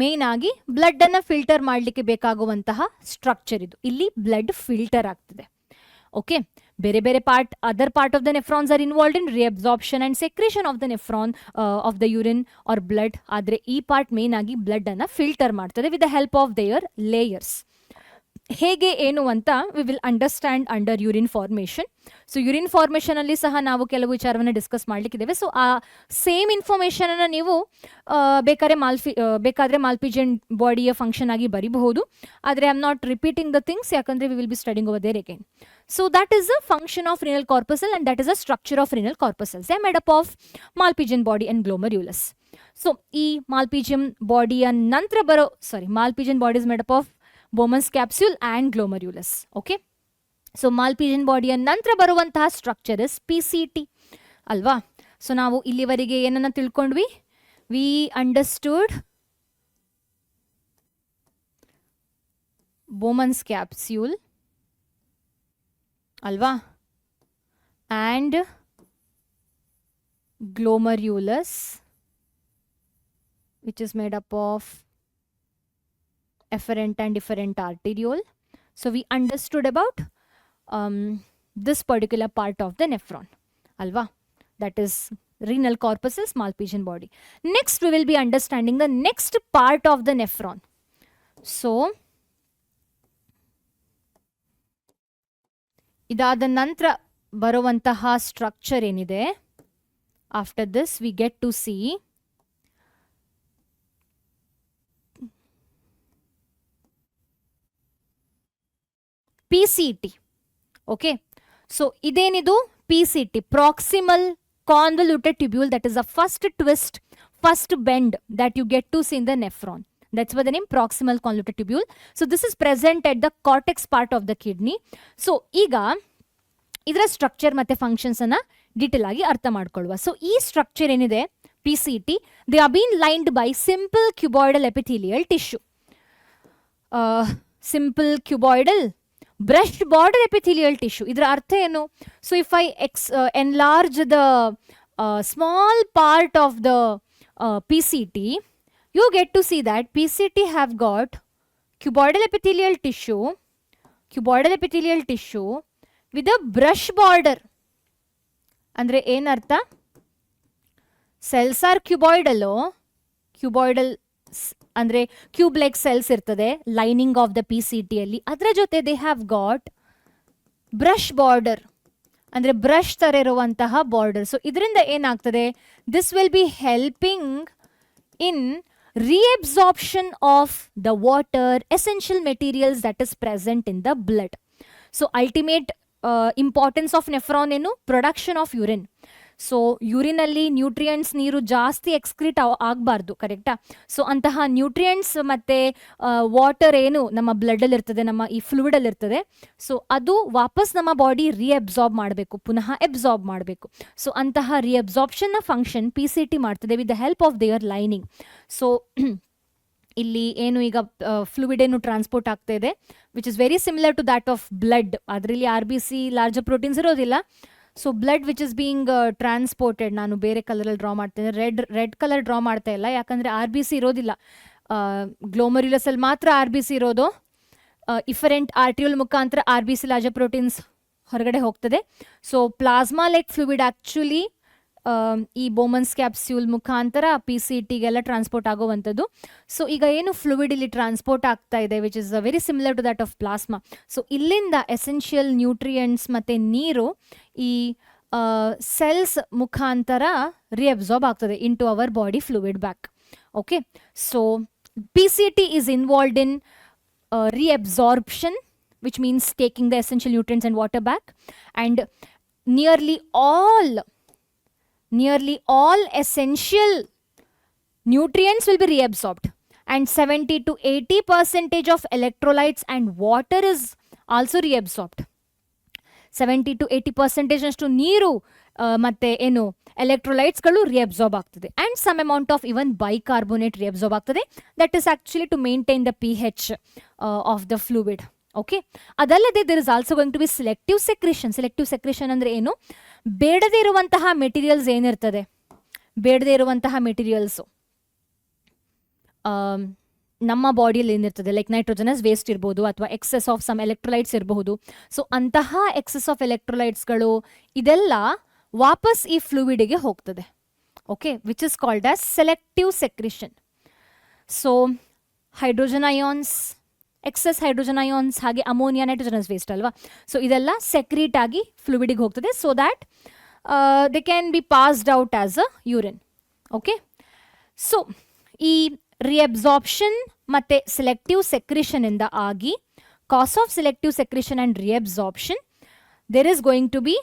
Main ಆಗಿ ಬ್ಲಡ್ ಅನ್ನು ಫಿಲ್ಟರ್ ಮಾಡಲಿಕ್ಕೆ ಬೇಕಾಗುವಂತಹ ಸ್ಟ್ರಕ್ಚರ್ ಇದು. ಇಲ್ಲಿ ಬ್ಲಡ್ ಫಿಲ್ಟರ್ ಆಗ್ತದೆ. ಓಕೆ, ಬೇರೆ ಬೇರೆ other part of the nephrons are involved in reabsorption and secretion of the nephron of the urine or blood. ಆದರೆ ಈ ಪಾರ್ಟ್ ಮೇನ್ ಆಗಿ ಬ್ಲಡ್ ಅನ್ನು ಫಿಲ್ಟರ್ ಮಾಡ್ತದೆ with the help of their layers. ಹೇಗೆ ಏನು ಅಂತ we will understand under urine formation. So urine formation ಅಲ್ಲಿ ಸಹ ನಾವು ಕೆಲವು ವಿಚಾರವನ್ನು ಡಿಸ್ಕಸ್ ಮಾಡ್ಲಿಕ್ಕಿದ್ದೇವೆ. ಸೊ ಆ ಸೇಮ್ ಇನ್ಫಾರ್ಮೇಷನ್ ಅನ್ನು ನೀವು ಬೇಕಾದ್ರೆ ಮಾಲ್ಪಿಜನ್ ಬಾಡಿಯ ಫಂಕ್ಷನ್ ಆಗಿ ಬರಿಬಹುದು. ಆದರೆ I am not repeating the things, ಯಾಕಂದ್ರೆ we will be studying over there again. So that is a function of renal corpuscle and that is a structure of renal corpuscles. They are made up of Malpighian body and glomerulus. So ಈ ಮಾಲ್ಪಿಜಿಯಂ ಬಾಡಿಯ ನಂತರ ಬರೋ Malpighian body is made up of Bowman's capsule and glomerulus. Okay, so Malpighian ಬಾಡಿಯ ನಂತರ ಬರುವಂತಹ structure is PCT ಅಲ್ವಾ. So ನಾವು ಇಲ್ಲಿವರೆಗೆ ಏನನ್ನ ತಿಳ್ಕೊಂಡ್ವಿ? ವಿ ಅಂಡರ್ಸ್ಟುಡ್ Bowman's capsule ಅಲ್ವಾ, and glomerulus which is made up of efferent and efferent arteriole. So we understood about this particular part of the nephron alva, that is renal corpuscles, Malpighian body. Next we will be understanding the next part of the nephron. So ಇದಾದ ನಂತರ ಬರುವಂತಹ structure ಏನಿದೆ, after this we get to see PCT. Okay, so idenidu PCT, proximal convoluted tubule, that is the first twist, first bend that you get to see in the nephron. That's why the name proximal convoluted tubule. So this is present at the cortex part of the kidney. So iga idra structure ಮತ್ತೆ functions ಅನ್ನ detail ಆಗಿ ಅರ್ಥ ಮಾಡ್ಕೊಳ್ಳುವ. So ಈ structure ಏನಿದೆ PCT, they are being lined by simple cuboidal epithelial tissue. Simple cuboidal brush border epithelial tissue. ಇದರ ಅರ್ಥ ಏನು? So if I enlarge the small part of the PCT, you get to see that PCT have got cuboidal epithelial tissue with a brush border. ಅಂದ್ರೆ ಏನರ್ಥ? Cells R cuboidal ಅಂದ್ರೆ cube like cells ಇರ್ತದೆ lining of the PCT ಅಲ್ಲಿ. ಅದರ ಜೊತೆ they have got brush border, ಅಂದ್ರೆ brush ತರ ಇರುವಂತಹ ಬಾರ್ಡರ್. ಸೊ ಇದರಿಂದ ಏನಾಗ್ತದೆ? This will be helping in reabsorption of the water, essential materials that is present in the blood. So ultimate importance of nephron ಏನು? Production of urine. So urine ಅಲ್ಲಿ nutrients, ನೀರು ಜಾಸ್ತಿ excrete ಆಗಬಾರ್ದು, ಕರೆಕ್ಟಾ? So ಅಂತಹ nutrients ಮತ್ತೆ water ಏನು ನಮ್ಮ ಬ್ಲಡ್ ಅಲ್ಲಿ ಇರ್ತದೆ, ನಮ್ಮ ಈ ಫ್ಲೂಯಿಡ್ ಅಲ್ಲಿ ಇರ್ತದೆ, ಸೊ ಅದು ವಾಪಸ್ ನಮ್ಮ ಬಾಡಿ ರೀಅಬ್ಸಾರ್ಬ್ ಮಾಡಬೇಕು, ಪುನಃ ಎಬ್ಸಾರ್ಬ್ ಮಾಡಬೇಕು. ಸೊ ಅಂತಹ ರೀಅಬ್ಸಾರ್ಪ್ಷನ್ ನ ಫಂಕ್ಷನ್ PCT ಮಾಡ್ತದೆ with the help of their lining. So ಇಲ್ಲಿ ಏನು ಈಗ ಫ್ಲೂಯಿಡ್ ಏನು ಟ್ರಾನ್ಸ್ಪೋರ್ಟ್ ಆಗ್ತಾ ಇದೆ, which is very similar to that of blood. ಅದರಲ್ಲಿ RBC ಲಾರ್ಜರ್ ಪ್ರೋಟೀನ್ಸ್ ಇರೋದಿಲ್ಲ. So blood which is being transported, ನಾನು ಬೇರೆ ಕಲರಲ್ಲಿ ಡ್ರಾ ಮಾಡ್ತೇನೆ, ರೆಡ್ ಕಲರ್ ಡ್ರಾ ಮಾಡ್ತಾ ಇಲ್ಲ, ಯಾಕಂದರೆ RBC ಇರೋದಿಲ್ಲ. ಗ್ಲೋಮರ್ಯುಲಸ್ ಅಲ್ಲಿ ಮಾತ್ರ RBC ಇರೋದು. ಇಫರೆಂಟ್ ಆರ್ಟಿಯೋಲ್ ಮುಖಾಂತರ RBC ಲಾರ್ಜರ್ ಪ್ರೋಟೀನ್ಸ್ ಹೊರಗಡೆ ಹೋಗ್ತದೆ. So plasma like fluid actually ಈ ಬೋಮನ್ಸ್ ಕ್ಯಾಪ್ಸ್ಯೂಲ್ ಮುಖಾಂತರ PCTಗೆಲ್ಲ ಟ್ರಾನ್ಸ್ಪೋರ್ಟ್ ಆಗುವಂಥದ್ದು. ಸೊ ಈಗ ಏನು ಫ್ಲೂಯಿಡ್ ಇಲ್ಲಿ ಟ್ರಾನ್ಸ್ಪೋರ್ಟ್ ಆಗ್ತಾ ಇದೆ, which is very similar to that of plasma. So ಇಲ್ಲಿಂದ ಎಸೆನ್ಷಿಯಲ್ ನ್ಯೂಟ್ರಿಯೆಂಟ್ಸ್ ಮತ್ತು ನೀರು ಈ ಸೆಲ್ಸ್ ಮುಖಾಂತರ ರೀಅಬ್ಸಾರ್ಬ್ ಆಗ್ತದೆ into our body fluid back. Okay, so PCT is involved in reabsorption, which means taking the essential nutrients and water back, and nearly all essential nutrients will be reabsorbed, and 70 to 80% of electrolytes and water is also reabsorbed. 70 to 80% ಅಷ್ಟು ನೀರು ಮತ್ತೆ ಏನು ಎಲೆಕ್ಟ್ರೋಲೈಟ್ಸ್ಗಳು reabsorb ಆಗ್ತದೆ, and some amount of even bicarbonate reabsorb ಆಗ್ತದೆ. That is actually to maintain the pH of the fluid. Okay, ಅದಲ್ಲದೆ there is also going to be selective secretion. Selective secretion ಅಂದರೆ ಏನು? ಬೇಡದೇ ಇರುವಂತಹ ಮೆಟೀರಿಯಲ್ಸ್ ಏನಿರ್ತದೆ, ಬೇಡದೇ ಇರುವಂತಹ ಮೆಟೀರಿಯಲ್ಸು ನಮ್ಮ ಬಾಡಿಯಲ್ಲಿ ಏನಿರ್ತದೆ, ಲೈಕ್ ನೈಟ್ರೋಜನಸ್ ವೇಸ್ಟ್ ಇರ್ಬೋದು, ಅಥವಾ ಎಕ್ಸೆಸ್ ಆಫ್ ಸಮ್ ಎಲೆಕ್ಟ್ರೋಲೈಟ್ಸ್ ಇರಬಹುದು. ಸೊ ಅಂತಹ ಎಕ್ಸೆಸ್ ಆಫ್ ಎಲೆಕ್ಟ್ರೋಲೈಟ್ಸ್ಗಳು ಇದೆಲ್ಲ ವಾಪಸ್ ಈ ಫ್ಲೂಯಿಡಿಗೆ ಹೋಗ್ತದೆ. Okay, which is called as selective secretion. So hydrogen ions, excess hydrogen ions ಹಾಗೆ ಅಮೋನಿಯಾ ನೈಟ್ರೋಜನಸ್ ವೇಸ್ಟ್ ಅಲ್ವಾ. ಸೊ ಇದೆಲ್ಲ ಸೆಕ್ರೀಟ್ ಆಗಿ ಫ್ಲೂಯಿಡಿಗೆ ಹೋಗ್ತದೆ so that they can be passed out as a urine. Okay, so ಈ ರಿಅಬ್ಸಾರ್ಪ್ಷನ್ ಮತ್ತು selective secretion ಇಂದ ಆಗಿ cause of selective secretion and reabsorption there is going to be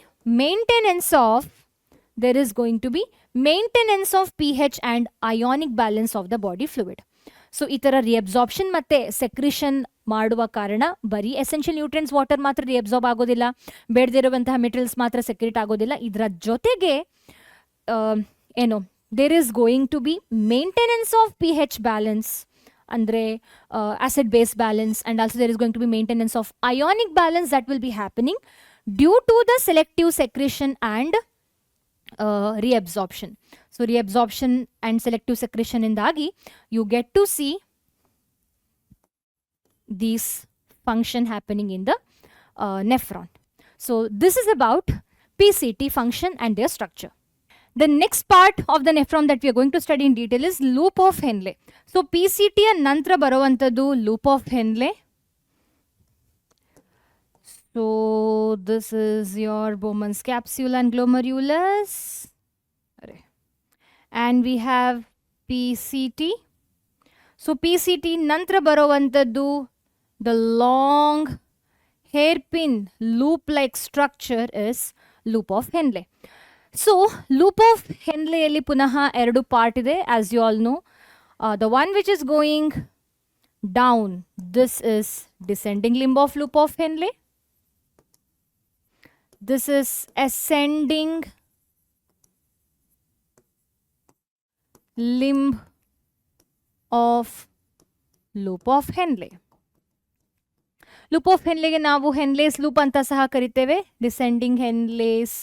maintenance of pH and ionic balance of the body fluid. So ಈ ಥರ ರಿಅಬ್ಸಾರ್ಪ್ಷನ್ ಮತ್ತು secretion ಮಾಡುವ ಕಾರಣ ಬರೀ ಎಸೆನ್ಷಿಯಲ್ ನ್ಯೂಟ್ರಿಯೆಂಟ್ಸ್ ವಾಟರ್ ಮಾತ್ರ ರಿಅಬ್ಸಾರ್ಬ್ ಆಗೋದಿಲ್ಲ, ಬೇಡದಿರುವಂತಹ ಮೆಟೀರಿಯಲ್ಸ್ ಮಾತ್ರ ಸೆಕ್ರೇಟ್ ಆಗೋದಿಲ್ಲ. ಇದರ ಜೊತೆಗೆ ಏನು there is going to be maintenance of P H balance, ಅಂದರೆ acid base balance, and also there is going to be maintenance of ionic balance that will be happening due to the selective secretion and reabsorption. So reabsorption and selective secretion indagi you get to see these function happening in the nephron. So this is about PCT function and their structure. The next part of the nephron that we are going to study in detail is loop of Henle. So PCT ನಂತರ ಬರುವಂತದ್ದು loop of Henle. So this is your Bowman's capsule and glomerulus, and we have PCT. So PCT ನಂತರ ಬರುವಂತದ್ದು the long hairpin loop-like structure is loop of Henle. So loop of Henle ಅಲ್ಲಿ ಪುನಃ ಎರಡು part ಇದೆ, as you all know. The one which is going down, this is descending limb of loop of Henle. This is ascending limb of loop of Henle. Loop of Henle ಗೆ ನಾವು Henle's loop ಅಂತ ಸಹ ಕರಿತೇವೆ, descending Henle's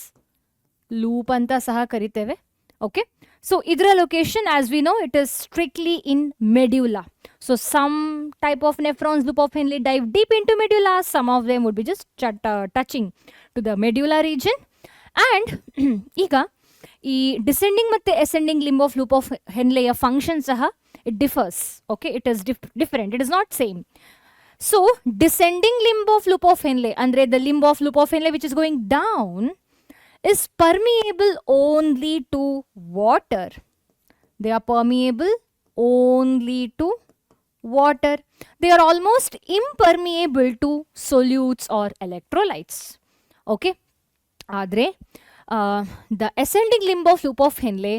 loop ಅಂತ ಸಹ ಕರಿತೇವೆ. Okay, so ಇದರ location as we know it is strictly in medulla. So some type of nephrons loop of Henle dive deep into medulla, some of them would be just touching to the medulla region. And ಈಗ ಈ descending ಮತ್ತು ascending limb of loop of ಹೆನ್ಲೆಯ function ಸಹ it differs. Okay, it is different, it is not same. So descending limb of loop of Henle ಅಂದರೆ the limb of loop of Henle which is going down is permeable only to water. They are permeable only to water. They are almost impermeable to solutes or electrolytes. Okay, adre the ascending limb of loop of Henle,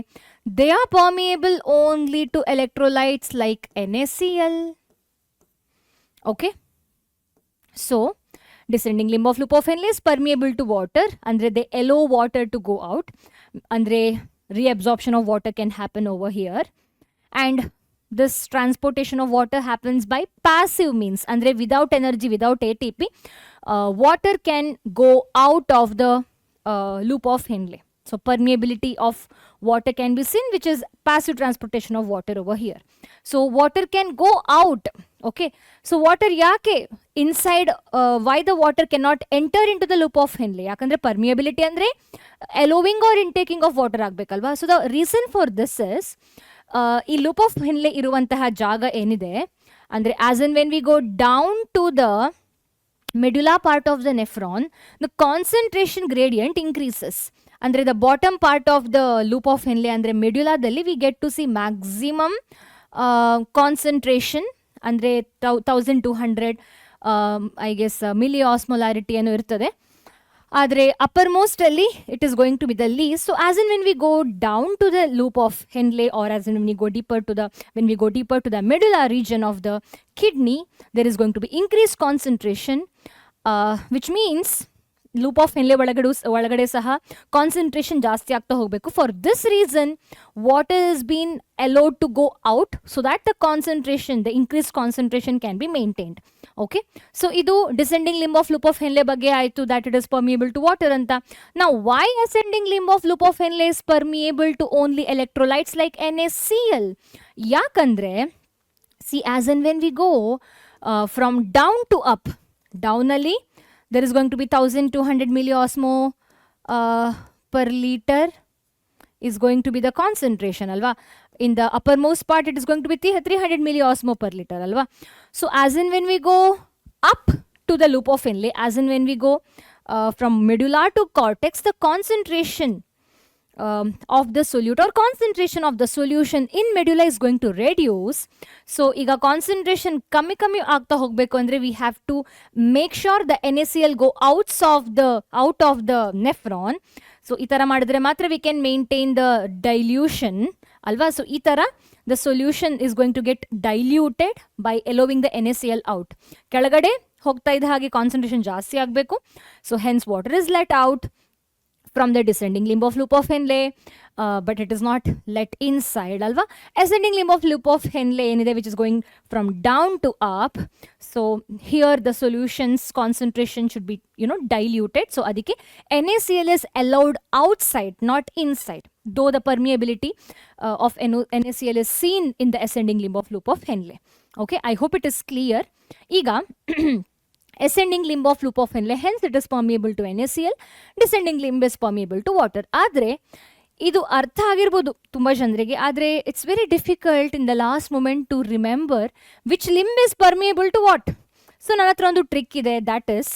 they are permeable only to electrolytes like NaCl. Okay, so descending limb of loop of Henle is permeable to water, andre they allow water to go out, andre reabsorption of water can happen over here, and this transportation of water happens by passive means, andre without energy, without ATP, water can go out of the loop of Henle. So permeability of water can be seen, which is passive transportation of water over here. So water can go out. Okay, so water yake inside, why the water cannot enter into the loop of Henle? Yakandre permeability andre allowing or intaking of water agbekalva. So the reason for this is ee loop of Henle iruvantaha jaga enide andre as in when we go down to the medulla part of the nephron, the concentration gradient increases. Andre the bottom part of the loop of Henle andre medulla dalli we get to see maximum concentration andre 1200 I guess milliosmolarity anu irtade. Adre uppermost alli it is going to be the least. So as in when we go down to the loop of Henle, or as in when we go deeper to the medulla region of the kidney, there is going to be increased concentration, which means loop of Henle ಒಳಗಡೆ ಸಹ concentration ಜಾಸ್ತಿ ಆಗ್ತಾ ಹೋಗಬೇಕು. For this reason water is been allowed to go out so that the increased concentration can be maintained. Okay, so idu descending limb of loop of Henle ಬಗ್ಗೆ ಆಯಿತು, that it is permeable to water ಅಂತ. Now why ascending limb of loop of Henle is permeable to only electrolytes like NaCl? ಯಾಕಂದ್ರೆ see, as and when we go from down to up, down ಅಲ್ಲಿ there is going to be 1200 milliosmo per liter is going to be the concentration alva. in the uppermost part it is going to be 300 milliosmo per liter alva. So as in when we go up to the loop of Henle, as in when we go from medulla to cortex, the concentration of the solute or concentration of the solution in medulla is going to reduce. So ಈಗ concentration ಕಮ್ಮಿ ಆಗ್ತಾ ಹೋಗಬೇಕು ಅಂದ್ರೆ we have to make sure the NaCl go out of the nephron. So ಈ ತರ ಮಾಡಿದ್ರೆ ಮಾತ್ರ we can maintain the dilution ಅಲ್ವಾ. ಸೊ ಈ ತರ the solution is going to get diluted by allowing the NaCl out. ಕೆಳಗಡೆ ಹೋಗ್ತಾ ಇದ್ದ ಹಾಗೆ ಕಾನ್ಸಂಟ್ರೇಷನ್ ಜಾಸ್ತಿ ಆಗಬೇಕು. So hence water is let out from the descending limb of loop of Henle, but it is not let inside alva. Ascending limb of loop of Henle enide which is going from down to up. So here the solution's concentration should be diluted. So adike NaCl is allowed outside, not inside, though the permeability of NaCl is seen in the ascending limb of loop of Henle. Okay, I hope it is clear. Iga ascending limb of loop of Henle, hence it is permeable to NaCl, descending limb is permeable to water. ಆದರೆ ಇದು ಅರ್ಥ ಆಗಿರ್ಬೋದು ತುಂಬ ಜನರಿಗೆ, ಆದರೆ it's very difficult in the last moment to remember which limb is permeable to what. So ನನ್ನ ಹತ್ರ ಒಂದು ಟ್ರಿಕ್ ಇದೆ, that is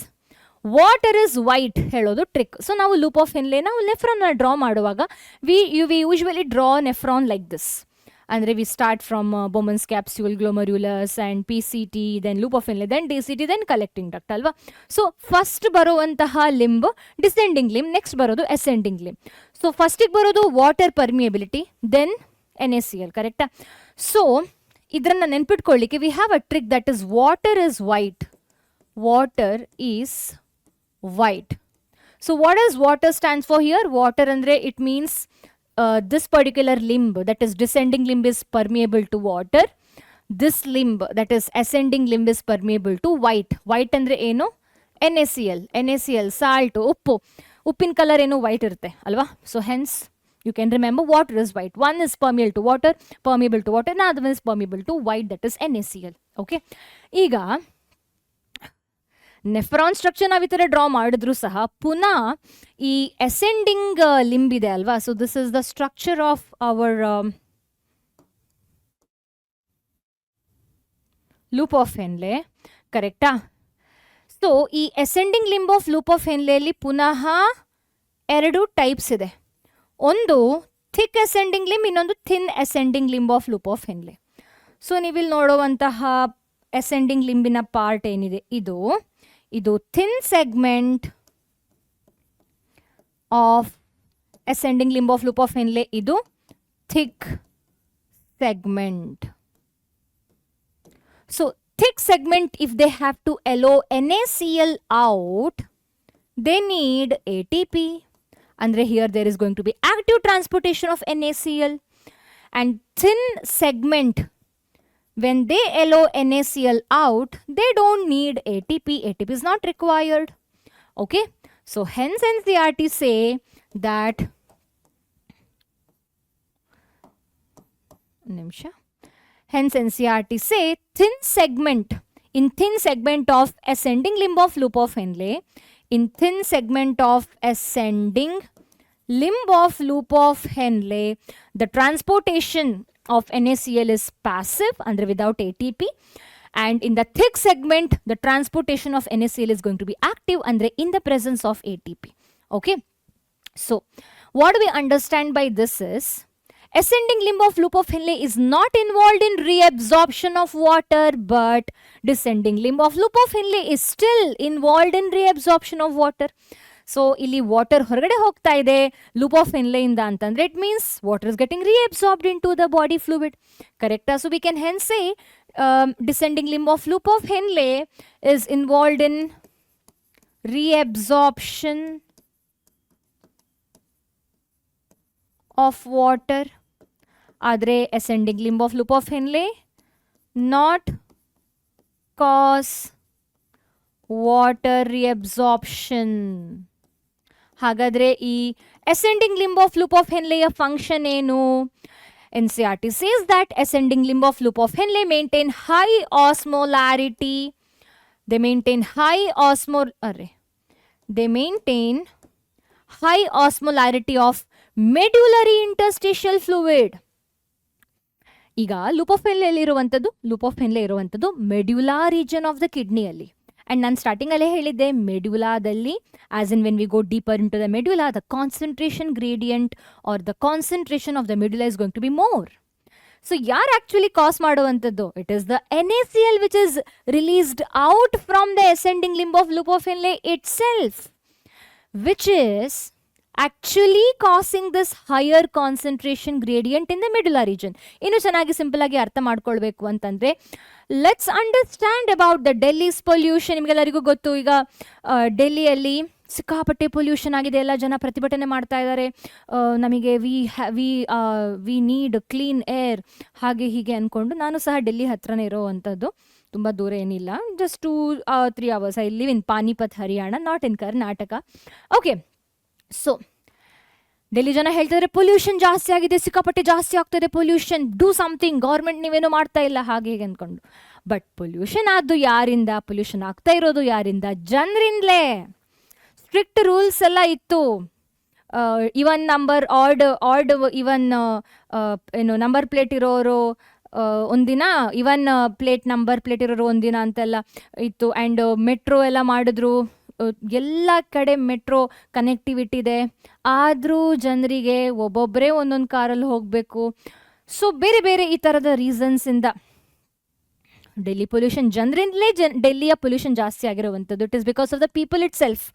water is white ಹೇಳೋದು ಟ್ರಿಕ್. ಸೊ ನಾವು ಲೂಪ್ ಆಫ್ ಹೆನ್ಲೆ ನಾವು ನೆಫ್ರಾನ್ನ ಡ್ರಾ ಮಾಡುವಾಗ we usually draw nephron like this. ಅಂದರೆ we start from Bowman's capsule, glomerulus and PCT, then loop of Henle, then DCT, then collecting duct ಅಲ್ವಾ. So first ಬರುವಂತಹ limb descending limb, next ಬರೋದು ascending limb. So ಫಸ್ಟಿಗೆ ಬರೋದು water permeability, then NaCl, ಕರೆಕ್ಟಾ. So ಇದನ್ನು ನೆನ್ಪಿಟ್ಕೊಳ್ಳಿಕ್ಕೆ we have a trick that is water is white. Water is white. So what is water stands for here? Water ಅಂದರೆ it means this particular limb, that is descending limb, is permeable to water. This limb, that is ascending limb, is permeable to white. White andre ಏನು? NaCl, salt, ಉಪ್ಪು. ಉಪ್ಪಿನ colour ಏನು white ಇರುತ್ತೆ ಅಲ್ವಾ. So hence you can remember water is white. One is permeable to water, another one is permeable to white, that is NaCl. Okay, ಈಗ nephron structure ನಾವು ಈ ಥರ ಡ್ರಾ ಮಾಡಿದ್ರು ಸಹ ಪುನಃ ಈ ಅಸೆಂಡಿಂಗ್ ಲಿಂಬ್ ಇದೆ ಅಲ್ವಾ. So this is the structure of our loop of Henle, ಕರೆಕ್ಟಾ. ಸೊ ಈ ascending limb of loop of ಹೆನ್ಲೆಯಲ್ಲಿ ಪುನಃ ಎರಡು ಟೈಪ್ಸ್ ಇದೆ. ಒಂದು ಥಿಕ್ ಅಸೆಂಡಿಂಗ್ ಲಿಂಬ್, ಇನ್ನೊಂದು thin ascending limb of loop of Henle. So ನೀವಿಲ್ಲಿ ನೋಡುವಂತಹ ಅಸೆಂಡಿಂಗ್ ಲಿಂಬಿನ ಪಾರ್ಟ್ ಏನಿದೆ ಇದು thin segment of ascending limb of loop of Henle, ಇದು thick segment. So thick segment, if they have to allow NaCl out, they need ATP. Andre here there is going to be active transportation of NaCl. And thin segment, when they allow NaCl out, they don't need ATP. ATP is not required. Okay, so hence NCERT say that thin segment, in thin segment of ascending limb of loop of Henle, in thin segment of ascending limb of loop of Henle, the transportation of NaCl is passive, under without ATP, and in the thick segment the transportation of NaCl is going to be active, under in the presence of ATP. Okay, so what we understand by this is ascending limb of loop of Henle is not involved in reabsorption of water, but descending limb of loop of Henle is still involved in reabsorption of water. So ಇಲ್ಲಿ water ಹೊರಗಡೆ ಹೋಗ್ತಾ ಇದೆ loop of ಹೆನ್ಲೆಯಿಂದ ಅಂತಂದ್ರೆ it means water is getting reabsorbed in to the body fluid, ಕರೆಕ್ಟಾ. So we can hence say descending limb of loop of Henle is involved in reabsorption of water. ಆದರೆ ascending limb of loop of Henle not cause water reabsorption. ಹಾಗಾದ್ರೆ ಈ ascending limb of loop of Henleಯ function ಏನು? NCERT says that ascending limb of loop of Henle maintain high osmolarity. They maintain high osmolarity of medullary interstitial fluid. ಈಗ loop of Henle ಇರುವಂಥದ್ದು medulla region of the ಕಿಡ್ನಿಯಲ್ಲಿ. And ನಾನು ಸ್ಟಾರ್ಟಿಂಗಲ್ಲೇ ಹೇಳಿದ್ದೆ, ಮೆಡ್ಯುಲಾದಲ್ಲಿ as in when we go deeper in to the medulla, the concentration gradient or the concentration of the medulla is going to be more. So ಯಾರು actually cause ಮಾಡುವಂಥದ್ದು? It is the NaCl which is released out from the ascending limb of loop of Henle itself, which is actually causing this higher concentration gradient in the medulla region. ಇನ್ನು ಚೆನ್ನಾಗಿ simple ಆಗಿ ಅರ್ಥ ಮಾಡ್ಕೊಳ್ಬೇಕು ಅಂತಂದ್ರೆ, let's understand about the Delhi's pollution. ನಿಮಗೆಲ್ಲರಿಗೂ ಗೊತ್ತು, ಈಗ ಡೆಲ್ಲಿಯಲ್ಲಿ ಸಿಕ್ಕಾಪಟ್ಟೆ ಪೊಲ್ಯೂಷನ್ ಆಗಿದೆ, ಎಲ್ಲ ಜನ ಪ್ರತಿಭಟನೆ ಮಾಡ್ತಾ ಇದ್ದಾರೆ, ನಮಗೆ ವಿ ನೀಡ್ ಕ್ಲೀನ್ ಏರ್, ಹಾಗೆ ಹೀಗೆ ಅಂದ್ಕೊಂಡು. ನಾನು ಸಹ ಡೆಲ್ಲಿ ಹತ್ರನೇ ಇರೋವಂಥದ್ದು, ತುಂಬ ದೂರ ಏನಿಲ್ಲ, just 2-3 hours. I live in Panipat, Haryana, not in Karnataka. Okay, so Delhi ಜನ ಹೇಳ್ತಿದ್ದಾರೆ ಪೊಲ್ಯೂಷನ್ ಜಾಸ್ತಿ ಆಗಿದೆ, ಸಿಕ್ಕಾಪಟ್ಟೆ ಜಾಸ್ತಿ ಆಗ್ತದೆ ಪೊಲ್ಯೂಷನ್, ಡೂ ಸಮಥಿಂಗ್, ಗೌರ್ಮೆಂಟ್ ನೀವೇನು ಮಾಡ್ತಾ ಇಲ್ಲ, ಹಾಗೆ ಹೀಗೆ ಅಂದ್ಕೊಂಡು. ಬಟ್ ಪೊಲ್ಯೂಷನ್ ಆದ್ದು ಯಾರಿಂದ? ಪೊಲ್ಯೂಷನ್ ಆಗ್ತಾ ಇರೋದು ಯಾರಿಂದ? ಜನರಿಂದಲೇ. ಸ್ಟ್ರಿಕ್ಟ್ ರೂಲ್ಸ್ ಎಲ್ಲ ಇತ್ತು. ಇವನ್ ನಂಬರ್ ಆರ್ಡ್ ಇವನ್ ಏನು ನಂಬರ್ ಪ್ಲೇಟ್ ಇರೋರು ಒಂದಿನ, ಇವನ್ ನಂಬರ್ ಪ್ಲೇಟ್ ಇರೋರು ಒಂದಿನ ಅಂತೆಲ್ಲ ಇತ್ತು. ಆ್ಯಂಡ್ ಮೆಟ್ರೋ ಎಲ್ಲ ಮಾಡಿದ್ರು, ಎಲ್ಲ ಕಡೆ ಮೆಟ್ರೋ ಕನೆಕ್ಟಿವಿಟಿ ಇದೆ, ಆದರೂ ಜನರಿಗೆ ಒಬ್ಬೊಬ್ಬರೇ ಒಂದೊಂದು ಕಾರಲ್ಲಿ ಹೋಗಬೇಕು. ಸೊ ಬೇರೆ ಬೇರೆ ಈ ಥರದ ರೀಸನ್ಸಿಂದ ಡೆಲ್ಲಿ ಪೊಲ್ಯೂಷನ್, ಜನರಿಂದಲೇ ಡೆಲ್ಲಿಯ ಪೊಲ್ಯೂಷನ್ ಜಾಸ್ತಿ ಆಗಿರುವಂಥದ್ದು. It is because of the people it self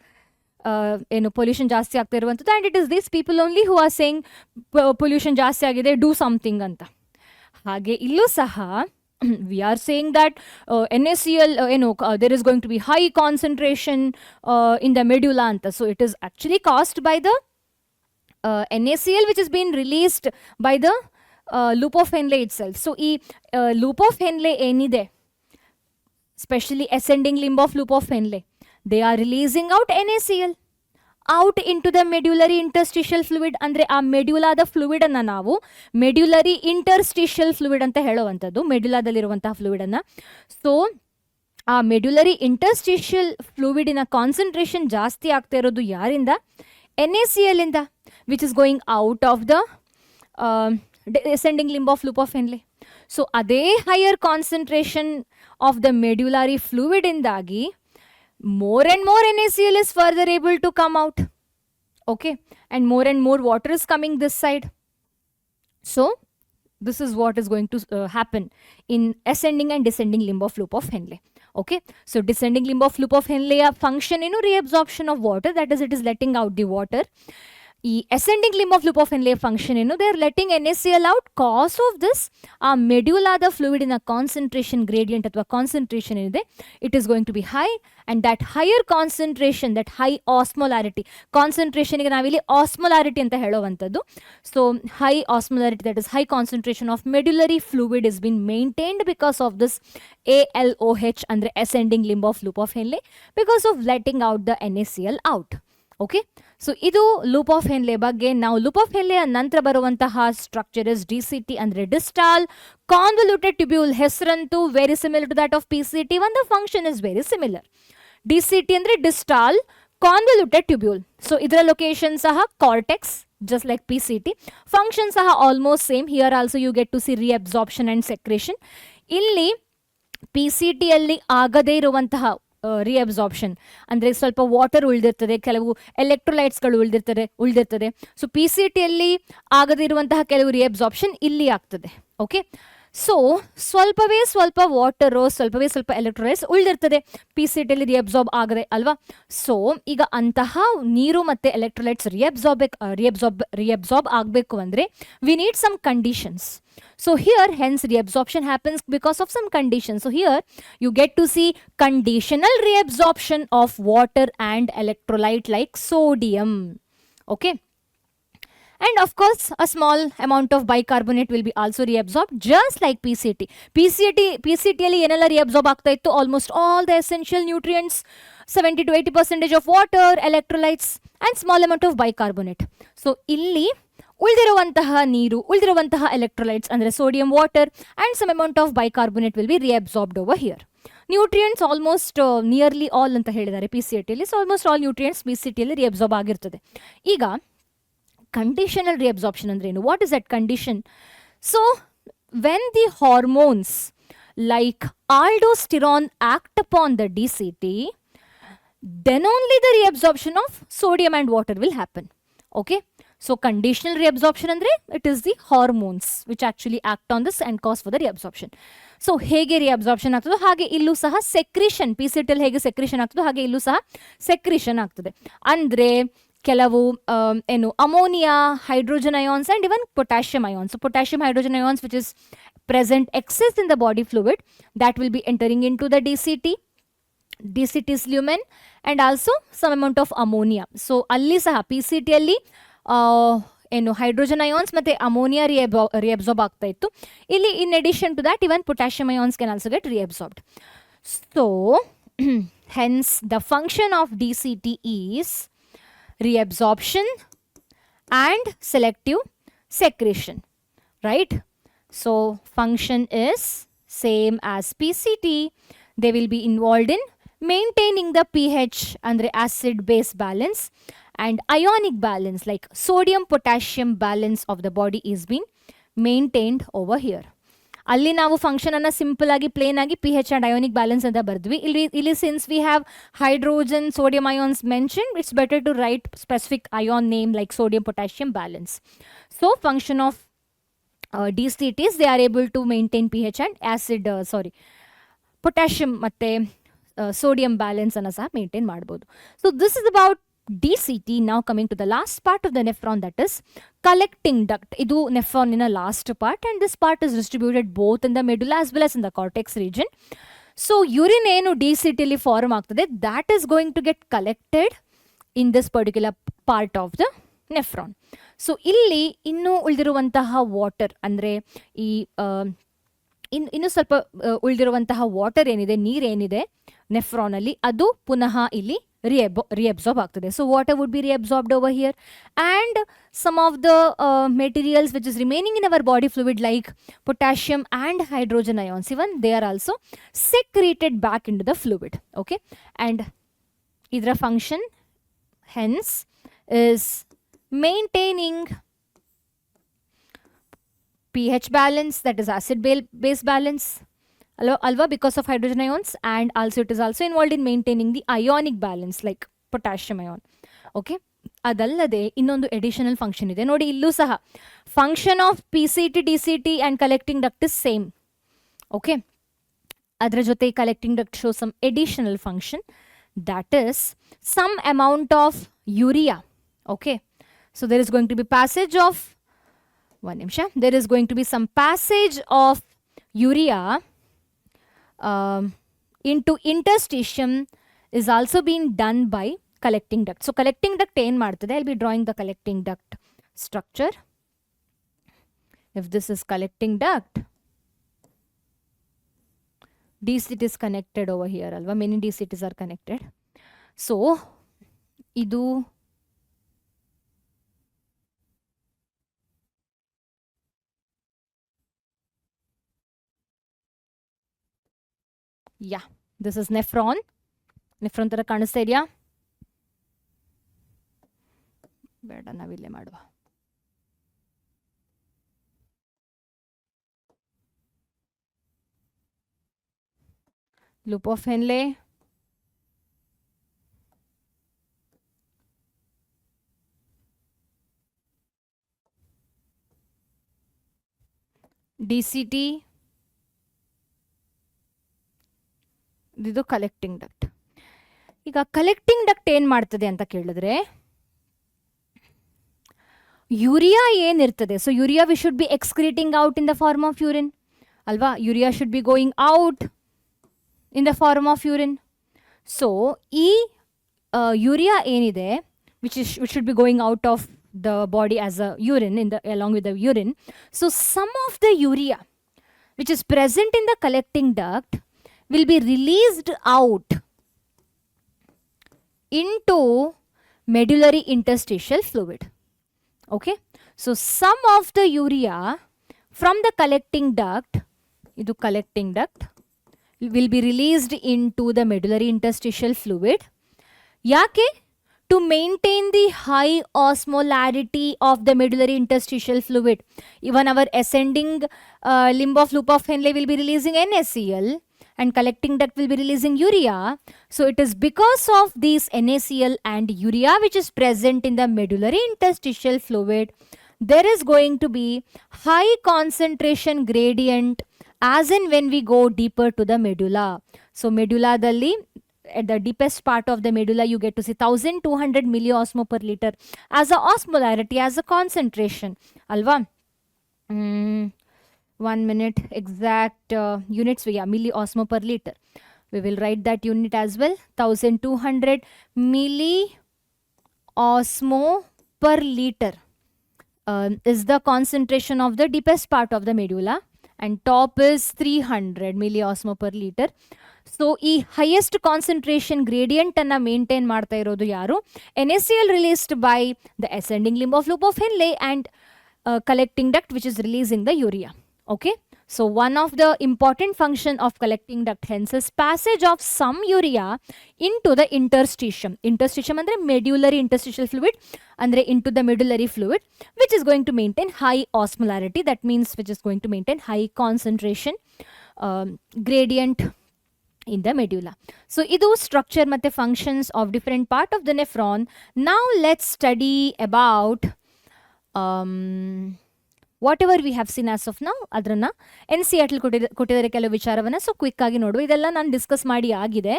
ಏನು ಪೊಲ್ಯೂಷನ್ ಜಾಸ್ತಿ ಆಗ್ತಾ ಇರುವಂಥದ್ದು. And it is these people only who are saying pollution ಜಾಸ್ತಿ ಆಗಿದೆ, ಡೂ ಸಮಥಿಂಗ್ ಅಂತ. ಹಾಗೆ ಇಲ್ಲೂ ಸಹ we are saying that NaCl, there is going to be high concentration in the medulla anta. So it is actually caused by the NaCl which has been released by the lupofenle itself. So lupofenle enide, especially ascending limb of lupofenle, they are releasing out NaCl out in to the medullary interstitial fluid. ಅಂದರೆ ಆ ಮೆಡ್ಯುಲಾದ ಫ್ಲೂಯಿಡನ್ನು ನಾವು medullary interstitial fluid ಅಂತ ಹೇಳುವಂಥದ್ದು, ಮೆಡ್ಯುಲಾದಲ್ಲಿರುವಂತಹ ಫ್ಲೂಯಿಡನ್ನು. So ಆ medullary interstitial ಫ್ಲೂಯಿಡಿನ concentration ಜಾಸ್ತಿ ಆಗ್ತಾ ಇರೋದು ಯಾರಿಂದ? NaCl ಇಂದ, which is going out of the ascending limb of lupofenle. So ಅದೇ higher concentration of the medullary fluid ಇಂದಾಗಿ more and more NaCl is further able to come out. Okay, and more water is coming this side. So this is what is going to happen in ascending and descending limb of lupofenle. Okay, so descending limb of lupofenle function reabsorption of water, that is, it is letting out the water. ಈ ascending limb of lupofenle function they are letting NaCl out. Cause of this, ಆ ಮೆಡ್ಯುಲಾದ ಫ್ಲೂಯಿಡಿನ concentration gradient ಅಥವಾ concentration ಏನಿದೆ, it is going to be high. And that higher concentration, that high osmolarity, ಕಾನ್ಸಂಟ್ರೇಷನ್ಗೆ ನಾವಿಲ್ಲಿ osmolarity ಅಂತ ಹೇಳುವಂಥದ್ದು. So high osmolarity, that is high concentration of medullary fluid is been maintained because of this ALOH, ಅಂದರೆ ascending limb of lupofenle, because of letting out the NaCl out. Okay, so ಇದು loop of Henle ಬಗ್ಗೆ. ನಾವು ಲೂಪೋಫೆನ್ಲೆಯ ನಂತರ ಬರುವಂತಹ structure is DCT, ಅಂದರೆ distal convoluted tubule. ಹೆಸರಂತೂ very similar to that of PCT, ಒಂದು function is very similar. DCT ಅಂದರೆ distal convoluted tubule. So ಇದರ ಲೊಕೇಶನ್ ಸಹ cortex, just like PCT. Function ಸಹ almost same. Here also you get to see reabsorption and secretion. ಇಲ್ಲಿ PCTಯಲ್ಲಿ ಆಗದೇ ಇರುವಂತಹ ರಿಅಬ್ಸಾರ್ಪ್ಷನ್ ಅಂದರೆ ಸ್ವಲ್ಪ ವಾಟರ್ ಉಳಿದಿರ್ತದೆ, ಕೆಲವು ಎಲೆಕ್ಟ್ರೋಲೈಟ್ಸ್ಗಳು ಉಳಿದಿರ್ತದೆ. ಸೊ PCTಯಲ್ಲಿ ಆಗದಿರುವಂತಹ ಕೆಲವು ರಿಅಬ್ಸಾರ್ಪ್ಷನ್ ಇಲ್ಲಿ ಆಗ್ತದೆ. ಓಕೆ, ಸೊ ಸ್ವಲ್ಪವೇ ಸ್ವಲ್ಪ ವಾಟರು, ಸ್ವಲ್ಪವೇ ಸ್ವಲ್ಪ ಎಲೆಕ್ಟ್ರೋಲೈಟ್ಸ್ ಉಳಿದಿರ್ತದೆ, PCTಯಲ್ಲಿ ರಿಅಬ್ಸಾರ್ಬ್ ಆಗದೆ ಅಲ್ವಾ. ಸೊ ಈಗ ಅಂತಹ ನೀರು ಮತ್ತು ಎಲೆಕ್ಟ್ರೋಲೈಟ್ಸ್ ರಿಅಬ್ಸಾರ್ಬ್ ಆಗಬೇಕು ಅಂದರೆ we need some conditions. So here hence reabsorption happens because of some conditions. So here you get to see conditional reabsorption of water and electrolyte like sodium. Okay, and of course a small amount of bicarbonate will be also reabsorbed just like PCT ಅಲ್ಲಿ ಏನೆಲ್ಲ reabsorb ಆಗ್ತಾ ಇತ್ತು? almost all the essential nutrients, 70 to 80% of water, electrolytes and small amount of bicarbonate. So ಇಲ್ಲಿ ಉಳಿದಿರುವಂತಹ ನೀರು, ಉಳಿದಿರುವಂತಹ electrolytes ಅಂದರೆ sodium, water and some amount of bicarbonate will be reabsorbed over here. Nutrients almost nearly all ಅಂತ ಹೇಳಿದ್ದಾರೆ PCTಯಲ್ಲಿ. So almost all nutrients PCTಯಲ್ಲಿ reabsorb ಆಗಿರ್ತದೆ. ಈಗ ಕಂಡೀಷನಲ್ ರಿಅಬ್ಸಾರ್ಪ್ಷನ್ ಅಂದ್ರೆ ಏನು? What is that condition? So when the hormones like aldosterone act upon the DCT, then only the reabsorption of sodium and water will happen. Okay, so conditional reabsorption andre it is the hormones which actually act on this and cause for the reabsorption. So hege reabsorption ಆಗ್ತದೆ ಹಾಗೆ ಇಲ್ಲೂ ಸಹ secretion PCT ಅಲ್ಲಿ ಹೇಗೆ secretion ಆಗ್ತದೆ ಹಾಗೆ ಇಲ್ಲೂ ಸಹ ಸೆಕ್ರಿಷನ್ ಆಗ್ತದೆ. ಅಂದ್ರೆ ಕೆಲವು ಏನು ammonia, hydrogen ions and even potassium ions. So potassium hydrogen ions which is present excess in the body fluid that will be entering into the DCT's lumen and also some amount of ammonia. So ಅಲ್ಲಿ ಸಹ PCT ಅಲ್ಲಿ ಏನು hydrogen ions ಮತ್ತೆ ammonia reabsorb ಆಗ್ತಾ ಇತ್ತು. ಇಲ್ಲಿ in addition to that even potassium ions can also get reabsorbed. So hence the function of DCT is reabsorption and selective secretion, right? So function is same as PCT. They will be involved in maintaining the pH and the acid base balance and ionic balance, like sodium potassium balance of the body is being maintained over here. ಅಲ್ಲಿ ನಾವು function ಅನ್ನ simple ಆಗಿ plane ಆಗಿ PH and ionic balance ಅಂತ ಬರ್ದ್ವಿ. ಇಲ್ಲಿ since we have hydrogen sodium ions mention, it's better to write specific ion name like sodium potassium balance. So function of DCTs, they are able to maintain pH and acid potassium ಮತ್ತೆ sodium balance ಅನ್ನ ಸಹ maintain ಮಾಡ್ಬೋದು. So this is about DCT. Now coming to the last part of the nephron, that is collecting duct. Idu nephron in a last part, and this part is distributed both in the medulla as well as in the cortex region. So urine ಏನು DCT ಅಲ್ಲಿ form ಆಗ್ತದೆ, that is going to get collected in this particular part of the nephron. So ಇಲ್ಲಿ ಇನ್ನೂ ಉಳಿದಿರುವಂತಹ water ಅಂದರೆ ಈ ಇನ್ನು ಸ್ವಲ್ಪ ಉಳಿದಿರುವಂತಹ water ಏನಿದೆ, ನೀರೇನಿದೆ ನೆಫ್ರಾನಲ್ಲಿ, ಅದು ಪುನಃ ಇಲ್ಲಿ reabsorb ಆಗ್ತದೆ. So water would be reabsorbed over here, and some of the materials which is remaining in our body fluid like potassium and hydrogen ions, even they are also secreted back into the fluid. Okay, and idra function hence is maintaining pH balance, that is acid base balance, alva because of hydrogen ions, and also it is also involved in maintaining the ionic balance like potassium ion. Okay, ಅದಲ್ಲದೆ ಇನ್ನೊಂದು additional function ಇದೆ ನೋಡಿ. ಇಲ್ಲೂ ಸಹ function of PCT, DCT and collecting duct is same. Okay, ಅದರ ಜೊತೆ collecting duct shows some additional function, that is some amount of urea. Okay, so there is going to be passage of there is going to be some passage of urea into interstitium is also being done by collecting duct. So collecting duct ಏನ್ ಮಾಡ್ತದೆ, I'll be drawing the collecting duct structure. If this is collecting duct, DCT is connected over here alva, many DCTs are connected. So ಇದು this is nephron ತರ ಕಾಣಿಸ್ತಾ ಇದೆಯಾ? ಬೇಡ, ನಾವಿಲ್ಲೇ ಮಾಡುವ. Loop of Henle, DCT, ಇದು ಕಲೆಕ್ಟಿಂಗ್ ಡಕ್ಟ್. ಈಗ collecting duct ಏನ್ ಮಾಡ್ತದೆ ಅಂತ ಕೇಳಿದ್ರೆ, ಯೂರಿಯಾ ಏನಿರ್ತದೆ, so urea we should be excreting out in the form of urine ಅಲ್ವಾ. Urea should be going out in the form of urine. So ಈ urea ಏನಿದೆ which should be going out of the body as a urine along with the urine. So some of the urea which is present in the collecting duct will be released out into medullary interstitial fluid. Okay, so some of the urea from the collecting duct, idu collecting duct, will be released into the medullary interstitial fluid. Yake? to maintain the high osmolarity of the medullary interstitial fluid. Even our ascending limb of loop of Henle will be releasing NaCl and collecting duct will be releasing urea. So it is because of these NaCl and urea which is present in the medullary interstitial fluid, there is going to be high concentration gradient as in when we go deeper to the medulla. So medulla dalli, at the deepest part of the medulla, you get to see 1200 milliosmo per liter as a osmolarity, as a concentration. Alva? 1 minute, exact units, yeah, milliosmo per liter. We will write that unit as well. 1200 milliosmo per liter is the concentration of the deepest part of the medulla, and top is 300 milliosmo per liter. So, ಈ highest concentration gradient ಅನ್ನ maintain ಮಾಡ್ತಾ ಇರೋದು ಯಾರು? NaCl released by the ascending limb of loop of Henle and collecting duct which is releasing the urea. Okay. So, one of the important function of collecting duct hence is passage of some urea into the interstitium. Interstitium andre medullary interstitial fluid, andre into the medullary fluid, which is going to maintain high osmolarity. That means which is going to maintain high concentration gradient in the medulla. So, idu structure matte functions of different part of the nephron. Now, let's study about whatever we have seen as of now. Adrana NCERT ಕೊಟ್ಟಿದ್ದಾರೆ ಕೆಲವು ವಿಚಾರವನ್ನ. So quick ಆಗಿ ನೋಡುವ. ಇದೆಲ್ಲ ನಾನು discuss ಮಾಡಿ ಆಗಿದೆ.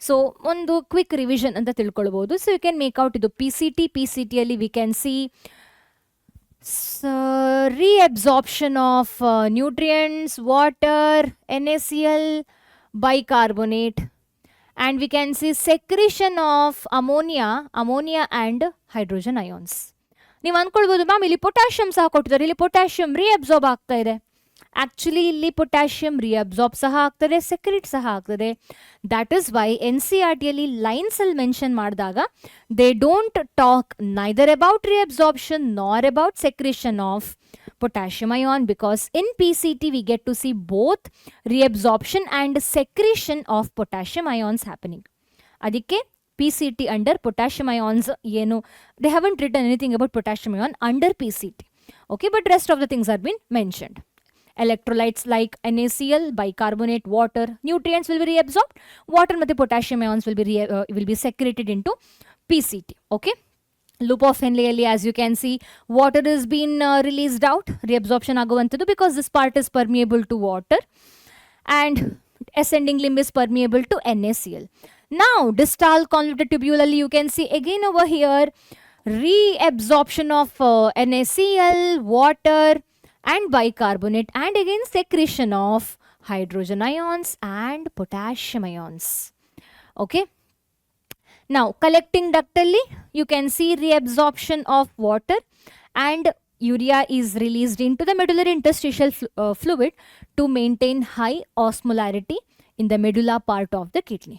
So ಒಂದು ಕ್ವಿಕ್ ರಿವಿಷನ್ ಅಂತ ತಿಳ್ಕೊಳ್ಬಹುದು. So you can make out ಇದು PCT ಅಲ್ಲಿ we can see reabsorption of nutrients, water, NaCl, bicarbonate, and we can see secretion of ammonia and hydrogen ions. ನೀವು ಅಂದ್ಕೊಳ್ಬೋದು ಮ್ಯಾಮ್ ಇಲ್ಲಿ ಪೊಟ್ಯಾಷಿಯಂ ಸಹ ಕೊಟ್ಟಿದ್ದಾರೆ, ಇಲ್ಲಿ ಪೊಟ್ಯಾಷಿಯಂ ರಿಅಬ್ಸಾರ್ಬ್ ಆಗ್ತಾ ಇದೆ. ಆಕ್ಚುಲಿ ಇಲ್ಲಿ ಪೊಟ್ಯಾಷಿಯಂ ರಿಅಬ್ಸಾರ್ಬ್ ಸಹ ಆಗ್ತದೆ, ಸೆಕ್ರೆಟ್ ಸಹ ಆಗ್ತದೆ. ದ್ಯಾಟ್ ಇಸ್ ವೈ NCERT ಅಲ್ಲಿ ಲೈನ್ಸ್ ಅಲ್ಲಿ ಮೆನ್ಷನ್ ಮಾಡಿದಾಗ they don't talk neither about reabsorption nor about secretion of potassium ion, because in PCT we get to see both reabsorption and secretion of potassium ions happening. Adikke PCT under potassium ions yenu, they haven't written anything about potassium ion under PCT. Okay, but rest of the things are been mentioned. Electrolytes like NaCl, bicarbonate, water, nutrients will be reabsorbed. Water and potassium ions will be secreted into PCT. Okay. Loop of Henle, as you can see, water is being released out, reabsorption aguvantadu, because this part is permeable to water and ascending limb is permeable to NaCl. Now, distal convoluted tubule, you can see again over here, reabsorption of NaCl, water and bicarbonate, and again secretion of hydrogen ions and potassium ions. Okay. Now, collecting duct alli, you can see reabsorption of water and urea is released into the medullary interstitial fluid to maintain high osmolarity in the medulla part of the kidney.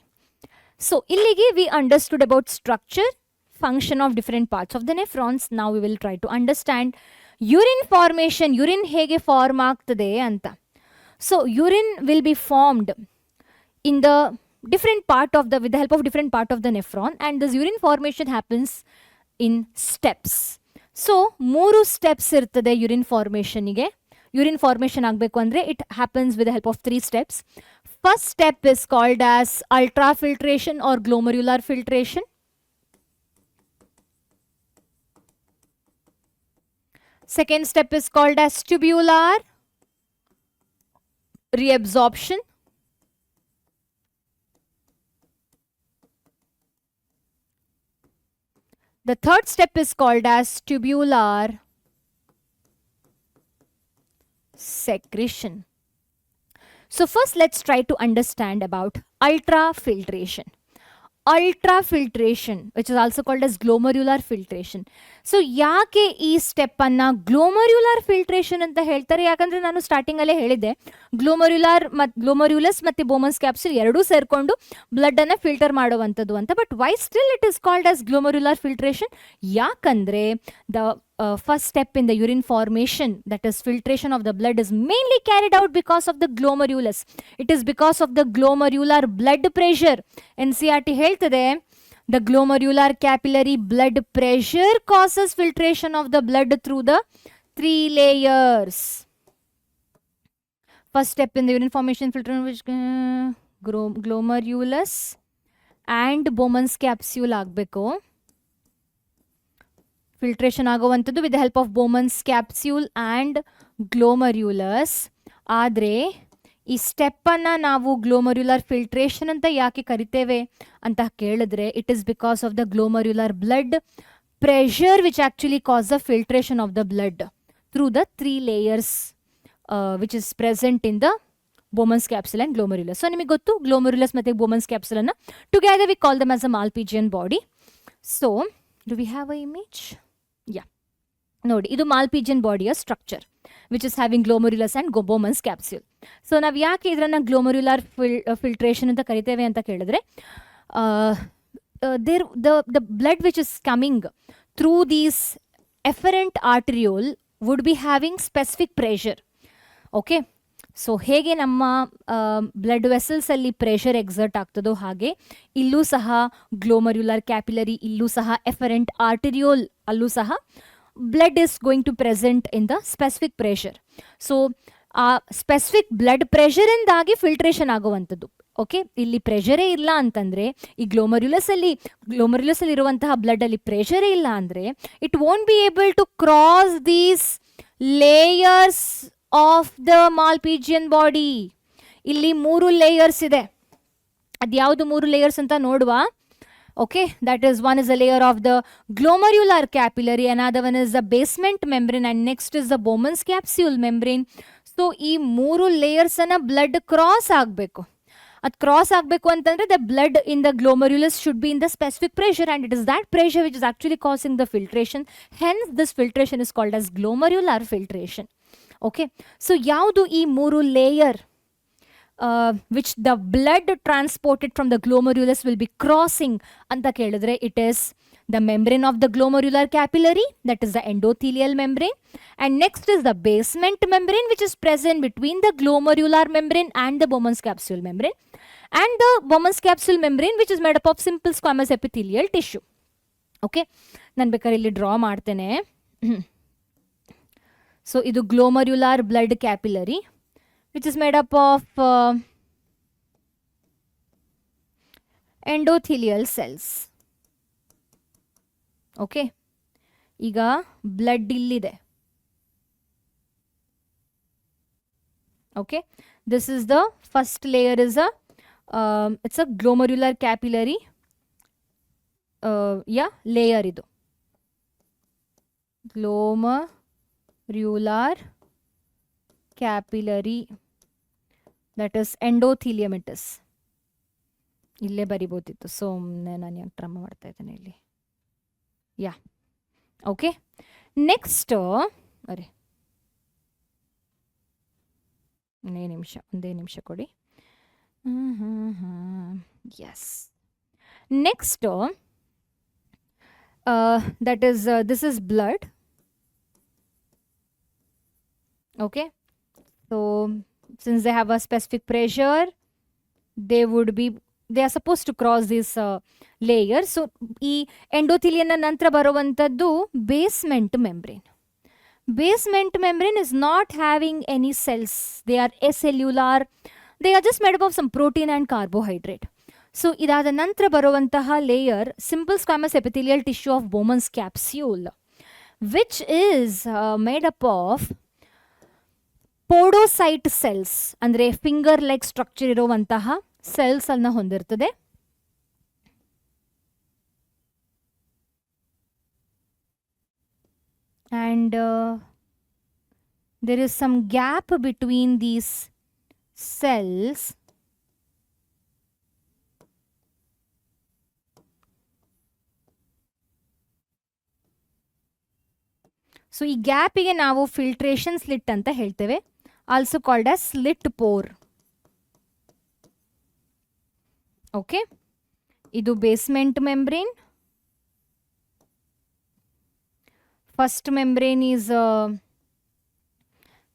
So, illige we understood about structure, function of different parts of the nephrons. Now, we will try to understand urine formation. Urine hege form ಆಗ್ತದೆ ಅಂತ. So, urine will be formed in the different part of the, with the help of different part of the nephron, and this urine formation happens in steps. So, 3 steps irtade urine formation ige. Urine formation agbeku andre it happens with the help of 3 steps. First step is called as ultrafiltration or glomerular filtration. Second step is called as tubular reabsorption. The third step is called as tubular secretion. So first let's try to understand about ultrafiltration. Ultrafiltration, which is also called as glomerular filtration. So ಯಾಕೆ ಈ step ಅನ್ನ ಗ್ಲೋಮರ್ಯುಲರ್ filtration ಅಂತ ಹೇಳ್ತಾರೆ? ಯಾಕಂದ್ರೆ ನಾನು starting ಅಲ್ಲೇ ಹೇಳಿದ್ದೆ, ಗ್ಲೋಮರ್ಯುಲಸ್ ಮತ್ತೆ ಬೋಮನ್ಸ್ ಕ್ಯಾಪ್ಸುಲ್ ಎರಡೂ ಸೇರ್ಕೊಂಡು ಬ್ಲಡ್ ಅನ್ನ ಫಿಲ್ಟರ್ ಮಾಡುವಂಥದ್ದು ಅಂತ. But why still it is called as glomerular filtration? ಯಾಕಂದ್ರೆ the first step in the urine formation, that is filtration of the blood, is mainly carried out because of the glomerulus. It is because of the glomerular blood pressure. NCERT ಹೇಳ್ತದೆ, The glomerular capillary blood pressure causes filtration of the blood through the 3 layers. First step in the urine formation filtration, which glomerulus and Bowman's capsule ಆಗಬೇಕು. Filtration ಆಗುವಂಥದ್ದು with the help of Bowman's capsule and glomerulus. ಆದರೆ ಈ ಸ್ಟೆಪ್ಪನ್ನು ನಾವು ಗ್ಲೋಮರ್ಯುಲರ್ filtration ಅಂತ ಯಾಕೆ ಕರಿತೇವೆ ಅಂತ ಕೇಳಿದ್ರೆ, it is because of the glomerular blood pressure which actually cause the filtration of the blood through the 3 layers which is present in the Bowman's capsule and glomerulus. So ನಿಮಗೆ ಗೊತ್ತು ಗ್ಲೋಮರ್ಯುಲಸ್ ಮತ್ತು Bowman's ಕ್ಯಾಪ್ಸುಲನ್ನು together we call them as a Malpighian body. So do we have a image? Yeah, ನೋಡಿ, ಇದು Malpighian ಬಾಡಿಯ structure which is having glomerulus and Bowman's capsule. So ನಾವು ಯಾಕೆ ಇದನ್ನು ಗ್ಲೋಮರ್ಯುಲರ್ ಫಿಲ್ಟ್ರೇಷನ್ ಅಂತ ಕರಿತೇವೆ ಅಂತ ಕೇಳಿದ್ರೆ, the blood which is coming through these efferent arteriole would be having specific pressure. Okay, so ಹೇಗೆ ನಮ್ಮ ಬ್ಲಡ್ ವೆಸಲ್ಸಲ್ಲಿ ಪ್ರೆಷರ್ ಎಕ್ಸರ್ಟ್ ಆಗ್ತದೋ ಹಾಗೆ ಇಲ್ಲೂ ಸಹ ಗ್ಲೋಮರ್ಯುಲರ್ ಕ್ಯಾಪಿಲರಿ, ಇಲ್ಲೂ ಸಹ ಎಫರೆಂಟ್ ಆರ್ಟರಿಯೋಲ್ ಅಲ್ಲೂ ಸಹ blood is going to present in the specific pressure. So ಆ ಸ್ಪೆಸಿಫಿಕ್ ಬ್ಲಡ್ ಪ್ರೆಷರಿಂದಾಗಿ ಫಿಲ್ಟ್ರೇಷನ್ ಆಗುವಂಥದ್ದು. ಓಕೆ, ಇಲ್ಲಿ ಪ್ರೆಷರೇ ಇಲ್ಲ ಅಂತಂದರೆ, ಈ ಗ್ಲೋಮರ್ಯುಲಸಲ್ಲಿ ಇರುವಂತಹ ಬ್ಲಡ್ಡಲ್ಲಿ ಪ್ರೆಷರೇ ಇಲ್ಲ ಅಂದರೆ it won't be able to cross these layers of the Malpighian body. ಇಲ್ಲಿ 3 ಲೇಯರ್ಸ್ ಇದೆ. ಅದ್ಯಾವುದು 3 ಲೇಯರ್ಸ್ ಅಂತ ನೋಡುವ. Okay, that is one is a layer of the glomerular capillary, another one is the basement membrane, and next is the Bowman's capsule membrane. So ಈ 3 ಲೇಯರ್ಸನ್ನು blood cross ಆಗಬೇಕು. ಅದು cross ಆಗಬೇಕು ಅಂತಂದರೆ the blood in the glomerulus should be in the specific pressure, and it is that pressure which is actually causing the filtration. Hence this filtration is called as glomerular filtration. Okay, so ಯಾವುದು ಈ 3 layer which the blood transported from the glomerulus will be crossing ಅಂತ ಕೇಳಿದ್ರೆ, it is the membrane of the glomerular capillary, that is the endothelial membrane, and next is the basement membrane which is present between the glomerular membrane and the Bowman's capsule membrane, and the Bowman's capsule membrane which is made up of simple squamous epithelial tissue. Okay, ನಾನು ಬೇಕಾದ್ರೆ ಇಲ್ಲಿ draw ಮಾಡ್ತೇನೆ. So ಇದು glomerular blood capillary which is made up of endothelial cells. Okay, ಈಗ blood ಇಲ್ಲಿದೆ. Okay, this is the first layer is it's a glomerular capillary layer. ಇದು glomerular capillary, that is endothelium. It is ಇಲ್ಲೇ ಬರಿಬೋದಿತ್ತು, so ನಾನು ಯಾಕೆ ಟ್ರಮ್ ಮಾಡ್ತಾ ಇದ್ದೇನೆ ಇಲ್ಲಿ. ಯಾ, ಓಕೆ, ನೆಕ್ಸ್ಟ್ ಅರೆ ಒಂದೇ ನಿಮಿಷ ಕೊಡಿ. Yes, next that is this is blood. Okay, so since they have a specific pressure, they are supposed to cross this layer. So ಈ ಎಂಡೋಥಿಲಿಯನ್ನ ನಂತರ ಬರುವಂಥದ್ದು basement membrane. Basement membrane is not having any cells. They are acellular. They are just made up of some protein and carbohydrate. So ಇದಾದ ನಂತರ ಬರುವಂತಹ layer simple squamous epithelial tissue of Bowman's capsule, which is made up of podocyte cells, ಅಂದರೆ finger like structure ಇರುವಂತಹ cells ಅನ್ನ ಹೊಂದಿರ್ತದೆ. And there is some gap between these cells. So ಈ ಗ್ಯಾಪಿಗೆ ನಾವು ಫಿಲ್ಟ್ರೇಷನ್ ಸ್ಲಿಟ್ ಅಂತ ಹೇಳ್ತೇವೆ, also called as slit pore. Okay, ಇದು basement membrane. First membrane is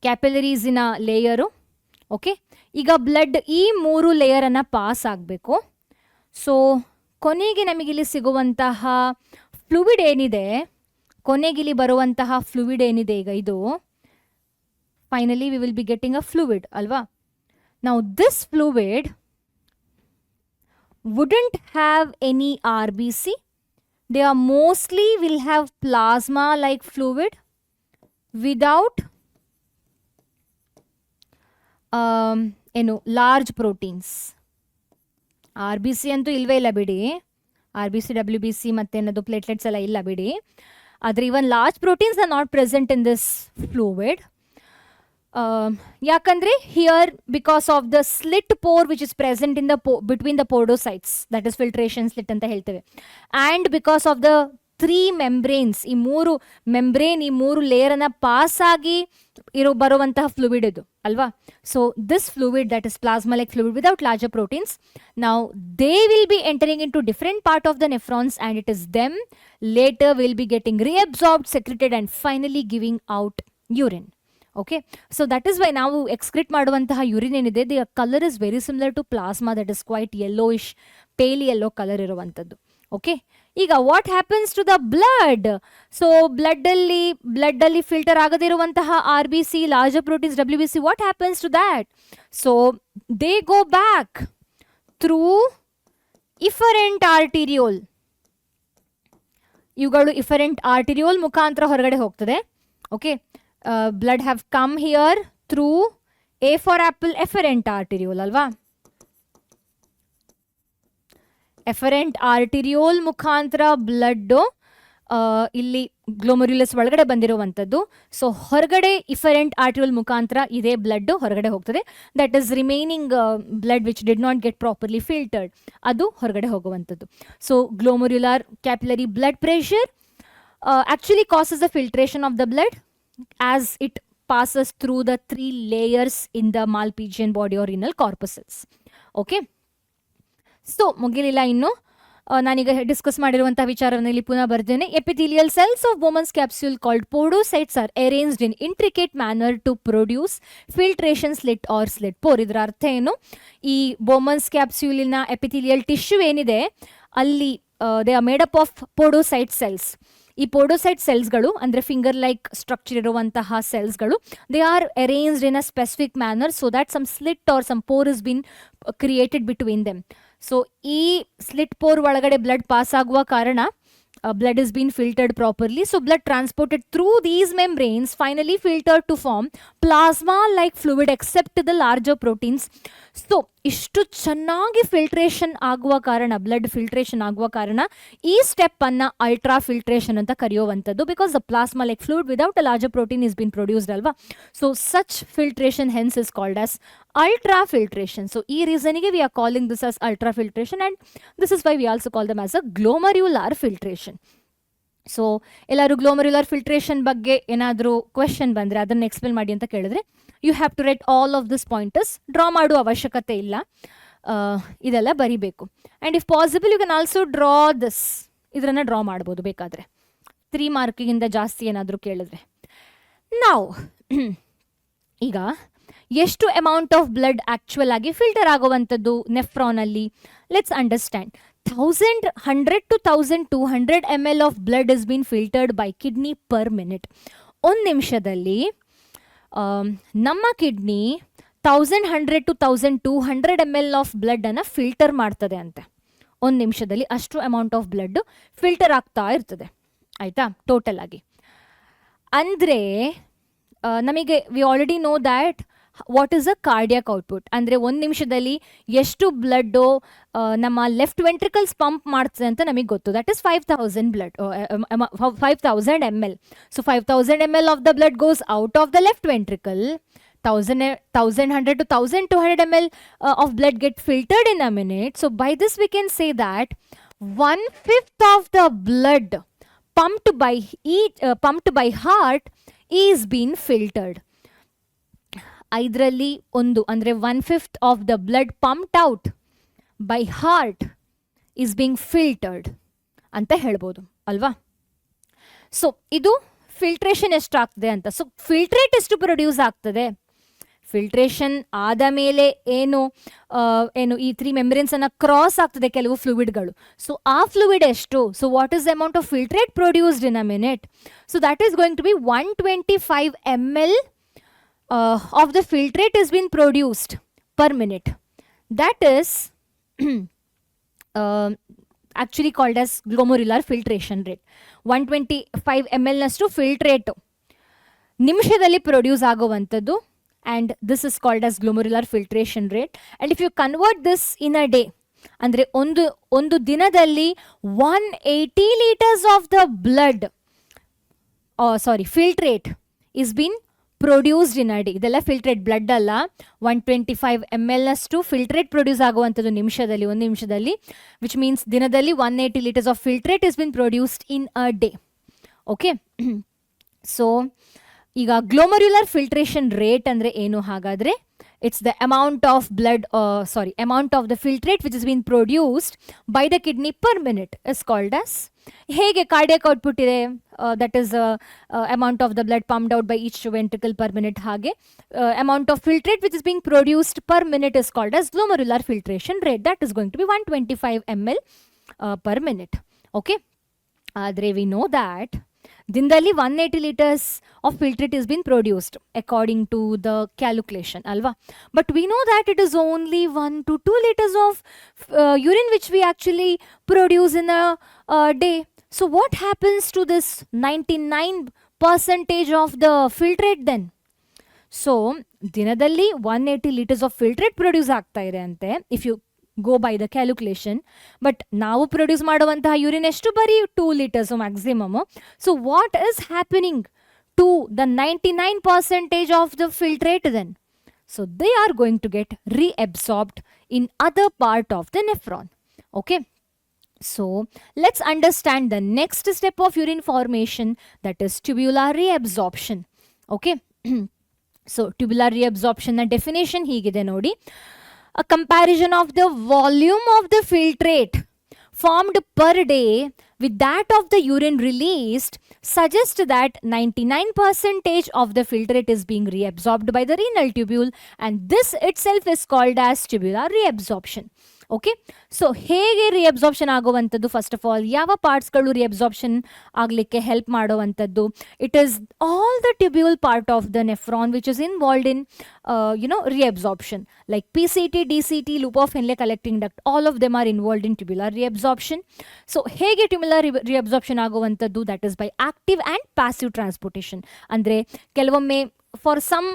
ಕ್ಯಾಪಿಲರೀಸಿನ ಲೇಯರು. ಓಕೆ, ಈಗ ಬ್ಲಡ್ ಈ 3 ಲೇಯರನ್ನು ಪಾಸ್ ಆಗಬೇಕು. ಸೊ ಕೊನೆಗೆ ನಮಗಿಲ್ಲಿ ಸಿಗುವಂತಹ ಫ್ಲೂಯಿಡ್ ಏನಿದೆ, ಕೊನೆಗಿಲ್ಲಿ ಬರುವಂತಹ ಫ್ಲೂಯಿಡ್ ಏನಿದೆ ಈಗ ಇದು, finally we will be getting a fluid ಅಲ್ವಾ. ನಾವು this fluid wouldn't have any RBC. They are mostly will have plasma like fluid without large proteins. RBC ಅಂತೂ ಇಲ್ವೇ ಇಲ್ಲ ಬಿಡಿ, RBC WBC ಮತ್ತೇನದು ಪ್ಲೇಟ್ಲೆಟ್ಸ್ ಎಲ್ಲ ಇಲ್ಲ ಬಿಡಿ. ಆದರೆ even large proteins are not present in this fluid. ಯಾಕಂದ್ರೆ here because of the slit pore which is present in the between the podocytes, that is filtration slit ಅಂತ ಹೇಳ್ತೇವೆ. And because of the 3 membranes, ಈ 3 membrane, ಈ 3 ಲೇಯರನ್ನು pass ಆಗಿ ಬರುವಂತಹ fluid ಇದು ಅಲ್ವಾ. So this fluid that is plasma like fluid without larger proteins, ನಾವು they will be entering into different part of the nephrons and it is them later will be getting reabsorbed, secreted and finally giving out urine. Okay, so that is why ನಾವು ಎಕ್ಸ್ಕ್ರಿಟ್ ಮಾಡುವಂತಹ urine ಏನಿದೆ, the colour is very similar to plasma, that is quite yellowish, pale yellow colour ಇರುವಂಥದ್ದು. Okay, ಈಗ what happens to the blood? So blood ಅಲ್ಲಿ filter ಆಗದಿರುವಂತಹ RBC, larger proteins, WBC, what happens to that? So they go back through efferent arteriole. ಇವುಗಳು efferent arteriole ಮುಖಾಂತರ ಹೊರಗಡೆ ಹೋಗ್ತದೆ. Okay, blood have come here through A for apple efferent arteriole ಅಲ್ವಾ. ಎಫರೆಂಟ್ ಆರ್ಟಿರಿಯೋಲ್ ಮುಖಾಂತರ blood ಇಲ್ಲಿ ಗ್ಲೋಮರ್ಯುಲಸ್ ಒಳಗಡೆ ಬಂದಿರುವಂಥದ್ದು. ಸೊ ಹೊರಗಡೆ ಇಫರೆಂಟ್ ಆರ್ಟಿರಿಯೋಲ್ ಮುಖಾಂತರ ಇದೇ ಬ್ಲಡ್ ಹೊರಗಡೆ ಹೋಗ್ತದೆ. That is remaining blood which did not get properly filtered, ಅದು ಹೊರಗಡೆ ಹೋಗುವಂಥದ್ದು. So glomerular capillary blood pressure actually causes the filtration of the blood as it passes through the 3 layers in the Malpighian body or renal corpuscles. Okay, so ಮುಗಿಲಿಲ್ಲ ಇನ್ನು. ನಾನೀಗ discuss ಮಾಡಿರುವಂತಹ ವಿಚಾರವನ್ನು ಇಲ್ಲಿ ಪುನಃ ಬರ್ದೇನೆ. Epithelial cells of Bowman's capsule called podocytes are arranged in intricate manner to produce filtration slit or slit pore. ಇದರ ಅರ್ಥ ಏನು? ಈ ಬೋಮನ್ಸ್ ಕ್ಯಾಪ್ಸ್ಯೂಲಿನ ಎಪಿಥೆಲಿಯಲ್ ಟಿಶ್ಯೂ ಏನಿದೆ ಅಲ್ಲಿ they are made up of podocyte cells. ಈ ಪೋಡೋಸೈಟ್ ಸೆಲ್ಸ್ಗಳು ಅಂದರೆ ಫಿಂಗರ್ ಲೈಕ್ ಸ್ಟ್ರಕ್ಚರ್ ಇರುವಂತಹ ಸೆಲ್ಸ್ಗಳು, they are arranged in a specific manner so that some slit or some pore is been created between them. So ಈ slit pore ಒಳಗಡೆ blood pass ಆಗುವ ಕಾರಣ blood is being filtered properly. So blood transported through these membranes finally filtered to form plasma like fluid except the larger proteins. So ಇಷ್ಟು ಚೆನ್ನಾಗಿ filtration ಆಗುವ ಕಾರಣ, blood filtration ಆಗುವ ಕಾರಣ ಈ ಸ್ಟೆಪ್ ಅನ್ನ ಅಲ್ಟ್ರಾ ಫಿಲ್ಟ್ರೇಷನ್ ಅಂತ ಕರೆಯುವಂಥದ್ದು. Because the plasma like fluid without a larger protein is been produced ಅಲ್ವಾ. So such filtration hence is called as ultra filtration. So ಈ ರೀಸನಿಗೆ we are calling this as ultra filtration and this is why we also call them as a glomerular filtration. So ಎಲ್ಲರೂ glomerular filtration ಬಗ್ಗೆ ಏನಾದರೂ question ಬಂದರೆ ಅದನ್ನು explain ಮಾಡಿ ಅಂತ ಕೇಳಿದ್ರೆ you have to write all of this pointers. Draw ಮಾಡುವ ಅವಶ್ಯಕತೆ ಇಲ್ಲ, ಇದೆಲ್ಲ ಬರಿಬೇಕು. And if possible you can also draw this, ಇದನ್ನು ಡ್ರಾ ಮಾಡ್ಬೋದು ಬೇಕಾದರೆ 3 ಮಾರ್ಕಿಗಿಂತ ಜಾಸ್ತಿ ಏನಾದರೂ ಕೇಳಿದ್ರೆ. ನಾವು ಈಗ ಎಷ್ಟು ಅಮೌಂಟ್ ಆಫ್ ಬ್ಲಡ್ ಆ್ಯಕ್ಚುಯಲ್ ಆಗಿ ಫಿಲ್ಟರ್ ಆಗುವಂಥದ್ದು ನೆಫ್ರಾನಲ್ಲಿ? Let's understand. 100 to 1200 ml of blood has been filtered by kidney per minute. ಒಂದು ನಿಮಿಷದಲ್ಲಿ ನಮ್ಮ ಕಿಡ್ನಿ 1100 to 1200 ml ಆಫ್ ಬ್ಲಡ್ಡನ್ನು ಫಿಲ್ಟರ್ ಮಾಡ್ತದೆ ಅಂತೆ. ಒಂದು ನಿಮಿಷದಲ್ಲಿ ಅಷ್ಟು ಅಮೌಂಟ್ ಆಫ್ ಬ್ಲಡ್ ಫಿಲ್ಟರ್ ಆಗ್ತಾ ಇರ್ತದೆ, ಆಯಿತಾ, ಟೋಟಲ್ ಆಗಿ. ಅಂದರೆ ನಮಗೆ V already know that what is a cardiac output. ಅಂದರೆ ಒಂದು ನಿಮಿಷದಲ್ಲಿ ಎಷ್ಟು ಬ್ಲಡ್ಡು ನಮ್ಮ ಲೆಫ್ಟ್ ವೆಂಟ್ರಿಕಲ್ಸ್ ಪಂಪ್ ಮಾಡ್ತದೆ ಅಂತ ನಮಗೆ ಗೊತ್ತು. That is 5000 blood 5000 ml. So 5000 ml of the blood goes out of the left ventricle. 1100 to 1200 ml of blood get filtered in a minute. So by this we can say that 1/5 of the blood pumped by heart is being filtered. ಇದರಲ್ಲಿ ಒಂದು ಅಂದರೆ 1/5 of the blood pumped out by heart is being filtered ಅಂತ ಹೇಳ್ಬೋದು ಅಲ್ವಾ. So ಇದು filtration ಎಷ್ಟಾಗ್ತದೆ ಅಂತ. So filtrate ಎಷ್ಟು ಪ್ರೊಡ್ಯೂಸ್ ಆಗ್ತದೆ? ಫಿಲ್ಟ್ರೇಷನ್ ಆದ ಮೇಲೆ ಏನು ಈ 3 ಮೆಂಬ್ರೇನ್ಸ್ ಅನ್ನ ಕ್ರಾಸ್ ಆಗ್ತದೆ ಕೆಲವು ಫ್ಲೂಯಿಡ್ಗಳು. ಸೊ ಆ ಫ್ಲೂಯಿಡ್ ಎಷ್ಟು? So what is the amount of filtrate produced in a minute? So that is going to be 125 ml of the filtrate is being produced per minute. That is actually called as glomerular filtration rate. 125 ml ನಷ್ಟು filtrate ನಿಮಿಷದಲ್ಲಿ produce ಆಗುವಂಥದ್ದು, and this is called as glomerular filtration rate. And if you convert this in a day, ಅಂದರೆ ಒಂದು ದಿನದಲ್ಲಿ 180 liters of the blood, filtrate is been produced in a day. ಇದೆಲ್ಲ filtrate blood ಅಲ್ಲ. 125 ml ಅಷ್ಟು filtrate produce ಆಗುವಂಥದ್ದು ನಿಮಿಷದಲ್ಲಿ, ಒಂದು ನಿಮಿಷದಲ್ಲಿ, ವಿಚ್ ಮೀನ್ಸ್ ದಿನದಲ್ಲಿ 180 liters of filtrate is been produced in a day. Okay, so ಈಗ ಗ್ಲೋಮರ್ಯುಲರ್ ಫಿಲ್ಟ್ರೇಷನ್ ರೇಟ್ ಅಂದರೆ ಏನು ಹಾಗಾದರೆ? It's the amount of blood, amount of the filtrate which has been produced by the kidney per minute is called as, ಹೇಗೆ cardiac output ಇದೆ, that is amount of the blood pumped out by each ventricle per minute, ಹಾಗೆ amount of filtrate which is being produced per minute is called as glomerular filtration rate. That is going to be 125 ml per minute. Okay, ಆದರೆ we know that ದಿನದಲ್ಲಿ 180 liters of filtrate is being produced according to the calculation, alva. But we know that it is only 1 to 2 liters of urine which we actually produce in a day. So what happens to this 99% of the filtrate then? So ದಿನದಲ್ಲಿ 180 liters of filtrate produce ಆಗ್ತಾ ಇದೆ ಅಂತೆ, if you go by the calculation. But ನಾವು produce ಮಾಡುವಂತಹ urine ಎಷ್ಟು? ಬರೀ 2 liters maximum. So what is happening to the 99% of the filtrate then? So they are going to get reabsorbed in other part of the nephron. Okay, so let's understand the next step of urine formation, that is tubular reabsorption. Okay, so tubular reabsorption na definition ಹೀಗಿದೆ ನೋಡಿ. A comparison of the volume of the filtrate formed per day with that of the urine released suggests that 99% of the filtrate is being reabsorbed by the renal tubule, and this itself is called as tubular reabsorption. Okay, so ಹೇಗೆ ರಿಅಬ್ಸಾರ್ಪ್ಷನ್ ಆಗುವಂಥದ್ದು? First of all ಯಾವ ಪಾರ್ಟ್ಸ್ಗಳು ರಿಅಬ್ಸಾರ್ಪ್ಷನ್ ಆಗಲಿಕ್ಕೆ help ಮಾಡುವಂಥದ್ದು? It is all the tubule part of the nephron which is involved in reabsorption, like PCT, DCT, loop of Henle collecting duct, all of them are involved in tubular reabsorption. So ಹೇಗೆ tubular reabsorption ಆಗುವಂಥದ್ದು? that is by active and passive transportation. ಅಂದರೆ ಕೆಲವೊಮ್ಮೆ for some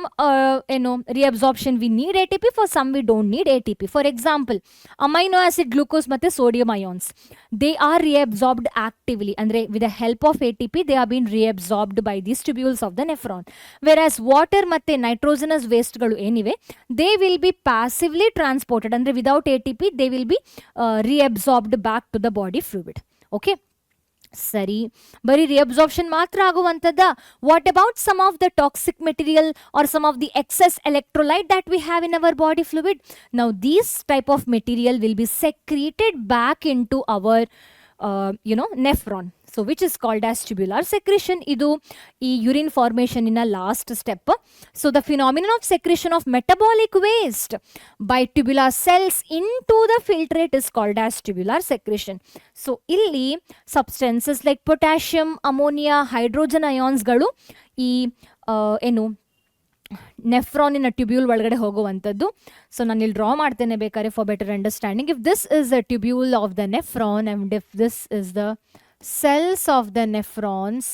reabsorption we need ATP, for some we don't need ATP. For example, amino acid, glucose ಮತ್ತೆ sodium ions, they are reabsorbed actively, andre with the help of ATP they are being reabsorbed by these tubules of the nephron. Whereas water ಮತ್ತೆ nitrogenous waste ಗಳು ಏನಿವೆ, they will be passively transported, andre without ATP they will be reabsorbed back to the body fluid. Okay, ಸರಿ, ಬರೀ reabsorption ಮಾತ್ರ ಆಗುವಂಥದ್ದ? What about some of the toxic material or some of the excess electrolyte that we have in our body fluid? Now these type of material will be secreted back into our nephron, so which is called as tubular secretion. Idu ee urine formation in a last step. So the phenomenon of secretion of metabolic waste by tubular cells into the filtrate is called as tubular secretion. So illi substances like potassium, ammonia, hydrogen ions galu ee ನೆಫ್ರಾನಿನ tubule ಒಳಗಡೆ ಹೋಗುವಂಥದ್ದು. So ನಾನು ಇಲ್ಲಿ draw ಮಾಡ್ತೇನೆ ಬೇಕಾದ್ರೆ for better understanding. If this is the tubule of the nephron and if this is the cells of the nephrons,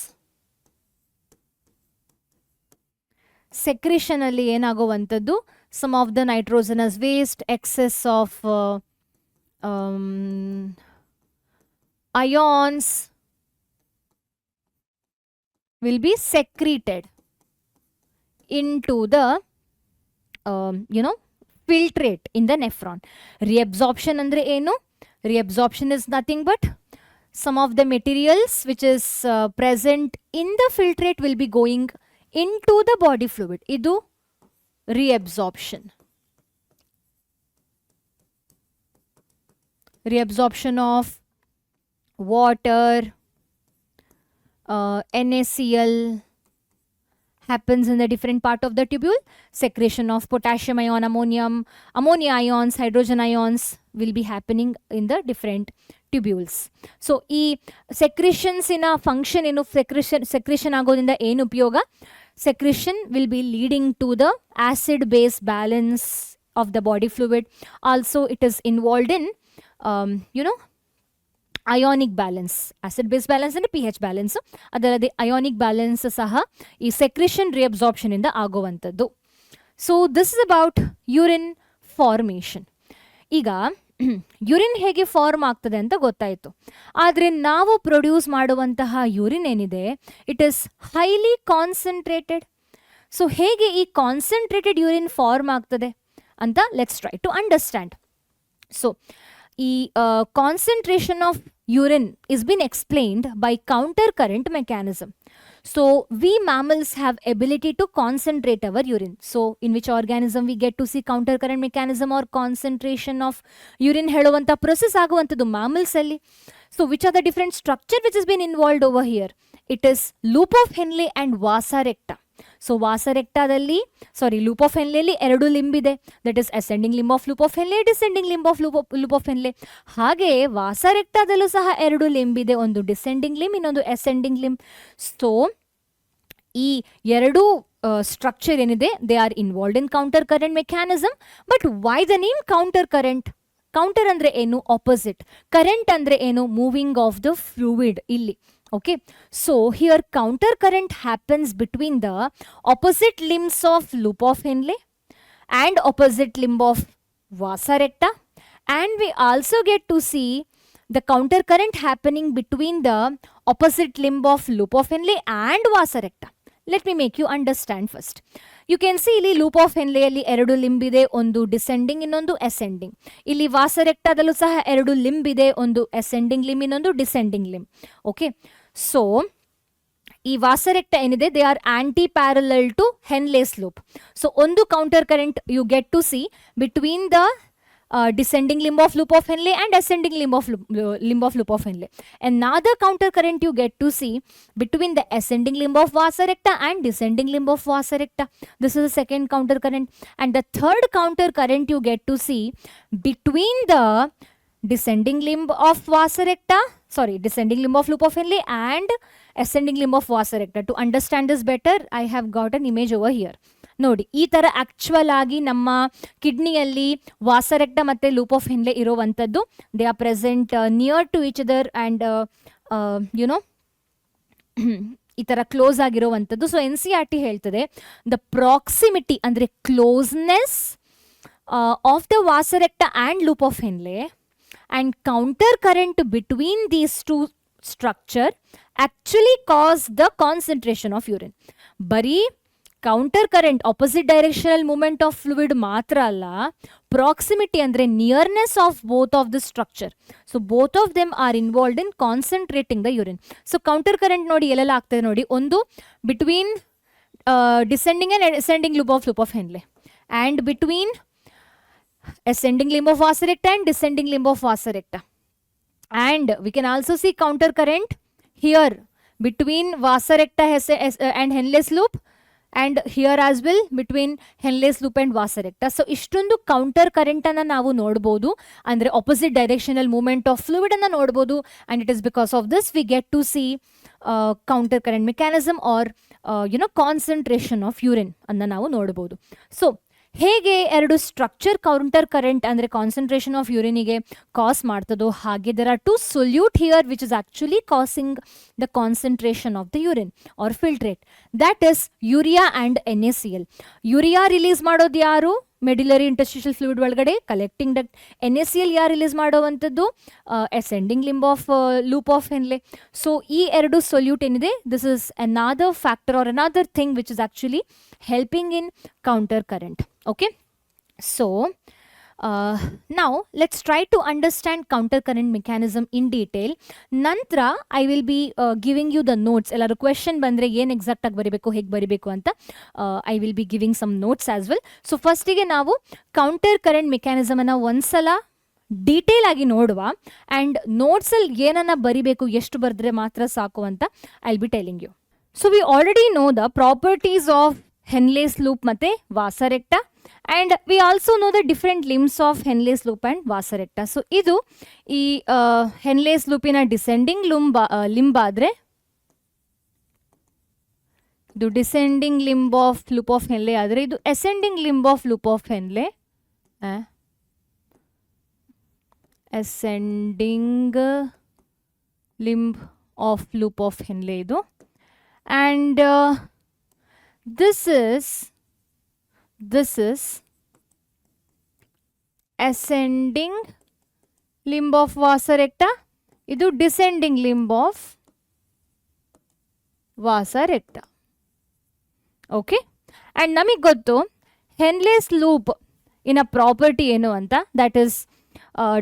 secretion ಅಲ್ಲಿ ಏನಾಗುವಂಥದ್ದು? some of the nitrogenous waste, excess of ions will be secreted into the filtrate in the nephron. Reabsorption andre enu? Reabsorption is nothing but some of the materials which is present in the filtrate will be going into the body fluid. Idu reabsorption. Reabsorption of water, NaCl, happens in the different part of the tubule? Secretion of potassium ion, ammonia ions, hydrogen ions will be happening in the different tubules. So ಈ secretions in a function ಏನು secretion ಆಗೋದ್ರಿಂದ ಏನು ಉಪಯೋಗ? Secretion will be leading to the acid base balance of the body fluid. Also it is involved in ionic balance, acid base balance and pH balance. ಅದಲ್ಲದೆ ionic balance ಸಹ ಈ secretion reabsorption ಇಂದ ಆಗುವಂಥದ್ದು. So this is about urine formation. ಈಗ urine ಹೇಗೆ form ಆಗ್ತದೆ ಅಂತ ಗೊತ್ತಾಯಿತು. ಆದರೆ ನಾವು ಪ್ರೊಡ್ಯೂಸ್ ಮಾಡುವಂತಹ ಯುರಿನ್ ಏನಿದೆ, it is highly concentrated. So ಹೇಗೆ ಈ ಕಾನ್ಸಂಟ್ರೇಟೆಡ್ ಯುರಿನ್ ಫಾರ್ಮ್ ಆಗ್ತದೆ ಅಂತ let's try to understand. So ಈ concentration of urine is been explained by counter current mechanism. So we mammals have ability to concentrate our urine. So in which organism we get to see counter current mechanism or concentration of urine ಹೇಳುವಂತ process ಆಗುವಂತದ್ದು mammals ಅಲ್ಲಿ. So which are the different structure which has been involved over here? It is loop of Henle and vasa recta. So ವಾಸರೆಕ್ಟಾದಲ್ಲಿ loop of ಹೆನ್ಲೆಯಲ್ಲಿ 2 limb ಇದೆ. That is ascending limb of loop of Henle, descending limb of loop of Henle. ಹಾಗೆ ವಾಸರೆಕ್ಟಾದಲ್ಲೂ ಸಹ 2 limb ಇದೆ, ಒಂದು descending limb, ಇನ್ನೊಂದು ascending limb. So ಈ 2 ಸ್ಟ್ರಕ್ಚರ್ ಏನಿದೆ, they are involved in counter current mechanism. But why the name counter current? Counter ಅಂದ್ರೆ ಏನು? ಆಪೋಸಿಟ್. ಕರೆಂಟ್ ಅಂದ್ರೆ ಏನು? ಮೂವಿಂಗ್ ಆಫ್ ದ ಫ್ಲೂಯಿಡ್ ಇಲ್ಲಿ. Okay, so here counter current happens between the opposite limbs of loop of Henle and opposite limb of vasa recta, and we also get to see the counter current happening between the opposite limb of loop of Henle and vasa recta. Let me make you understand first. You can see ಇಲ್ಲಿ loop of ಹೆನ್ಲೆಯಲ್ಲಿ 2 limb ಇದೆ, ಒಂದು descending ಇನ್ನೊಂದು ascending. ಇಲ್ಲಿ ವಾಸರೆಕ್ಟಾದಲ್ಲೂ ಸಹ 2 limb ಇದೆ, ಒಂದು ascending limb ಇನ್ನೊಂದು ಡಿಸೆಂಡಿಂಗ್ ಲಿಂಬ್. ಓಕೆ, ಸೊ ಈ ವಾಸರೆಕ್ಟ ಏನಿದೆ, they are anti parallel to Henle's loop. So ಒಂದು counter current you get to see between the descending limb of loop of Henle and ascending limb of loop of Henle. Another counter current you get to see between the ascending limb of vasa recta and descending limb of vasa recta. This is the second counter current. And the third counter current you get to see between the descending limb of vasa recta, descending limb of loop of Henle and ascending limb of vasa recta. To understand this better, I have got an image over here. ನೋಡಿ, ಈ ಥರ actual ಆಗಿ ನಮ್ಮ ಕಿಡ್ನಿಯಲ್ಲಿ vasa recta ಮತ್ತು loop of Henle ಇರೋವಂಥದ್ದು. They are present near to each other and you know ಈ ಥರ ಕ್ಲೋಸ್ ಆಗಿರೋವಂಥದ್ದು. ಸೊ NCERT ಹೇಳ್ತದೆ, ದ ಪ್ರಾಕ್ಸಿಮಿಟಿ ಅಂದರೆ closeness of the vasa recta and loop of Henle and counter current between these two structure actually cause the concentration of urine. ಬರೀ counter current opposite directional movement of fluid ಮಾತ್ರ ಅಲ್ಲ, proximity ಅಂದರೆ nearness of both of the structure. So both of them are involved in concentrating the urine. So counter current ನೋಡಿ ಎಲ್ಲೆಲ್ಲ ಆಗ್ತದೆ ನೋಡಿ, ಒಂದು between descending and ascending loop of Henle and between ascending limb of vasa recta and descending limb of vasa recta. And we can also see counter current here between vasa recta and Henle's loop, and here as well between Henle's loop and vasa recta. So ಇಷ್ಟೊಂದು counter current ಅನ್ನ ನಾವು ನೋಡಬಹುದು, ಅಂದ್ರೆ opposite directional movement of fluid ಅನ್ನ ನೋಡಬಹುದು. and it is because of this we get to see counter current mechanism or concentration of urine ಅನ್ನ ನಾವು ನೋಡಬಹುದು. ಸೊ ಹೇಗೆ 2 ಸ್ಟ್ರಕ್ಚರ್ ಕೌಂಟರ್ ಕರೆಂಟ್ ಅಂದರೆ ಕಾನ್ಸಂಟ್ರೇಷನ್ ಆಫ್ ಯೂರಿನಿಗೆ ಕಾಸ್ ಮಾಡ್ತದೋ, ಹಾಗೆ there are 2 solute here which is actually causing the concentration of the urine or filtrate. That is urea and NaCl. Urea release ಮಾಡೋದು ಯಾರು? ಮೆಡ್ಯುಲರಿ ಇಂಟರ್ಸ್ಟಿಷಿಯಲ್ ಫ್ಲೂಯಿಡ್ ಒಳಗಡೆ collecting duct. NaCl ಯಾರು release ಮಾಡೋವಂಥದ್ದು? Ascending limb of loop of Henle. So ಈ 2 solute ಏನಿದೆ, this is another factor or another thing which is actually helping in counter current. Okay, so now let's try to understand counter current mechanism in detail. Nantra I will be giving you the notes. Ellaru question bandre yen exact agi baribeku hege baribeku anta I will be giving some notes as well. So first ige ನಾವು counter current mechanism ಅನ್ನ ಒಂದ್ಸಲ detail ಆಗಿ ನೋಡುವ, and ನೋಟ್ಸಲ್ಲಿ ಏನನ್ನ ಬರಿಬೇಕು, ಎಷ್ಟು ಬರೆದ್ರೆ ಮಾತ್ರ ಸಾಕು ಅಂತ I will be telling you. So we already know the properties of Henle's loop ಮತ್ತೆ vasa recta, and we also know the different limbs of Henle's loop and vasa recta. So ಇದು ಈ Henle's loopನ descending limb ಆದ್ರೆ ಇದು descending limb of loop of Henle ಆದ್ರೆ ಇದು ascending limb of loop of Henle, ascending limb of loop of Henle ಇದು, and this is ascending limb of vasa recta, ಇದು descending limb of vasa recta. Okay, and ನಮಗೆ ಗೊತ್ತು Henle's loop in a property ಏನು ಅಂತ, that is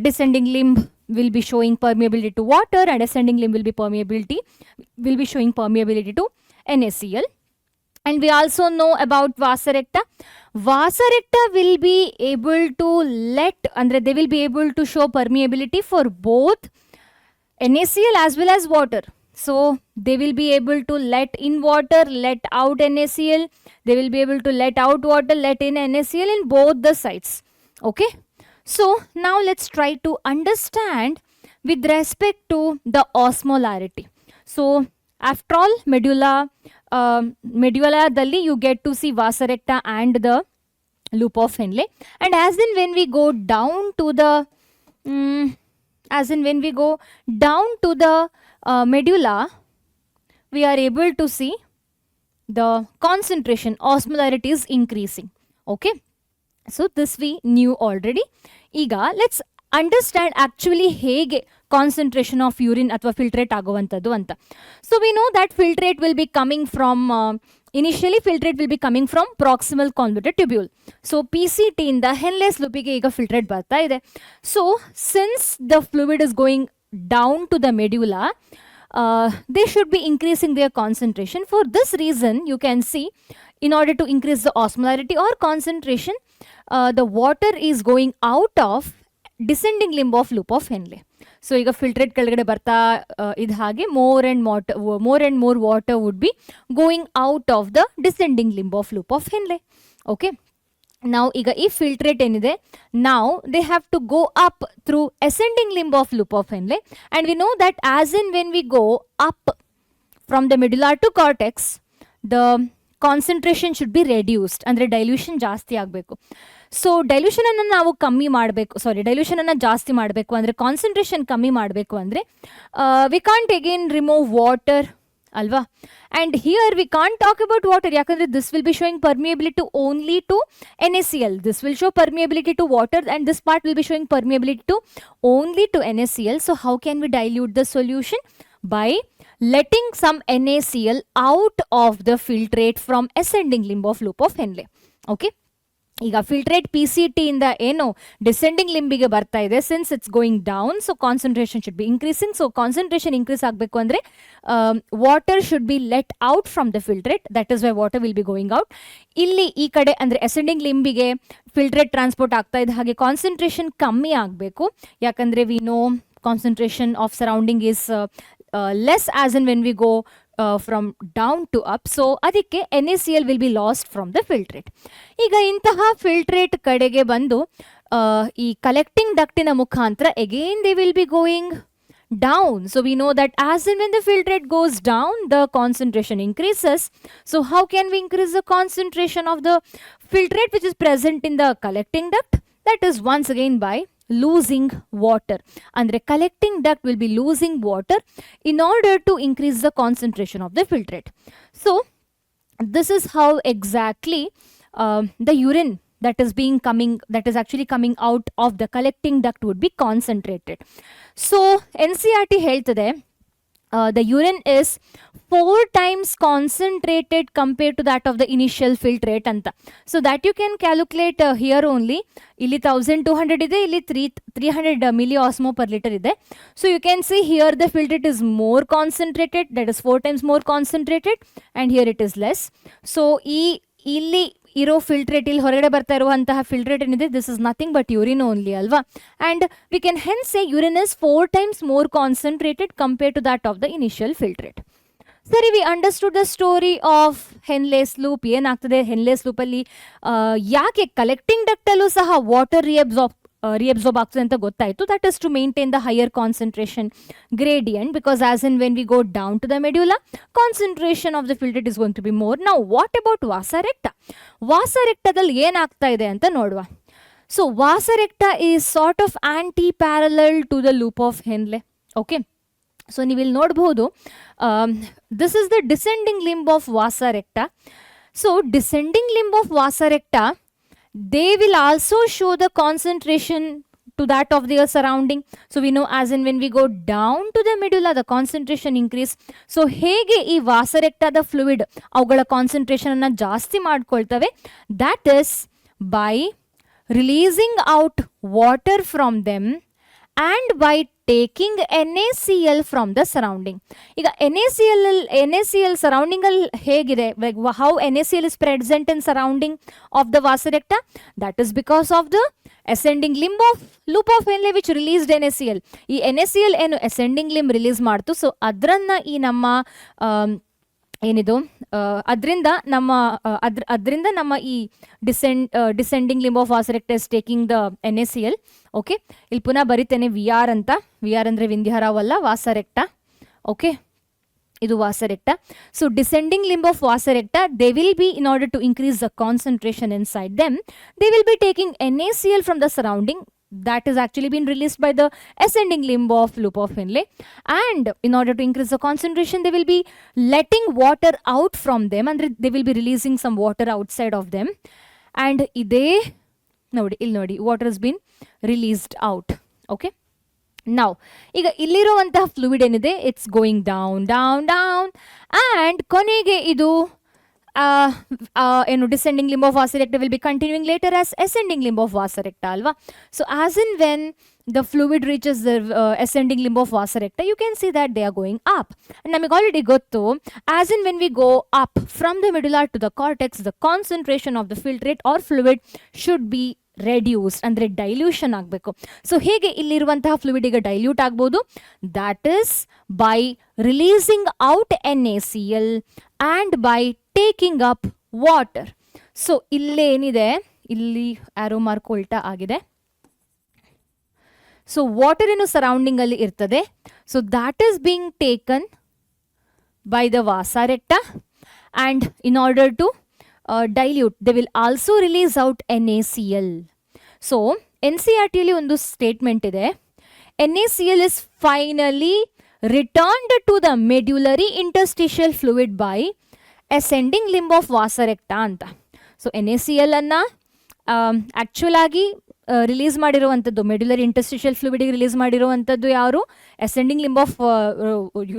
descending limb will be showing permeability to water and ascending limb will be showing permeability to NaCl. And we also know about vasa recta. Vasa recta will be able to they will be able to show permeability for both NaCl as well as water. So they will be able to let in water, let out NaCl. They will be able to let out water, let in NaCl in both the sides. Okay. So now let's try to understand with respect to the osmolarity. So after all, medulla-dalli you get to see vasa recta and the loop of Henle. And as in when we go down to the medulla, we are able to see the concentration, osmolarity is increasing. Okay, so this we knew already. Iga let's understand actually hege concentration of urine ಅಥವಾ filtrate ಆಗುವಂಥದ್ದು ಅಂತ. So we know that filtrate will be coming from initially filtrate will be coming from proximal convoluted tubule. So PCT ಇಂದ Henle's loopಗೆ ಈಗ filtrate ಬರ್ತಾ ಇದೆ. So since the fluid is going down to the medulla, they should be increasing their concentration. For this reason, you can see in order to increase the osmolarity or concentration, the water is going out of descending limb of loop of Henle. So ಈಗ filtrate ಕೆಳಗಡೆ ಬರ್ತಾ ಇದು ಹಾಗೆ more and more water would be going out of the descending limb of loop of Henle. Okay. Now ಈಗ ಈ filtrate ಏನಿದೆ, now they have to go up through ascending limb of loop of Henle, and we know that as in when we go up from the medulla to cortex, the concentration should be reduced, ಅಂದ್ರೆ dilution ಜಾಸ್ತಿ ಆಗಬೇಕು. So dilution ಅನ್ನು ನಾವು dilution ಅನ್ನು ಜಾಸ್ತಿ ಮಾಡಬೇಕು ಅಂದರೆ concentration ಕಮ್ಮಿ ಮಾಡಬೇಕು ಅಂದರೆ we can't again remove water ಅಲ್ವಾ. And here we can't talk about water, ಯಾಕಂದರೆ this will be showing permeability only to NaCl. This will show permeability to water and this part will be showing permeability to only to NaCl. So how can we dilute the solution? By letting some NaCl out of the filtrate from ascending limb of loop of Henle. Okay. ಈಗ filtrate PCT ಇಂದ ಏನು descending ಲಿಂಬಿಗೆ ಬರ್ತಾ ಇದೆ, since it's going down, so concentration should be increasing. So concentration increase ಆಗಬೇಕು ಅಂದರೆ water should be let out from the filtrate, that is why water will be going out. ಇಲ್ಲಿ ಈ ಕಡೆ ಅಂದರೆ ಅಸೆಂಡಿಂಗ್ ಲಿಂಬಿಗೆ ಫಿಲ್ಟ್ರೇಟ್ ಟ್ರಾನ್ಸ್ಪೋರ್ಟ್ ಆಗ್ತಾ ಇದೆ, ಹಾಗೆ concentration ಕಮ್ಮಿ ಆಗಬೇಕು, ಯಾಕಂದರೆ we know concentration of surrounding is less as in when we go from down to up. So ಅದಕ್ಕೆ NaCl will be lost from the filtrate. ಈಗ ಇಂತಹ ಫಿಲ್ಟ್ರೇಟ್ ಕಡೆಗೆ ಬಂದು ಈ ಕಲೆಕ್ಟಿಂಗ್ ಡಕ್ಟಿನ ಮುಖಾಂತರ again they will be going down. So we know that as in when the filtrate goes down, the concentration increases. So how can we increase the concentration of the filtrate which is present in the collecting duct? That is once again by losing water. Andre collecting duct will be losing water in order to increase the concentration of the filtrate. So this is how exactly the urine that is actually coming out of the collecting duct would be concentrated. So NCERT ಹೇಳ್ತದೆ the urine is 4 times concentrated compared to that of the initial filtrate anta. So that you can calculate here only. Illi 1200 ide, illi 300 milliosmo per liter ide. So you can see here the filtrate is more concentrated, that is 4 times more concentrated, and here it is less. So ಇಲ್ಲಿ ಇರೋ filtrate, ಇಲ್ಲಿ ಹೊರಗಡೆ ಬರ್ತಾ ಇರುವಂತಹ filtrate ಏನಿದೆ, this is nothing but urine only ಅಲ್ವಾ. And we can hence say urine is 4 times more concentrated compared to that of the initial filtrate. ಸರಿ, we understood the story of Henle's loop. ಏನಾಗ್ತದೆ Henle's ಲೂಪಲ್ಲಿ ಯಾಕೆ collecting ಡಕ್ಟಲ್ಲೂ ಸಹ water ರಿಅಬ್ಸಾರ್ಬ್ ಆಗ್ತದೆ ಅಂತ ಗೊತ್ತಾಯಿತು. That is to maintain the higher concentration gradient, because as in when we go down to the medulla, concentration of the filtrate is going to be more. Now what about vasa recta? Vasa rectaದಲ್ಲಿ ಏನಾಗ್ತಾ ಇದೆ ಅಂತ ನೋಡುವ. So vasa recta is sort of anti-parallel to the loop of Henle. Okay, so ನೀವು ಇಲ್ಲಿ ನೋಡಬಹುದು, this is the descending limb of vasa recta. So descending limb of vasa recta, they will also show the concentration to that of their surrounding. So we know as in when we go down to the medulla, the concentration increase. So ಹೇಗೆ ಈ vasa recta the fluid ಅವುಗಳ concentration ಅನ್ನ ಜಾಸ್ತಿ ಮಾಡ್ಕೊಳ್ತವೆ, that is by releasing out water from them and by taking NaCl from the surrounding. ಈಗ NaCl surrounding ಅಲ್ಲಿ ಹೇಗಿದೆ, like how NaCl is present in surrounding of the vasa recta, that is because of the ascending limb of loop of Henle which released NaCl. ಈ NaCl ಏನು ascending limb release ಮಾಡ್ತು, so ಅದರನ್ನ ಈ ನಮ್ಮ ಏನಿದು ಅದರಿಂದ ನಮ್ಮ ಈ descending limb of vasa recta is taking the NaCl. Okay, ಇಲ್ಲಿ ಪುನಃ ಬರಿತೇನೆ VR ಅಂತ. VR ಅಂದರೆ ವಿಂಧ್ಯ ರಾವ್ ಅಲ್ಲ, vasa recta. ಓಕೆ, ಇದು vasa recta. So descending limb of vasa recta, they will be, in order to increase the concentration inside them, they will be taking NaCl from the surrounding. That is actually been released by the ascending limb of loop of Henle, and in order to increase the concentration, they will be letting water out from them, and they will be releasing some water outside of them, and iday ನೋಡಿ water has been released out. Okay, now ಈಗ ಇಲ್ಲಿರುವಂತಹ fluid ಏನಿದೆ, it's going down down down, and ಕೊನೆಗೆ ಇದು ಏನು descending limb of vasa recta will be continuing later as ascending limb of vasa recta ಅಲ್ವಾ. So as in when the fluid reaches the ascending limb of vasa recta, you can see that they are going up. And ನಮಗೆ already ಗೊತ್ತು, as in when we go up from the medulla to the cortex, the concentration of the filtrate or fluid should be reduced, ಅಂದರೆ dilution ಆಗಬೇಕು. So ಹೇಗೆ ಇಲ್ಲಿರುವಂತಹ fluid ಈಗ dilute ಆಗ್ಬೋದು, that is by releasing out NaCl and by taking up water. So ಇಲ್ಲೇನಿದೆ, ಇಲ್ಲಿ arrow mark ಉಲ್ಟಾ ಆಗಿದೆ. ಸೊ ವಾಟರ್ ಏನು ಸರೌಂಡಿಂಗ್ ಅಲ್ಲಿ ಇರ್ತದೆ, so that is being taken by the vasa recta, and in order to dilute, they will also release out NaCl. So NCERT ಅಲ್ಲಿ ಒಂದು statement ಇದೆ, NaCl is finally returned to the medullary interstitial fluid by ascending limb of vasa recta ಅಂತ. So NaCl ಅನ್ನ actual ಆಗಿ release ಮಾಡಿರುವಂಥದ್ದು, medullary interstitial ಫ್ಲೂಯಿಡಿಗೆ release ಮಾಡಿರುವಂಥದ್ದು ಯಾರು, ascending limb of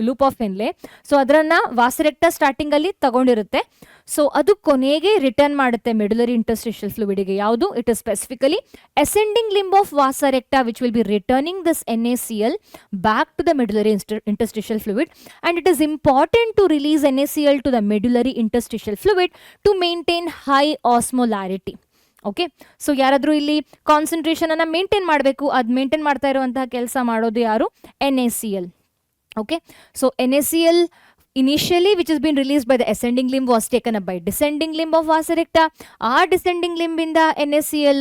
loop of Henle. So ಅದನ್ನು vasa recta ಸ್ಟಾರ್ಟಿಂಗಲ್ಲಿ ತಗೊಂಡಿರುತ್ತೆ. So ಅದು ಕೊನೆಗೆ ರಿಟರ್ನ್ ಮಾಡುತ್ತೆ ಮೆಡ್ಯುಲರಿ ಇಂಟರ್ಸ್ಟಿಷಿಯಲ್ ಫ್ಲೂಯಿಡಿಗೆ. ಯಾವುದು, it is specifically ascending limb of vasa recta which will be returning this NaCl back to the medullary interstitial fluid, and it is important to release NaCl to the medullary interstitial fluid to maintain high osmolarity. Okay, so ಯಾರಾದರೂ ಇಲ್ಲಿ concentration ಅನ್ನು maintain ಮಾಡಬೇಕು, ಅದು maintain ಮಾಡ್ತಾ ಇರುವಂತಹ ಕೆಲಸ ಮಾಡೋದು ಯಾರು, NaCl. Okay, so NaCl initially which has been released by the ascending limb was taken up by descending limb of vasa recta. ಆ descending limb ಇಂದ NaCl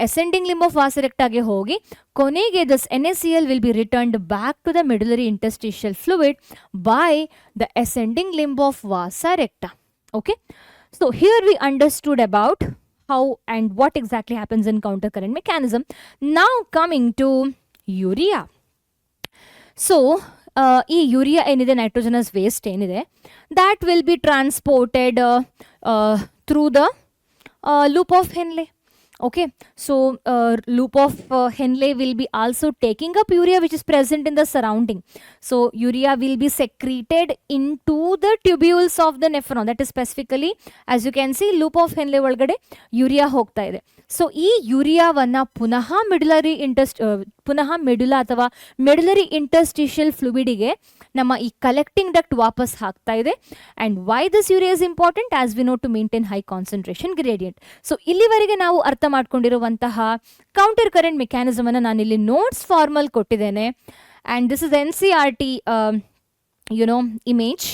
ascending limb of vasa recta ಗೆ ಹೋಗಿ ಕೊನೆಗೆ this NaCl will be returned back to the medullary interstitial fluid by the ascending limb of vasa recta. Okay, so here we understood about how and what exactly happens in counter current mechanism. Now coming to urea. So ಈ urea ಏನಿದೆ, nitrogenous waste ಏನಿದೆ, that will be transported through the loop of Henle. Okay, so loop of Henle will be also taking up urea which is present in the surrounding. So urea will be secreted into the tubules of the nephron. That is specifically, as you can see, loop of Henle ಒಳಗಡೆ urea ಹೋಗ್ತಾ ಇದೆ. So ಈ ಯೂರಿಯಾವನ್ನು ಪುನಃ ಮೆಡುಲಾ ಅಥವಾ medullary interstitial ಫ್ಲೂಯಿಡಿಗೆ ನಮ್ಮ ಈ collecting duct ವಾಪಸ್ ಹಾಕ್ತಾ ಇದೆ. And why this urea is important, as we know, to maintain high concentration gradient. So ಇಲ್ಲಿವರೆಗೆ ನಾವು ಅರ್ಥ ಮಾಡ್ಕೊಂಡಿರುವಂತಹ ಕೌಂಟರ್ ಕರೆಂಟ್ ಮೆಕ್ಯಾನಿಸಮ್ ಅನ್ನು ನಾನಿಲ್ಲಿ ನೋಟ್ಸ್ ಫಾರ್ಮಲ್ ಕೊಟ್ಟಿದ್ದೇನೆ. And this is NCERT image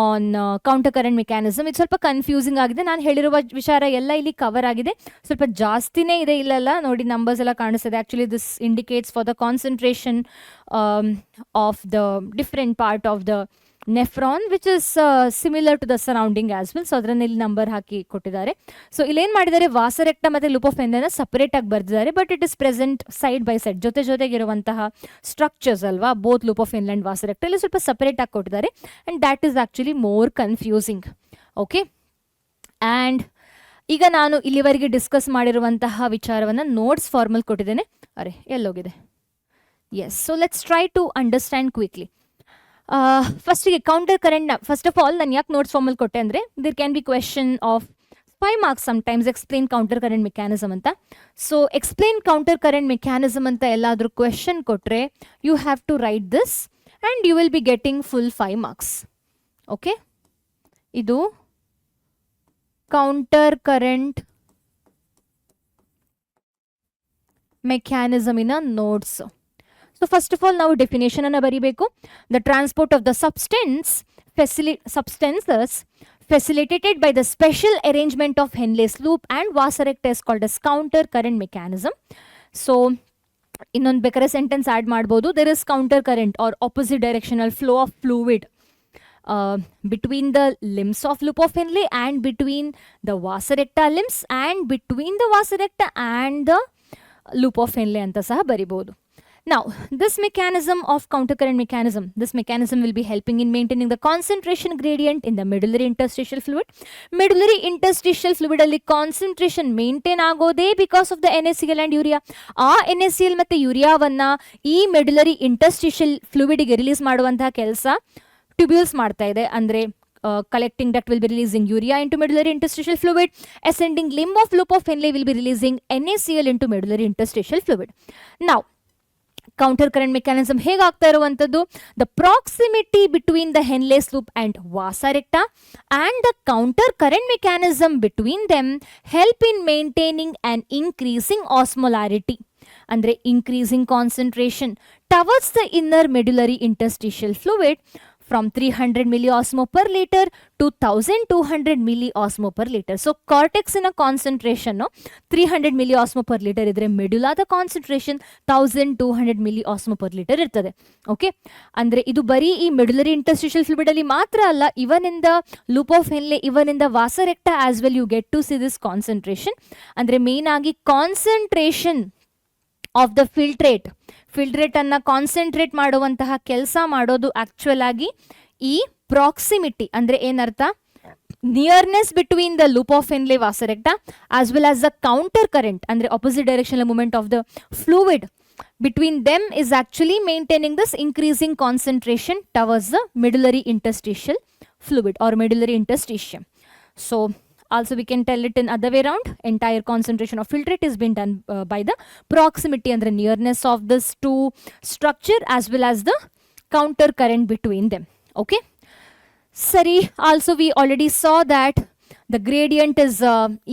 on counter current mechanism. ಇದು ಸ್ವಲ್ಪ ಕನ್ಫ್ಯೂಸಿಂಗ್ ಆಗಿದೆ. ನಾನು ಹೇಳಿರುವ ವಿಚಾರ ಎಲ್ಲ ಇಲ್ಲಿ ಕವರ್ ಆಗಿದೆ. ಸ್ವಲ್ಪ ಜಾಸ್ತಿನೇ ಇದೆ ಇಲ್ಲೆಲ್ಲ ನೋಡಿ, ನಂಬರ್ಸ್ ಎಲ್ಲ ಕಾಣಿಸ್ತಿದೆ. Actually this indicates for the concentration of the different part of the nephron which is similar to the surrounding as well. So ಅದರಲ್ಲಿ ಇಲ್ಲಿ ನಂಬರ್ ಹಾಕಿ ಕೊಟ್ಟಿದ್ದಾರೆ. ಸೊ ಇಲ್ಲೇನು ಮಾಡಿದ್ದಾರೆ, ವಾಸರೆಕ್ಟ ಮತ್ತು ಲೂಪ್ ಆಫ್ ಹೆನ್ಲೆನ ಸಪರೇಟ್ ಆಗಿ ಬರೆದಿದ್ದಾರೆ. But it is present side by side, ಜೊತೆಗಿರುವಂತಹ structures ಅಲ್ವಾ, both loop of Henle and vasa recta ಇಲ್ಲಿ ಸ್ವಲ್ಪ ಸಪರೇಟ್ ಆಗಿ ಕೊಟ್ಟಿದ್ದಾರೆ. And that is actually more confusing. Okay, and ಈಗ ನಾನು ಇಲ್ಲಿವರೆಗೆ ಡಿಸ್ಕಸ್ ಮಾಡಿರುವಂತಹ ವಿಚಾರವನ್ನು ನೋಟ್ಸ್ ಫಾರ್ಮಲ್ ಕೊಟ್ಟಿದ್ದೇನೆ. ಅರೆ ಎಲ್ಲೋಗಿದೆ? Yes, so let's try to understand quickly. ಫಸ್ಟಿಗೆ ಕೌಂಟರ್ ಕರೆಂಟ್ನ ಫಸ್ಟ್ ಆಫ್ ಆಲ್ ನಾನು ಯಾಕೆ ನೋಟ್ಸ್ ಫಾರ್ಮಲ್ ಕೊಟ್ಟೆ ಅಂದರೆ, there can be question of 5 marks sometimes, explain counter current mechanism ಅಂತ. So explain counter current mechanism ಅಂತ ಎಲ್ಲಾದರೂ ಕ್ವೆಶನ್ ಕೊಟ್ಟರೆ you have to write this and you will be getting full 5 marks. Okay, ಇದು counter current ಮೆಕ್ಯಾನಿಸಮಿನ notes. So first of all ನಾವು definition ಅನ್ನು ಬರೀಬೇಕು. The transport of the substances facilitated by the special arrangement of Henle's loop and Wasserect is called as counter current mechanism. So ಇನ್ನೊಂದು ಬೇಕಾದ್ರೆ sentence add ಮಾಡ್ಬೋದು. There is counter current or opposite directional flow of fluid between the limbs of loop of Henle and between the Wasserect limbs and between the Wasserect and the loop of Henle ಅಂತ ಸಹ ಬರಿಬೋದು. Now, this mechanism of counter current mechanism, this mechanism will be helping in maintaining the concentration gradient in the medullary interstitial fluid. Medullary interstitial fluid ಅಲ್ಲಿ concentration maintain ಆಗೋದೇ because of the NaCl and urea. ಆ NaCl ಮತ್ತು ಯೂರಿಯಾವನ್ನ ಈ medullary interstitial fluid ಗೆ release ಮಾಡುವಂತಹ ಕೆಲಸ tubules ಮಾಡ್ತಾ ಇದೆ. ಅಂದರೆ collecting duct will be releasing urea into medullary interstitial fluid. Ascending limb of loop of Henle will be releasing NaCl into medullary interstitial fluid. Now, counter current mechanism ಹೇಗಾಗ್ತಾ ಇರುವಂಥದ್ದು, the proximity between the Henle's loop and vasa recta and the counter current mechanism between them help in maintaining and increasing osmolarity, ಅಂದರೆ increasing concentration towards the inner medullary interstitial fluid from 300 milliosmo per liter to 1200 milliosmo per liter. So cortex in a concentration 300 milliosmo per liter idre medulla the concentration 1200 milliosmo per liter irtade. Okay, andre idu bari ee medullary interstitial fluid alli matra alla, even in the loop of Henle, even in the vasa recta as well you get to see this concentration. Andre main agi concentration of the filtrate ಅನ್ನ concentrate ಮಾಡುವಂತಹ ಕೆಲಸ ಮಾಡೋದು actual ಆಗಿ ಈ proximity. ಅಂದ್ರೆ ಏನರ್ಥ, nearness between the loop of Henle vasa recta as well as the counter current, ಅಂದ್ರೆ opposite directional movement of the fluid between them is actually maintaining this increasing concentration towards the medullary interstitial fluid or medullary interstitium. So also we can tell it in other way around, entire concentration of filtrate is being done by the proximity and the nearness of this two structure as well as the counter current between them. Okay, sari, also we already saw that the gradient is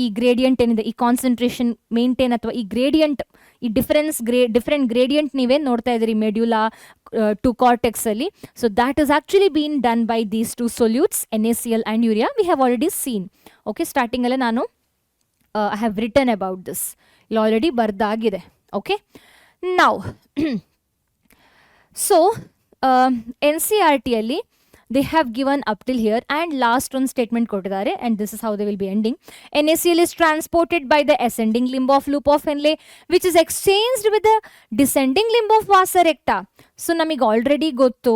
e gradient in the e concentration maintain athwa e gradient ಈ different gradient ನೀವೇ ನೋಡ್ತಾ ಇದ್ದೀರಿ medulla to cortex ಅಲ್ಲಿ. So that is actually been done by these two solutes NaCl and urea. We have already seen. Okay, ಸ್ಟಾರ್ಟಿಂಗಲ್ಲೇ ನಾನು I have written about this, ಇಲ್ಲಿ already ಬರ್ದಾಗಿದೆ. Okay, now so NCERT ಅಲ್ಲಿ they have given up till here and last one statement ಕೊಟ್ಟಿದ್ದಾರೆ, and this is how they will be ending. NaCl is transported by the ascending limb of loop of Henle which is exchanged with the descending limb of vasa recta. So ನಮಗೆ already ಗೊತ್ತು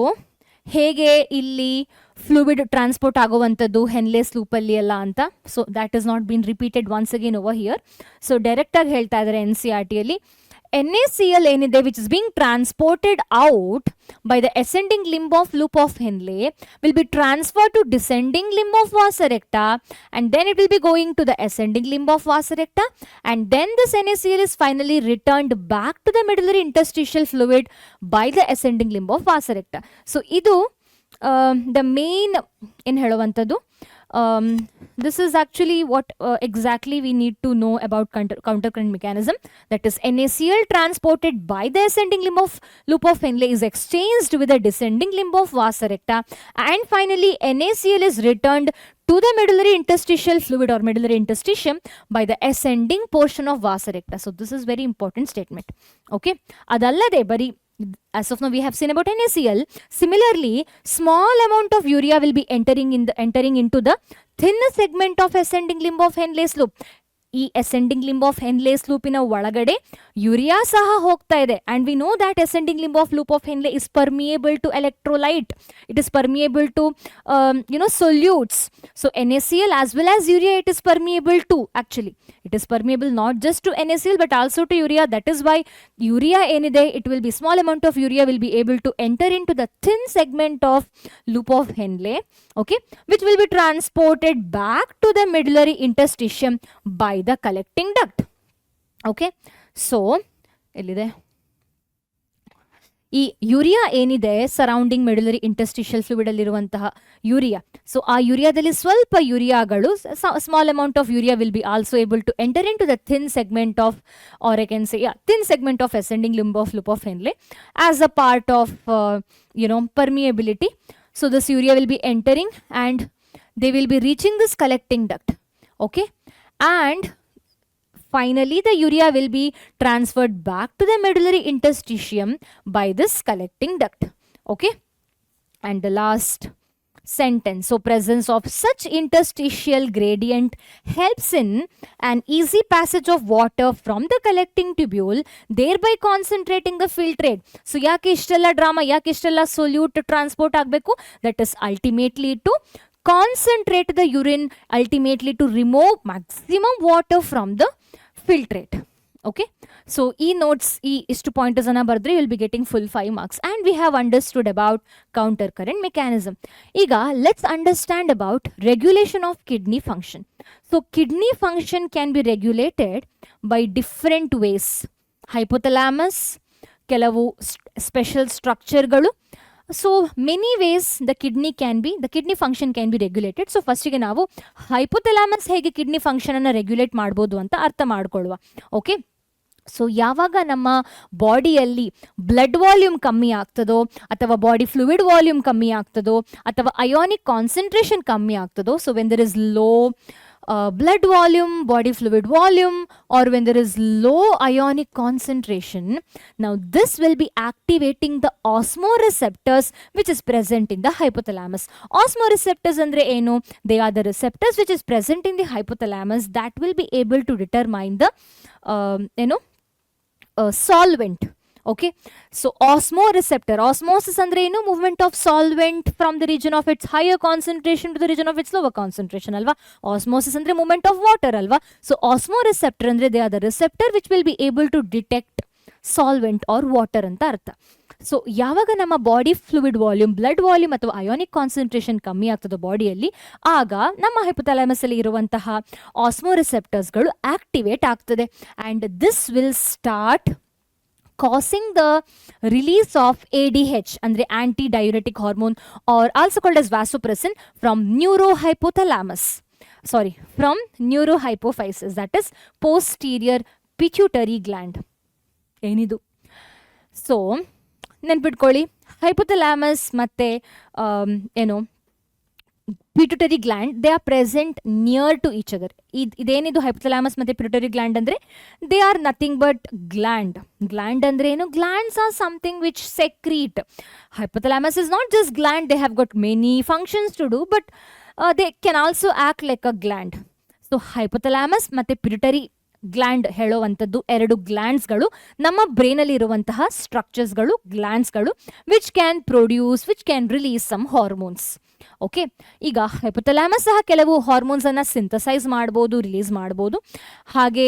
ಹೇಗೆ ಇಲ್ಲಿ fluid transport ಆಗುವಂಥದ್ದು ಹೆನ್ಲೆಸ್ ಲೂಪಲ್ಲಿ ಎಲ್ಲ ಅಂತ. So that is not been repeated once again over here. So ಡೈರೆಕ್ಟಾಗಿ ಹೇಳ್ತಾ ಇದ್ದಾರೆ NCERT ಅಲ್ಲಿ NaCl ಏನಿದೆ which is being transported out by the ascending limb of loop of Henle will be transferred to descending limb of vasa recta and then it will be going to the ascending limb of vasa recta and then this NaCl is finally returned back to the medullary interstitial fluid by the ascending limb of vasa recta. So ಇದು the main ಏನು ಹೇಳುವಂಥದ್ದು this is actually what exactly we need to know about countercurrent mechanism. That is, NaCl transported by the ascending limb of loop of Henle is exchanged with the descending limb of vasa recta, and finally NaCl is returned to the medullary interstitial fluid or medullary interstitium by the ascending portion of vasa recta. So this is very important statement. Okay, adallade bari as of now we have seen about NaCl. Similarly, small amount of urea will be entering into the thin segment of ascending limb of Henle's loop. ಈ ascending limb of Henle's loop ನ ಒಳಗಡೆ urea ಸಹ ಹೋಗ್ತಾ ಇದೆ, and we know that ascending limb of loop of Henle is permeable to electrolyte. It is permeable to solutes. So NaCl as well as urea, it is permeable to, actually it is permeable not just to NaCl but also to urea. That is why urea enide, it will be small amount of urea will be able to enter into the thin segment of loop of Henle, okay, which will be transported back to the medullary interstitium by the collecting duct. Okay, so ಎಲ್ಲಿದೆ ಈ urea ಏನಿದೆ surrounding medullary interstitial fluid ಅಲ್ಲಿರುವಂತಹ urea, so ಆ ಯೂರಿಯಾದಲ್ಲಿ ಸ್ವಲ್ಪ ಯೂರಿಯಾಗಳು, small amount of urea will be also able to enter in to the thin segment of, or I can say thin segment of ascending limb of loop of Henle as a part of permeability. So this urea will be entering and they will be reaching this collecting duct. Okay, and finally the urea will be transferred back to the medullary interstitium by this collecting duct. Okay, and the last sentence, so presence of such interstitial gradient helps in an easy passage of water from the collecting tubule, thereby concentrating the filtrate. So ಯಾಕೆ ಇಷ್ಟೆಲ್ಲ drama, ಯಾಕೆ ಇಷ್ಟೆಲ್ಲ solute transport ಆಗಬೇಕು? That is ultimately to concentrate the urine, ultimately to remove maximum water from the filtrate. Okay, so notes is to pointers ana bardre, you will be getting full 5 marks, and we have understood about counter current mechanism. Iga let's understand about regulation of kidney function. So kidney function can be regulated by different ways. Hypothalamus, ಕೆಲವು special structure ಗಳು. So many ways the kidney function can be regulated. So first ಗೆ ನಾವು hypothalamus ಹೇಗೆ kidney function ಅನ್ನು regulate ಮಾಡ್ಬೋದು ಅಂತ ಅರ್ಥ ಮಾಡ್ಕೊಳ್ಳುವ. Okay, so ಯಾವಾಗ ನಮ್ಮ ಬಾಡಿಯಲ್ಲಿ ಬ್ಲಡ್ ವಾಲ್ಯೂಮ್ ಕಮ್ಮಿ ಆಗ್ತದೋ, ಅಥವಾ ಬಾಡಿ ಫ್ಲೂಯಿಡ್ ವಾಲ್ಯೂಮ್ ಕಮ್ಮಿ ಆಗ್ತದೋ, ಅಥವಾ ಅಯಾನಿಕ್ ಕಾನ್ಸಂಟ್ರೇಷನ್ ಕಮ್ಮಿ ಆಗ್ತದೋ, so when there is low blood volume, body fluid volume, or when there is low ionic concentration, now this will be activating the osmoreceptors which is present in the hypothalamus. Osmoreceptors andre eno? They are the receptors which is present in the hypothalamus that will be able to determine the solvent. Okay, so osmoreceptor, osmosis andre eno? Movement of solvent from the region of its higher concentration to the region of its lower concentration alva. Osmosis andre movement of water alva. So osmoreceptor andre they are the receptor which will be able to detect solvent or water anta artha. So ಯಾವಾಗ ನಮ್ಮ body fluid volume, blood volume ಅಥವಾ ionic concentration ಕಮ್ಮಿ ಆಗ್ತದೆ ಬಾಡಿಯಲ್ಲಿ, ಆಗ ನಮ್ಮ hypothalamus ಅಲ್ಲಿ ಇರುವಂತಹ ಆಸ್ಮೋರಿಸೆಪ್ಟರ್ಸ್ಗಳು ಆಕ್ಟಿವೇಟ್ ಆಗ್ತದೆ, and this will start causing the release of ADH, andre antidiuretic hormone, or also called as vasopressin, from neurohypophysis, that is posterior pituitary gland. ಏನಿದು? ಸೊ ನೆನ್ಪಿಟ್ಕೊಳ್ಳಿ, ಹೈಪೋಥಾಲಮಸ್ ಮತ್ತೆ pituitary gland, they are present near to each other. ಇದೇನಿದು hypothalamus ಮತ್ತೆ pituitary gland ಅಂದ್ರೆ they are nothing but gland. Gland ಅಂದ್ರೆ ಏನು? Glands are something which secrete. Hypothalamus is not just gland, they have got many functions to do, but they can also act like a gland. So hypothalamus ಮತ್ತೆ pituitary gland ಹೇಳುವಂಥದ್ದು ಎರಡು ಗ್ಲ್ಯಾಂಡ್ಸ್ಗಳು ನಮ್ಮ ಬ್ರೈನಲ್ಲಿ ಇರುವಂತಹ ಸ್ಟ್ರಕ್ಚರ್ಸ್ಗಳು, ಗ್ಲ್ಯಾಂಡ್ಸ್ಗಳು, which can produce, which can release some hormones. Okay, ಈಗ ಹೈಪೋಥಾಲಮಸ್ ಸಹ ಕೆಲವು ಹಾರ್ಮೋನ್ಸ್ ಅನ್ನ ಸಿಂಥಸೈಸ್ ಮಾಡ್ಬೋದು, ರಿಲೀಸ್ ಮಾಡ್ಬೋದು. ಹಾಗೆ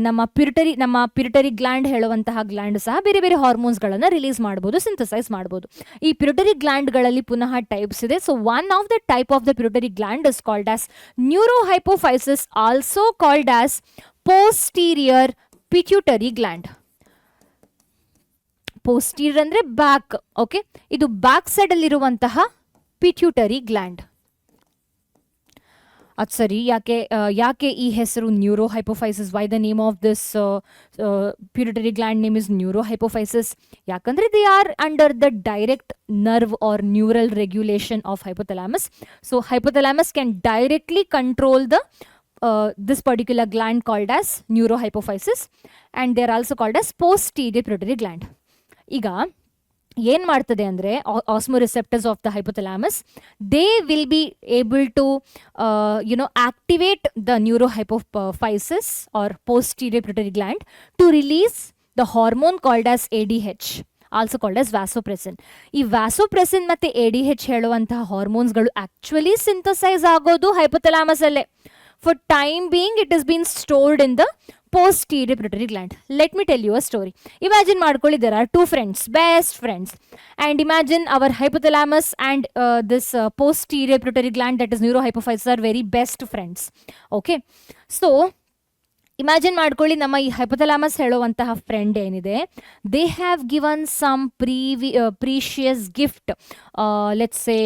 ನಮ್ಮ ಪಿಟ್ಯುಟರಿ ಗ್ಲ್ಯಾಂಡ್ ಹೇಳುವಂತಹ ಗ್ಲ್ಯಾಂಡ್ ಸಹ ಬೇರೆ ಬೇರೆ ಹಾರ್ಮೋನ್ಸ್ಗಳನ್ನು ರಿಲೀಸ್ ಮಾಡ್ಬೋದು, ಸಿಂಥಸೈಸ್ ಮಾಡ್ಬೋದು. ಈ ಪಿಟ್ಯುಟರಿ ಗ್ಲ್ಯಾಂಡ್ಗಳಲ್ಲಿ ಪುನಃ ಟೈಪ್ಸ್ ಇದೆ. So one of the type of the pituitary gland is called as neurohypophysis, also called as posterior pituitary gland. posterior ಅಂದ್ರೆ ಬ್ಯಾಕ್. ಓಕೆ, ಇದು ಬ್ಯಾಕ್ ಸೈಡ್ ಅಲ್ಲಿರುವಂತಹ ಪಿಟ್ಯೂಟರಿ ಗ್ಲ್ಯಾಂಡ್. ಅದು ಸರಿ, ಯಾಕೆ ಈ ಹೆಸರು neurohypophysis? Why the name of this pituitary gland name is neurohypophysis? ಯಾಕಂದ್ರೆ they are under the direct nerve or neural regulation of hypothalamus. So hypothalamus can directly control the this particular gland called as neurohypophysis, and they are also called as posterior pituitary gland. ಈಗ ಏನು ಮಾಡ್ತದೆ ಅಂದರೆ osmoreceptors of the hypothalamus, they will be able to activate the neurohypophysis or posterior pituitary gland to release the hormone called as ADH, also called as vasopressin. ಈ vasopressin ಮತ್ತು ADH ಹೇಳುವಂತಹ ಹಾರ್ಮೋನ್ಸ್ಗಳು actually synthesise ಆಗೋದು hypothalamus ಅಲ್ಲೇ. For time being it is been stored in the posterior pituitary gland. Let me tell you a story. Imagine ಮಾಡ್ಕೊಳ್ಳಿ, there are two friends, best friends, and imagine our hypothalamus and this posterior pituitary gland, that is neurohypophysis, are very best friends. Okay, so imagine ಮಾಡ್ಕೊಳ್ಳಿ, ನಮ್ಮ ಈ hypothalamus ಹೇಳುವಂತಹ friend ಏನಿದೆ, they have given some precious gift, let's say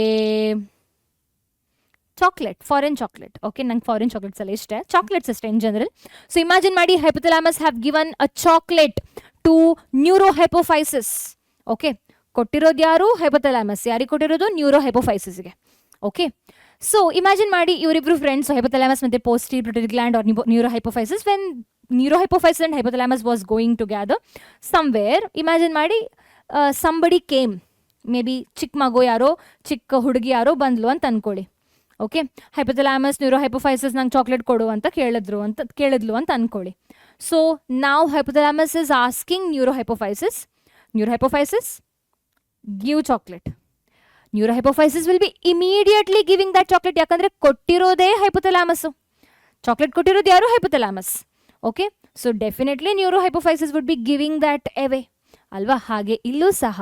chocolate, foreign chocolate. Okay, ನಂಗೆ foreign chocolates ಎಲ್ಲ ಇಷ್ಟ, chocolates ಅಷ್ಟೇ in general. So imagine ಮಾಡಿ, hypothalamus have given a chocolate to neurohypophysis. Okay, ಕೊಟ್ಟಿರೋದು ಯಾರು? ಹೈಪೋಥಲಾಮಸ್. ಯಾರಿಗೆ ಕೊಟ್ಟಿರೋದು? ನ್ಯೂರೋಹೈಪೋಫೈಸಿಸ್ಗೆ. ಓಕೆ, ಸೊ ಇಮ್ಯಾಜಿನ್ ಮಾಡಿ, ಇವರಿಬ್ರು ಫ್ರೆಂಡ್ಸ್, ಹೈಪೋಥಲಾಮಸ್ ಮತ್ತು posterior pituitary gland or neurohypophysis. when neurohypophysis and hypothalamus was going together somewhere, imagine ಮಾಡಿ, somebody came, may be ಚಿಕ್ಕ ಮಗು ಯಾರೋ, ಚಿಕ್ಕ ಹುಡುಗಿ ಯಾರೋ ಬಂದ್ಲು ಅಂತ ಅನ್ಕೊಳ್ಳಿ. ಓಕೆ, ಹೈಪೋಥಲಾಮಸ್ ನ್ಯೂರೋಹೈಪೋಫೈಸಿಸ್ ನಂಗೆ ಚಾಕ್ಲೇಟ್ ಕೊಡು ಅಂತ ಕೇಳಿದ್ಲು ಅಂತ ಅನ್ಕೊಳ್ಳಿ. ಸೊ ನಾವು hypothalamus is asking neurohypophysis give chocolate. Neurohypophysis will be immediately giving that chocolate, ಯಾಕಂದರೆ ಕೊಟ್ಟಿರೋದೇ ಹೈಪೋಥಲಾಮಸ್ಸು, ಚಾಕ್ಲೇಟ್ ಕೊಟ್ಟಿರೋದು ಯಾರು? Hypothalamus. Okay, so definitely neurohypophysis would be giving that away ಅಲ್ವಾ? ಹಾಗೆ ಇಲ್ಲೂ ಸಹ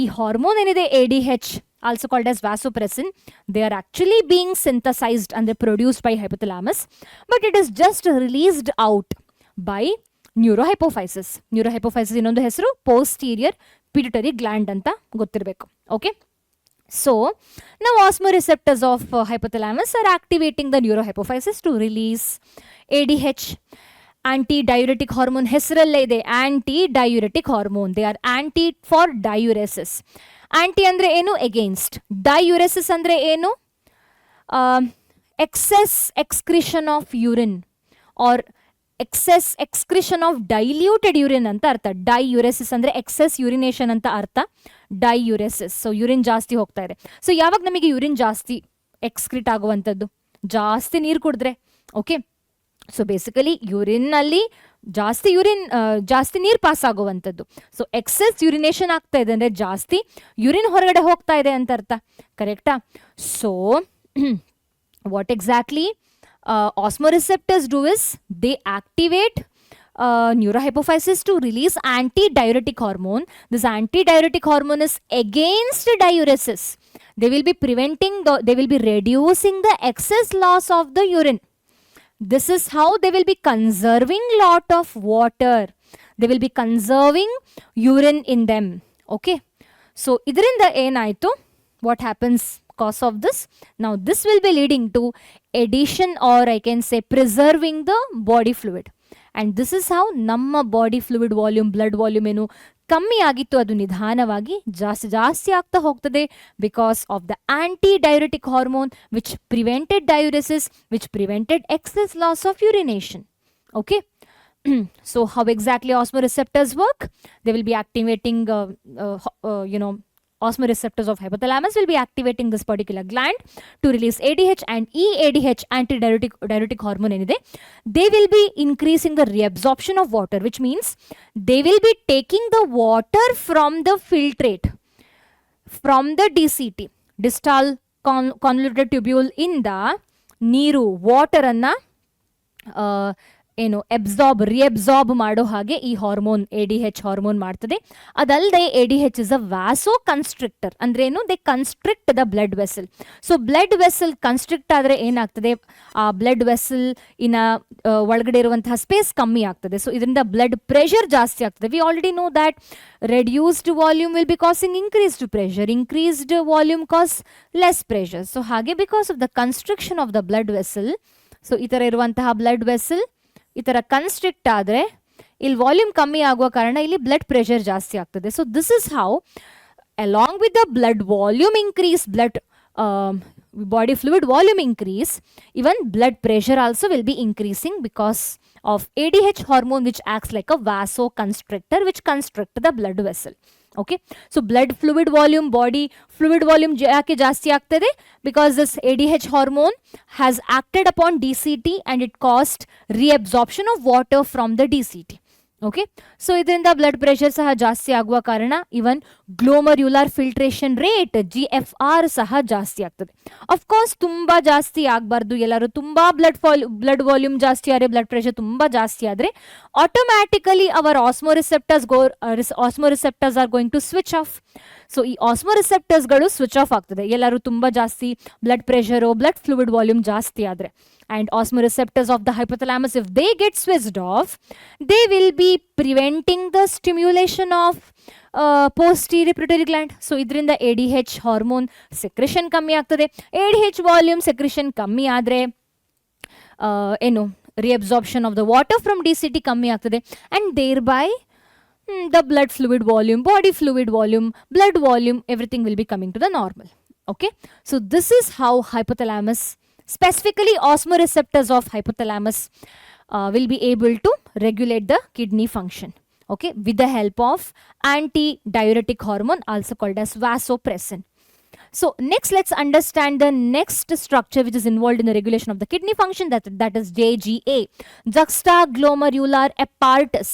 ಈ ಹಾರ್ಮೋನ್ ಏನಿದೆ ADH, also called as vasopressin, they are actually being synthesized and they're produced by hypothalamus, but it is just released out by neurohypophysis. Neurohypophysis ಇನ್ನೊಂದು ಹೆಸರು posterior pituitary gland ಅಂತ ಗೊತ್ತಿರಬೇಕು. Okay, so now osmoreceptors of hypothalamus are activating the neurohypophysis to release ADH. Antidiuretic hormone ಹೆಸರಲ್ಲೇ ಇದೆ, antidiuretic hormone. They are anti for diuresis. Anti ಅಂದರೆ ಏನು? Against. Diuresis ಅಂದರೆ ಏನು? Excess excretion of urine or excess excretion of diluted urine ಅಂತ ಅರ್ಥ. ಡೈಯೂರೆಸಿಸ್ ಅಂದರೆ excess urination ಅಂತ ಅರ್ಥ. ಡೈಯೂರೆಸಿಸ್, ಸೊ ಯೂರಿನ್ ಜಾಸ್ತಿ ಹೋಗ್ತಾ ಇದೆ. ಸೊ ಯಾವಾಗ ನಮಗೆ ಯೂರಿನ್ ಜಾಸ್ತಿ ಎಕ್ಸ್ಕ್ರಿಟ್ ಆಗುವಂಥದ್ದು? ಜಾಸ್ತಿ ನೀರು ಕುಡಿದ್ರೆ. ಓಕೆ, ಸೊ ಬೇಸಿಕಲಿ ಯೂರಿನ್ನಲ್ಲಿ ಜಾಸ್ತಿ ನೀರು ಪಾಸ್ ಆಗುವಂಥದ್ದು. ಸೊ ಎಕ್ಸೆಸ್ ಯೂರಿನೇಷನ್ ಆಗ್ತಾ ಇದೆ ಅಂದರೆ ಜಾಸ್ತಿ ಯೂರಿನ್ ಹೊರಗಡೆ ಹೋಗ್ತಾ ಇದೆ ಅಂತ ಅರ್ಥ. ಕರೆಕ್ಟಾ? So what exactly osmoreceptors do is they activate neurohypophysis to release anti-diuretic hormone. This anti-diuretic hormone is against diuresis. They will be reducing the excess loss of the urine. This is how they will be conserving lot of water. They will be conserving urine in them. Okay, so idrinda enaitu, what happens cause of this? Now this will be leading to addition, or I can say preserving the body fluid, and this is how ನಮ್ಮ body fluid volume, blood volume ಏನು ಕಮ್ಮಿ ಆಗಿತ್ತು ಅದು ನಿಧಾನವಾಗಿ ಜಾಸ್ತಿ ಆಗ್ತಾ ಹೋಗ್ತದೆ, because of the antidiuretic hormone which prevented diuresis, which prevented excess loss of urination. Okay, so how exactly osmoreceptors work? They will be activating osmoreceptors of hypothalamus will be activating this particular gland to release ADH, and ADH antidiuretic hormone enide, they will be increasing the reabsorption of water, which means they will be taking the water from the filtrate, from the DCT, distal convoluted tubule ಇಂದ ನೀರು water ಅನ್ನ ಏನು ರಿಅಬ್ಸಾರ್ಬ್ ಮಾಡೋ ಹಾಗೆ ಈ hormone ADH hormone ಮಾಡ್ತದೆ. ಅದಲ್ಲದೆ ADH is a ವ್ಯಾಸೋ ಕನ್ಸ್ಟ್ರಿಕ್ಟರ್. ಅಂದ್ರೆ ಏನು, they constrict the blood vessel. So blood vessel constrict ಆದರೆ ಏನಾಗ್ತದೆ, ಆ ಬ್ಲಡ್ ವೆಸಲ್ ಇನ ಒಳಗಡೆ ಇರುವಂತಹ ಸ್ಪೇಸ್ ಕಮ್ಮಿ ಆಗ್ತದೆ. ಸೊ ಇದರಿಂದ ಬ್ಲಡ್ ಪ್ರೆಷರ್ ಜಾಸ್ತಿ ಆಗ್ತದೆ. We already know that reduced volume will be causing increased pressure, increased volume cause less pressure. So ಹಾಗೆ because of the constriction of the blood vessel, so ಈ ಥರ ಇರುವಂತಹ ಬ್ಲಡ್ ವೆಸಲ್ ಈ ಥರ constrict ಆದರೆ ಇಲ್ಲಿ ವಾಲ್ಯೂಮ್ ಕಮ್ಮಿ ಆಗುವ ಕಾರಣ ಇಲ್ಲಿ ಬ್ಲಡ್ ಪ್ರೆಷರ್ ಜಾಸ್ತಿ ಆಗ್ತದೆ. So this is how along with the blood volume increase, blood body fluid volume increase, even blood pressure also will be increasing because of ADH hormone, which acts like a vasoconstrictor, which constrict the blood vessel. Okay, so blood fluid volume, body fluid volume ಯಾಕೆ ಜಾಸ್ತಿ ಆಗ್ತದೆ, because this ADH hormone has acted upon DCT and it caused reabsorption of water from the DCT. Okay, so ಇದರಿಂದ blood pressure ಸಹ ಜಾಸ್ತಿ ಆಗುವ ಕಾರಣ ಇವನ್ ಗ್ಲೋಮರ್ಯುಲರ್ filtration rate GFR ಸಹ ಜಾಸ್ತಿ ಆಗ್ತದೆ. ಅಫ್ಕೋರ್ಸ್ ತುಂಬ ಜಾಸ್ತಿ ಆಗಬಾರ್ದು. ಎಲ್ಲರೂ ತುಂಬ ಬ್ಲಡ್ ವಾಲ್ಯೂಮ್ ಜಾಸ್ತಿ ಆದರೆ, ಬ್ಲಡ್ ಪ್ರೆಷರ್ ತುಂಬ ಜಾಸ್ತಿ ಆದರೆ automatically our osmoreceptors are going to switch off. So ಈ ಆಸ್ಮೋರಿಸೆಪ್ಟರ್ಸ್ಗಳು ಸ್ವಿಚ್ ಆಫ್ ಆಗ್ತದೆ ಎಲ್ಲರೂ ತುಂಬ ಜಾಸ್ತಿ blood pressure, blood fluid volume ಜಾಸ್ತಿ ಆದರೆ. And osmoreceptors of the hypothalamus, if they get switched off, they will be preventing the stimulation of posterior pituitary gland. So idrinda ADH hormone secretion kammi ಆಗ್ತದೆ. ADH volume secretion kammi ಆದ್ರೆ ಏನು reabsorption of the water from DCT kammi ಆಗ್ತದೆ, and thereby the blood fluid volume, body fluid volume, blood volume, everything will be coming to the normal. Okay, so this is how hypothalamus, specifically osmoreceptors of hypothalamus will be able to regulate the kidney function, okay, with the help of antidiuretic hormone also called as vasopressin. So next let's understand the next structure which is involved in the regulation of the kidney function, that is JGA, juxtaglomerular apparatus.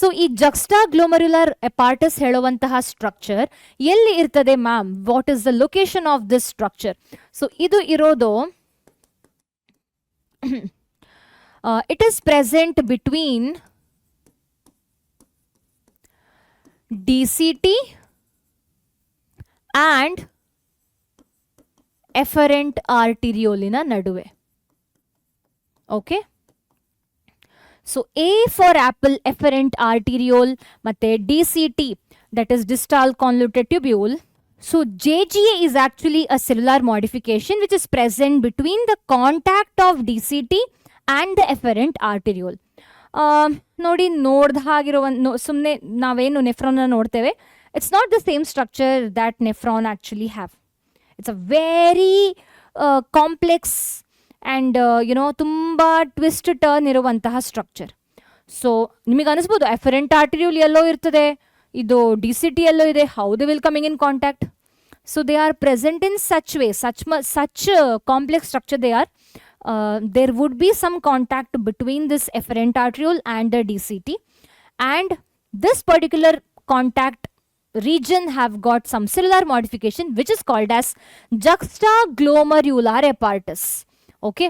So ಈ juxtaglomerular apparatus ಹೇಳುವಂತಹ structure ಎಲ್ಲಿ ಇರ್ತದೆ ma'am, what is the location of this structure? So ಇದು ಇರೋದು it is present between DCT and efferent arteriolina naduve. Okay, so A for apple, efferent arteriole, matte DCT, that is distal convoluted tubule. So JGA is actually a cellular modification which is present between the contact of DCT and the efferent arteriole. ನೋಡಿ ನೋಡ್ದ ಹಾಗಿರೋ ಸುಮ್ಮನೆ ನಾವೇನು ನೆಫ್ರಾನ್ನ ನೋಡ್ತೇವೆ, it's not the same structure that nephron actually have. It's a very complex and you know ತುಂಬ twist turn ಇರುವಂತಹ structure. So ನಿಮಗೆ ಅನಿಸ್ಬೋದು ಎಫರೆಂಟ್ ಆರ್ಟರಿಯೂಲ್ ಎಲ್ಲೋ ಇರ್ತದೆ, ಇದು DCT ಎಲ್ಲೋ ಇದೆ, how they will coming in contact? So they are present in such way, such complex structure they are. There would be some contact between this efferent arteriole and the DCT, and this particular contact region have got some cellular modification which is called as juxtaglomerular apparatus. Okay,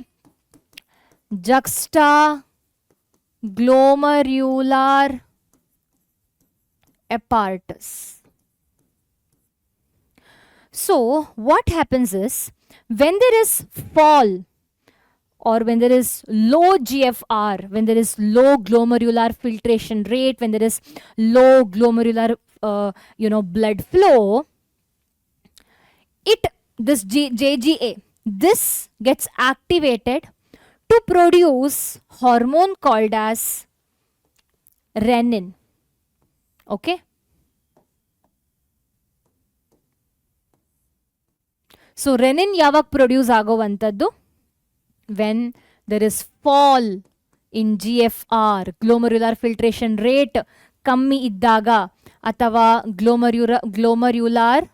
juxtaglomerular apparatus. So what happens is, when there is fall or when there is low GFR, when there is low glomerular filtration rate, when there is low glomerular blood flow, this JGA, this gets activated to produce hormone called as renin. Okay, so renin ಯಾವಾಗ produce ಆಗೋವಂಥದ್ದು? When there is fall in GFR, glomerular filtration rate ಕಮ್ಮಿ ಇದ್ದಾಗ, ಅಥವಾ ಗ್ಲೋಮರ್ಯುಲಾರ್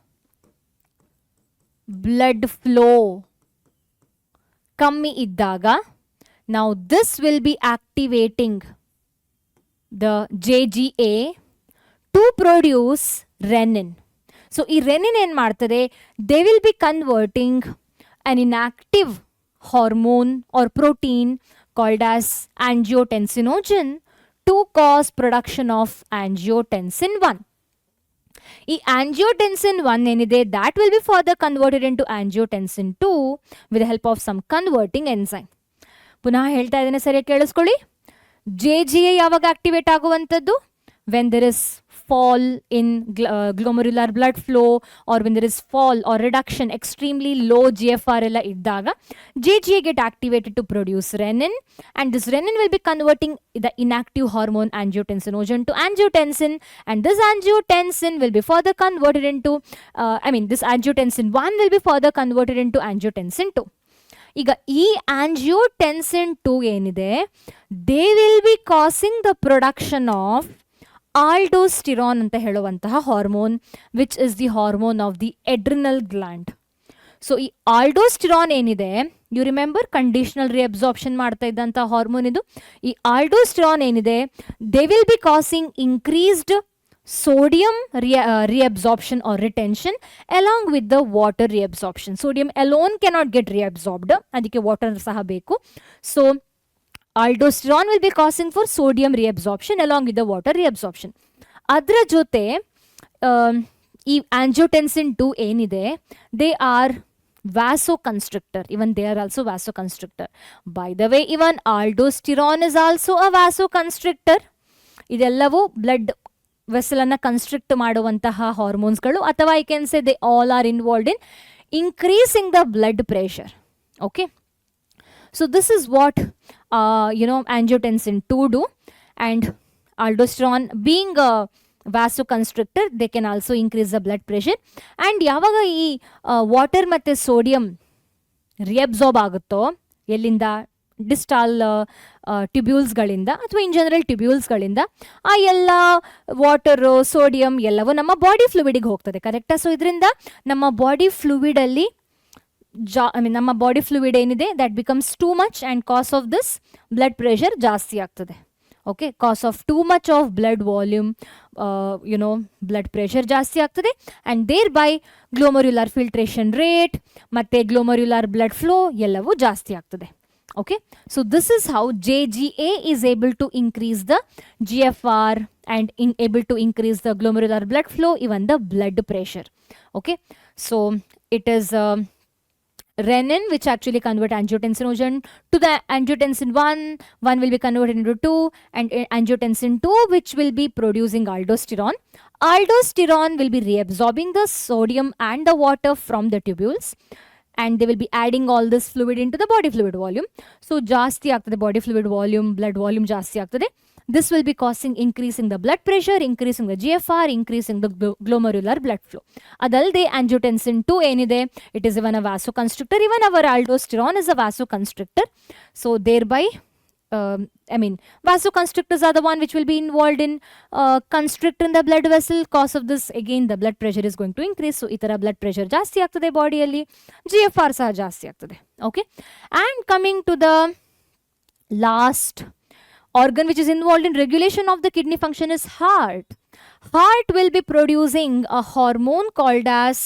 blood flow ಕಮ್ಮಿ ಇದ್ದಾಗ, now this will be activating the JGA to produce renin. So ಈ renin ಏನು ಮಾಡ್ತದೆ, they will be converting an inactive hormone or protein called as angiotensinogen to cause production of angiotensin 1. ಈ angiotensin 1 ಏನಿದೆ that will be further converted into angiotensin 2 with the help of some converting enzyme. ಪುನಃ ಹೇಳ್ತಾ ಇದ್ದೇನೆ, ಸರಿಯಾಗಿ ಕೇಳಿಸ್ಕೊಳ್ಳಿ. JGA ಯಾವಾಗ activate ಆಗುವಂಥದ್ದು? when there is fall in glomerular blood flow, or when there is fall or reduction, extremely low GFR ಎಲ್ಲ ಇದ್ದಾಗ JGA get activated to produce renin, and this renin will be converting the inactive hormone angiotensinogen to angiotensin, and this angiotensin will be further converted into this angiotensin 1 will be further converted into angiotensin 2. ಈಗ ಈ angiotensin 2 ಏನಿದೆ, they will be causing the production of aldosterone ಅಂತ ಹೇಳುವಂತಹ hormone, which is the hormone of the adrenal gland. So ಈ ಆಲ್ಡೋಸ್ಟಿರಾನ್ ಏನಿದೆ, you remember conditional ರಿಅಬ್ಸಾರ್ಪ್ಷನ್ ಮಾಡ್ತಾ ಇದ್ದಂಥ hormone ಇದು. ಈ ಆಲ್ಡೋಸ್ಟಿರಾನ್ ಏನಿದೆ, they will be causing increased sodium reabsorption or retention along with the water reabsorption. Sodium alone cannot get reabsorbed, ಅದಕ್ಕೆ water ಸಹ ಬೇಕು. So aldosterone will be causing for sodium reabsorption along with the water reabsorption. ಅದರ ಜೊತೆ ಈ angiotensin 2 ಏನಿದೆ, they are vasoconstrictor. Even they are also vasoconstrictor. By the way, even aldosterone is also a vasoconstrictor. ಇದೆಲ್ಲವೂ blood vessel ಅನ್ನ constrict ಮಾಡುವಂತಹ ಹಾರ್ಮೋನ್ಸ್ಗಳು, ಅಥವಾ I can say they all are involved in increasing the blood pressure. Okay, so this is what angiotensin 2 do, and aldosterone being a vasoconstrictor, they can also increase the blood pressure. And ಯಾವಾಗ ಈ water ಮತ್ತು sodium ರಿಅಬ್ಸಾರ್ಬ್ ಆಗುತ್ತೋ, ಎಲ್ಲಿಂದ? ಡಿಸ್ಟಾಲ್ ಟ್ಯೂಬ್ಯೂಲ್ಸ್ಗಳಿಂದ ಅಥವಾ in general ಟ್ಯೂಬ್ಯೂಲ್ಸ್ಗಳಿಂದ, ಆ ಎಲ್ಲ water sodium ಎಲ್ಲವೂ ನಮ್ಮ ಬಾಡಿ ಫ್ಲೂಯಿಡಿಗೆ ಹೋಗ್ತದೆ, ಕರೆಕ್ಟಾ? ಸೊ ಇದರಿಂದ ನಮ್ಮ ಬಾಡಿ ಫ್ಲೂಯಿಡಲ್ಲಿ ನಮ್ಮ ಬಾಡಿ ಫ್ಲೂಯಿಡ್ ಏನಿದೆ that becomes too much, and cause of this blood pressure ಜಾಸ್ತಿ ಆಗ್ತದೆ. Okay, cause of too much of blood volume, blood pressure ಜಾಸ್ತಿ ಆಗ್ತದೆ, and thereby glomerular filtration rate ಮತ್ತು ಗ್ಲೋಮರ್ಯುಲರ್ ಬ್ಲಡ್ ಫ್ಲೋ ಎಲ್ಲವೂ ಜಾಸ್ತಿ ಆಗ್ತದೆ. Okay, so this is how JGA is able to increase the GFR and able to increase the glomerular blood flow, even the blood pressure. Okay, so it is renin which actually convert angiotensinogen to the angiotensin 1 will be converted into 2, and angiotensin 2 which will be producing aldosterone. Aldosterone will be reabsorbing the sodium and the water from the tubules, and they will be adding all this fluid into the body fluid volume. So ಜಾಸ್ತಿ ಆಗ್ತದೆ body fluid volume, blood volume ಜಾಸ್ತಿ ಆಗ್ತದೆ. This will be causing increasing the blood pressure, increasing the GFR, increasing the glomerular blood flow. ಅದಲ್ಲದೆ angiotensin 2 ಏನಿದೆ, it is even a vasoconstrictor. Even our aldosterone is a vasoconstrictor. So thereby vasoconstrictors are the one which will be involved in constricting the blood vessel. Cause of this, again, the blood pressure is going to increase. So, itara blood pressure ಜಾಸ್ತಿ ಆಗ್ತದೆ ಬಾಡಿಯಲ್ಲಿ, GFR ಸಹ ಜಾಸ್ತಿ ಆಗ್ತದೆ. Okay, and coming to the last organ which is involved in regulation of the kidney function is heart. Heart will be producing a hormone called as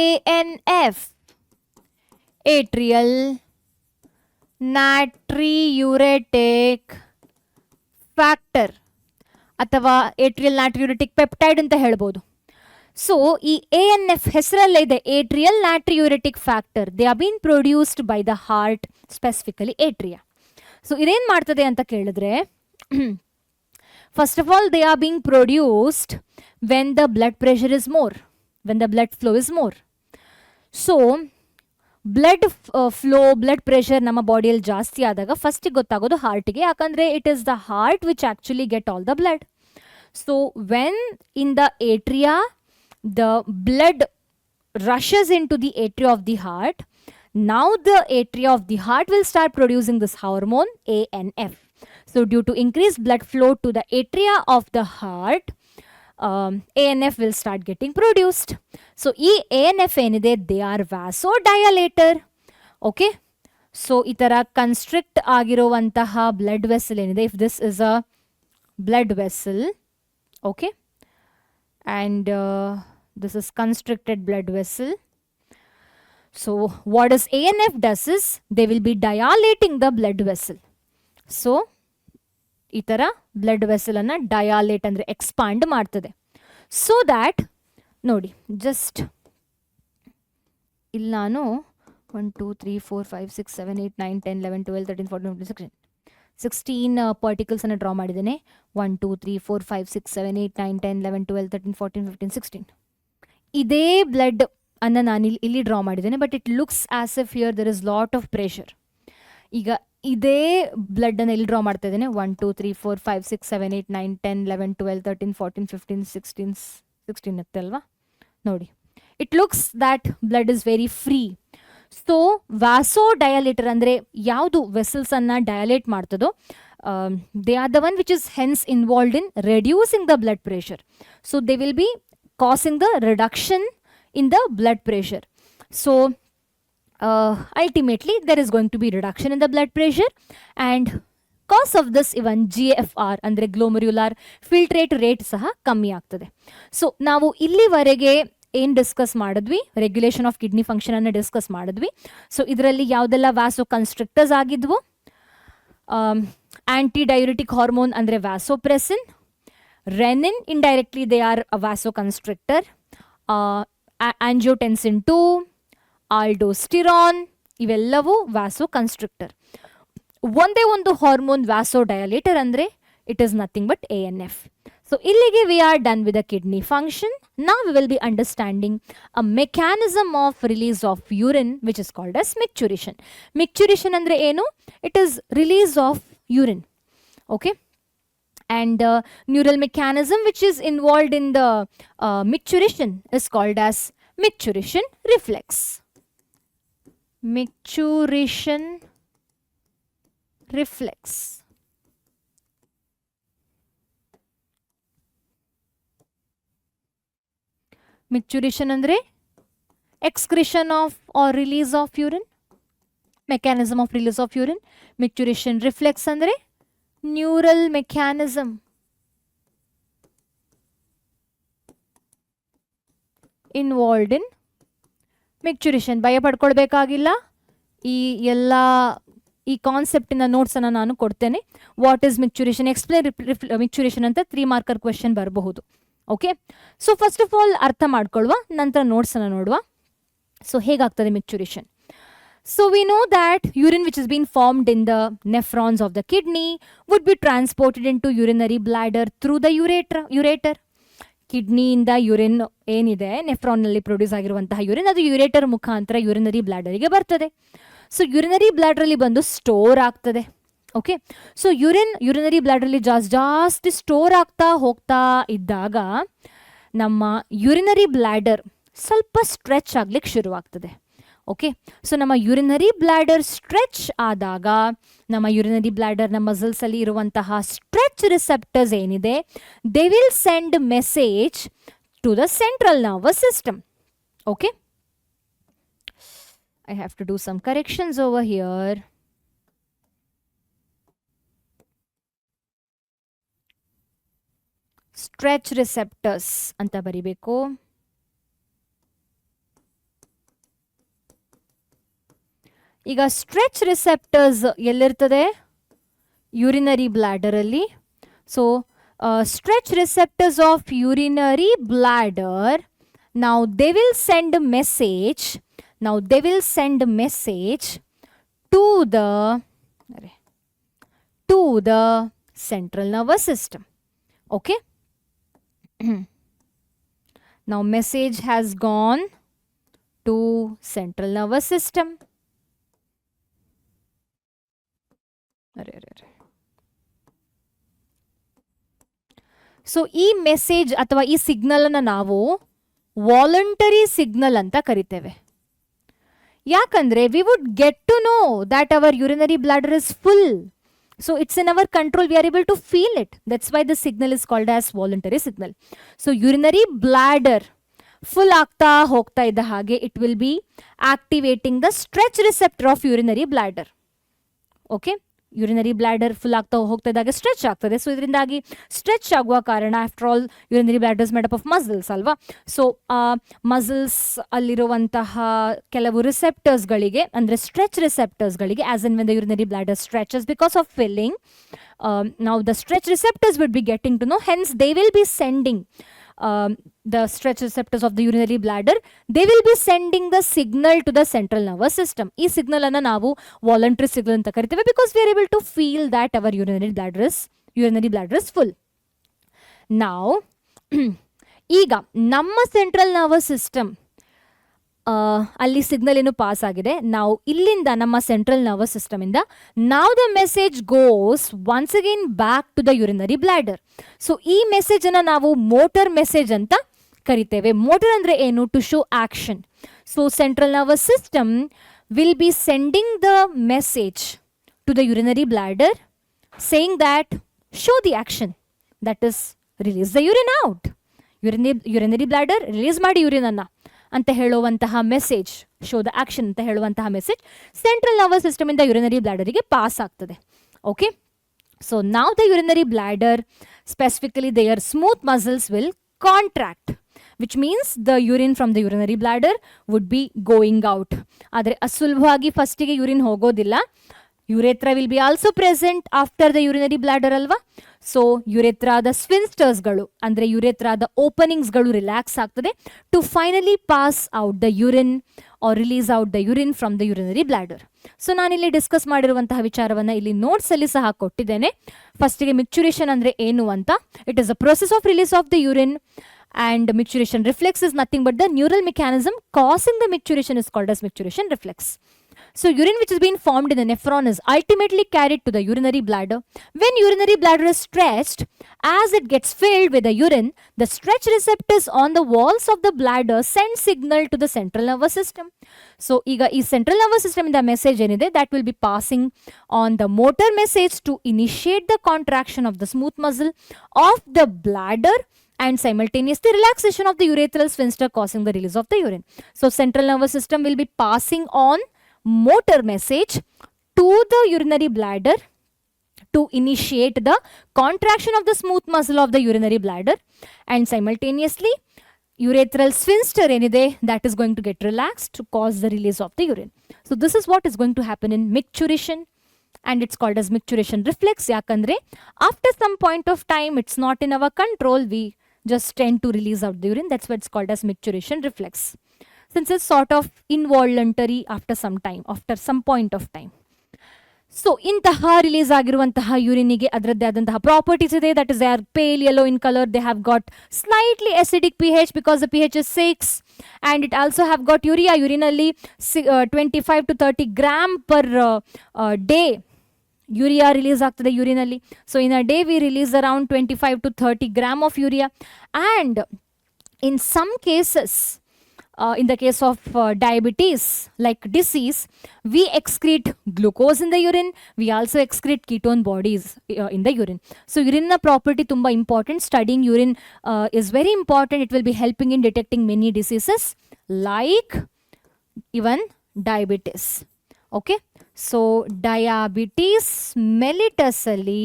ANF, atrial natriuretic factor ಅಥವಾ atrial natriuretic peptide ಅಂತ ಹೇಳ್ಬೋದು. So ಈ ANF ಹೆಸರಲ್ಲೇ ಇದೆ, atrial natriuretic factor. They are been produced by the heart, specifically atria. So ಇದೇನು ಮಾಡ್ತದೆ ಅಂತ ಕೇಳಿದ್ರೆ, first of all they are being produced when the blood pressure is more, when the blood flow is more. So blood flow, blood pressure ನಮ್ಮ ಬಾಡಿಯಲ್ಲಿ ಜಾಸ್ತಿ ಆದಾಗ ಫಸ್ಟಿಗೆ ಗೊತ್ತಾಗೋದು ಹಾರ್ಟಿಗೆ, ಯಾಕಂದರೆ it is the heart which actually get all the blood. So when in the atria the blood rushes into the atria of the heart, now the atria of the heart will start producing this hormone ANF. So due to increased blood flow to the atria of the heart, ANF will start getting produced. So ಈ ANF ಏನಿದೆ, they are vasodilator. Okay, so ಈ ಥರ constrict ಆಗಿರುವಂತಹ blood vessel ಏನಿದೆ, if this is a blood vessel, okay, and this is constricted blood vessel, So what does ANF does is they will be dilating the blood vessel. So ಈ ಥರ blood ವೆಸಲನ್ನು ಡಯಾಲೇಟ್ ಅಂದರೆ expand ಮಾಡ್ತದೆ. So that ನೋಡಿ just ಇಲ್ಲಿ ನಾನು 1 2 3 4 5 6 7 8 9 10 11 12 13 14 15 16 ಪಾರ್ಟಿಕಲ್ಸನ್ನು draw ಮಾಡಿದ್ದೇನೆ. 1 2 3 4 5 6 7 8 9 10 11 12 13 14 15 16 ಇದೇ blood ಅನ್ನು ನಾನು ಇಲ್ಲಿ ಡ್ರಾ ಮಾಡಿದ್ದೇನೆ. But it looks as if here there is lot of pressure. ಈಗ ಇದೇ ಬ್ಲಡ್ಡನ್ನು ಇಲ್ಲಿ ಡ್ರಾ ಮಾಡ್ತಾ ಇದ್ದೇನೆ. 1 2 3 4 5 6 7 8 9 10 11 12 13 14 15 16 ಇರುತ್ತೆ ಅಲ್ವಾ ನೋಡಿ. It looks that blood is very free. So vasodilator ಅಂದರೆ ಯಾವುದು ವೆಸಲ್ಸನ್ನು ಡಯಾಲೇಟ್ ಮಾಡ್ತದೋ they are the one which is hence involved in reducing the blood pressure. So they will be causing the reduction in the blood pressure. So ultimately there is going to be reduction in the blood pressure, and cause of this even GFR ಅಂದರೆ glomerular filtrate rate ಸಹ ಕಮ್ಮಿ ಆಗ್ತದೆ. So ನಾವು ಇಲ್ಲಿವರೆಗೆ ಏನು discuss ಮಾಡಿದ್ವಿ, regulation of kidney function ಅನ್ನು discuss ಮಾಡಿದ್ವಿ. ಸೊ ಇದರಲ್ಲಿ ಯಾವುದೆಲ್ಲ ವ್ಯಾಸೋ ಕನ್ಸ್ಟ್ರಿಕ್ಟರ್ಸ್ ಆಗಿದ್ವು, ಆಂಟಿ ಡಯೂರಿಟಿಕ್ ಹಾರ್ಮೋನ್ ಅಂದರೆ ವ್ಯಾಸೋಪ್ರೆಸಿನ್, renin indirectly they are a vasoconstrictor, angiotensin 2, aldosterone ಇವೆಲ್ಲವೂ vasoconstrictor. ಒಂದೇ ಒಂದು ಹಾರ್ಮೋನ್ vasodilator ಅಂದರೆ it is nothing but ANF. So ಇಲ್ಲಿಗೆ we are done with the kidney function. Now we will be understanding a mechanism of release of urine which is called as micturition. Micturition ಅಂದರೆ ಏನು? It is release of urine. Okay. And neural mechanism which is involved in the micturition is called as micturition reflex. Micturition reflex. Micturition andre excretion of or release of urine. Mechanism of release of urine. Micturition reflex andre neural mechanism. Involved in micturition. ಭಯ ಪಡ್ಕೊಳ್ಬೇಕಾಗಿಲ್ಲ, ಈ ಎಲ್ಲ ಈ ಕಾನ್ಸೆಪ್ಟಿನ ನೋಟ್ಸನ್ನು ನಾನು ಕೊಡ್ತೇನೆ. What is ಮಿಕ್ಚುರೇಷನ್, explain ಮಿಕ್ಚುರೇಷನ್ ಅಂತ 3 marker question ಬರಬಹುದು. Okay, so first of all ಅರ್ಥ ಮಾಡ್ಕೊಳ್ಳುವ, ನಂತರ ನೋಟ್ಸನ್ನು ನೋಡುವ. So ಹೇಗಾಗ್ತದೆ ಮಿಕ್ಚುರೇಷನ್? So we know that urine which has been formed in the nephrons of the kidney would be transported into urinary bladder through the ureter. ಕಿಡ್ನಿಯಿಂದ urine ಏನಿದೆ ನೆಫ್ರಾನ್ನಲ್ಲಿ produce ಆಗಿರುವಂತಹ urine ಅದು ureter ಮುಖಾಂತರ urinary ಬ್ಲಾಡರಿಗೆ ಬರ್ತದೆ. ಸೊ ಯುರಿನರಿ ಬ್ಲಾಡರಲ್ಲಿ ಬಂದು store ಆಗ್ತದೆ. ಓಕೆ, ಸೊ ಯುರಿನರಿ ಬ್ಲಾಡರಲ್ಲಿ ಜಾಸ್ತಿ ಸ್ಟೋರ್ ಆಗ್ತಾ ಹೋಗ್ತಾ ಇದ್ದಾಗ ನಮ್ಮ ಯುರಿನರಿ ಬ್ಲಾಡರ್ ಸ್ವಲ್ಪ ಸ್ಟ್ರೆಚ್ ಆಗ್ಲಿಕ್ಕೆ ಶುರುವಾಗ್ತದೆ. ಓಕೆ, ಸೊ ನಮ್ಮ ಯುರಿನರಿ ಬ್ಲಾಡರ್ ಸ್ಟ್ರೆಚ್ ಆದಾಗ ನಮ್ಮ ಯುರಿನರಿ ಬ್ಲಾಡರ್ನ ಮಸಲ್ಸಲ್ಲಿ ಇರುವಂತಹ ಸ್ಟ್ರೆಚ್ ರಿಸೆಪ್ಟರ್ಸ್ ಏನಿದೆ they will send message to the central nervous system. Okay, I have to do some corrections over here. Stretch receptors ಅಂತ ಬರಿಬೇಕು. ಈಗ ಸ್ಟ್ರೆಚ್ ರಿಸೆಪ್ಟರ್ಸ್ ಎಲ್ಲಿರ್ತದೆ? ಯೂರಿನರಿ ಬ್ಲಾಡರಲ್ಲಿ. So stretch receptors of urinary bladder, now they will send message to the central nervous system. Okay. Now message has gone to central nervous system. So ಈ message ಅಥವಾ ಈ signal ಅನ್ನು ನಾವು voluntary signal ಅಂತ ಕರಿತೇವೆ. ಯಾಕಂದ್ರೆ we would get to know that our urinary bladder is full. So it's in our control, we are able to feel it. That's why the signal is called as voluntary signal. So urinary bladder full ಆಗ್ತಾ ಹೋಗ್ತಾ ಇದ್ದ ಹಾಗೆ it will be activating the stretch receptor of urinary bladder. Okay, urinary bladder full ಆಗ್ತಾ ಹೋಗ್ತಾ ಇದ್ದಾಗ stretch ಆಗ್ತದೆ. So ಇದರಿಂದಾಗಿ stretch ಆಗುವ ಕಾರಣ, after all urinary bladder is made up of muscles ಅಲ್ವಾ. ಸೊ ಮಸಲ್ಸ್ ಅಲ್ಲಿರುವಂತಹ ಕೆಲವು ರಿಸೆಪ್ಟರ್ಸ್ಗಳಿಗೆ, ಅಂದರೆ ಸ್ಟ್ರೆಚ್ ರಿಸೆಪ್ಟರ್ಸ್ಗಳಿಗೆ, as in when the urinary bladder stretches because of filling, now the stretch receptors would be getting to know, hence they will be sending the stretch receptors of the urinary bladder, they will be sending the signal to the central nervous system. ಈ signal ಅನ್ನ ನಾವು voluntary signal ಅಂತ ಕರಿತೇವೆ, because we are able to feel that our urinary bladder is full. Now ಈಗ ನಮ್ಮ central nervous system ಅಲ್ಲಿ signal ಏನು pass ಆಗಿದೆ. ನಾವು ಇಲ್ಲಿಂದ ನಮ್ಮ ಸೆಂಟ್ರಲ್ ನರ್ವಸ್ ಸಿಸ್ಟಮ್ ಇಂದ ನಾವು the message goes once again back to the urinary bladder. So ಈ ಮೆಸೇಜ್ ಅನ್ನ ನಾವು ಮೋಟರ್ ಮೆಸೇಜ್ ಅಂತ ಕರಿತೇವೆ. ಮೋಟರ್ ಅಂದ್ರೆ ಏನು? To show action. So central nervous system will be sending the message to the urinary bladder saying that show the action, that is release the urine out. Urinary bladder release ಮಾಡಿ urine ಅನ್ನ ಅಂತ ಹೇಳುವಂತಹ message, show the action ಅಂತ ಹೇಳುವಂತಹ message central nervous system ಇಂದ urinary ಬ್ಲಾಡರಿಗೆ pass ಆಗ್ತದೆ. Okay, so now the urinary bladder, specifically their smooth muscles will contract, which means the urine from the urinary bladder would be going out. ಆದರೆ ಅಸುಲಭವಾಗಿ ಫಸ್ಟಿಗೆ urine ಹೋಗೋದಿಲ್ಲ. Urethra will be also present after the urinary bladder ಅಲ್ವಾ. So ಯುರೇತ್ರಾದ ಸ್ವಿನ್ಸ್ಟರ್ಸ್ಗಳು, ಅಂದರೆ ಯುರೇತ್ರಾದ ಓಪನಿಂಗ್ಸ್ಗಳು ರಿಲ್ಯಾಕ್ಸ್ ಆಗ್ತದೆ to finally pass out the urine or release out the urine from the urinary bladder. So ನಾನಿಲ್ಲಿ ಡಿಸ್ಕಸ್ ಮಾಡಿರುವಂತಹ ವಿಚಾರವನ್ನು ಇಲ್ಲಿ ನೋಟ್ಸಲ್ಲಿ ಸಹ ಕೊಟ್ಟಿದ್ದೇನೆ. ಫಸ್ಟಿಗೆ ಮಿಕ್ಚುರೇಷನ್ ಅಂದರೆ ಏನು ಅಂತ. It is a process of release of the urine, and micturition reflex is nothing but the neural mechanism causing the micturition is called as micturition reflex. So urine which has been formed in the nephron is ultimately carried to the urinary bladder. When urinary bladder is stretched, as it gets filled with the urine, the stretch receptors on the walls of the bladder send signal to the central nervous system. So ಈಗ ಈ central nervous system ಇಂದ message ಏನಿದೆ, that will be passing on the motor message to initiate the contraction of the smooth muscle of the bladder and simultaneously relaxation of the urethral sphincter causing the release of the urine. So central nervous system will be passing on motor message to the urinary bladder to initiate the contraction of the smooth muscle of the urinary bladder, and simultaneously urethral sphincter enide that is going to get relaxed to cause the release of the urine. So this is what is going to happen in micturition, and it's called as micturition reflex. Yakandre after some point of time it's not in our control, we just tend to release out the urine. That's why it's called as micturition reflex, since it's sort of involuntary after some time, after some point of time. So ಇಂತಹ release ಆಗಿರುವಂತಹ ಯೂರಿನಿಗೆ ಅದರದ್ದೇ ಆದಂತಹ properties ಇದೆ. That is they are pale yellow in colour, they have got slightly acidic pH because the pH is 6, and it also have got urea. Urinally 25 to 30 gram per day urea release ಆಗ್ತದೆ ಯೂರಿನಲ್ಲಿ. So in a day we release around 25 to 30 gram of urea, and in some cases, in the case of diabetes like disease, we excrete glucose in the urine, we also excrete ketone bodies in the urine. So urine na property tumba important. Studying urine is very important. It will be helping in detecting many diseases like even diabetes. Okay, so diabetes mellitus ಅಲ್ಲಿ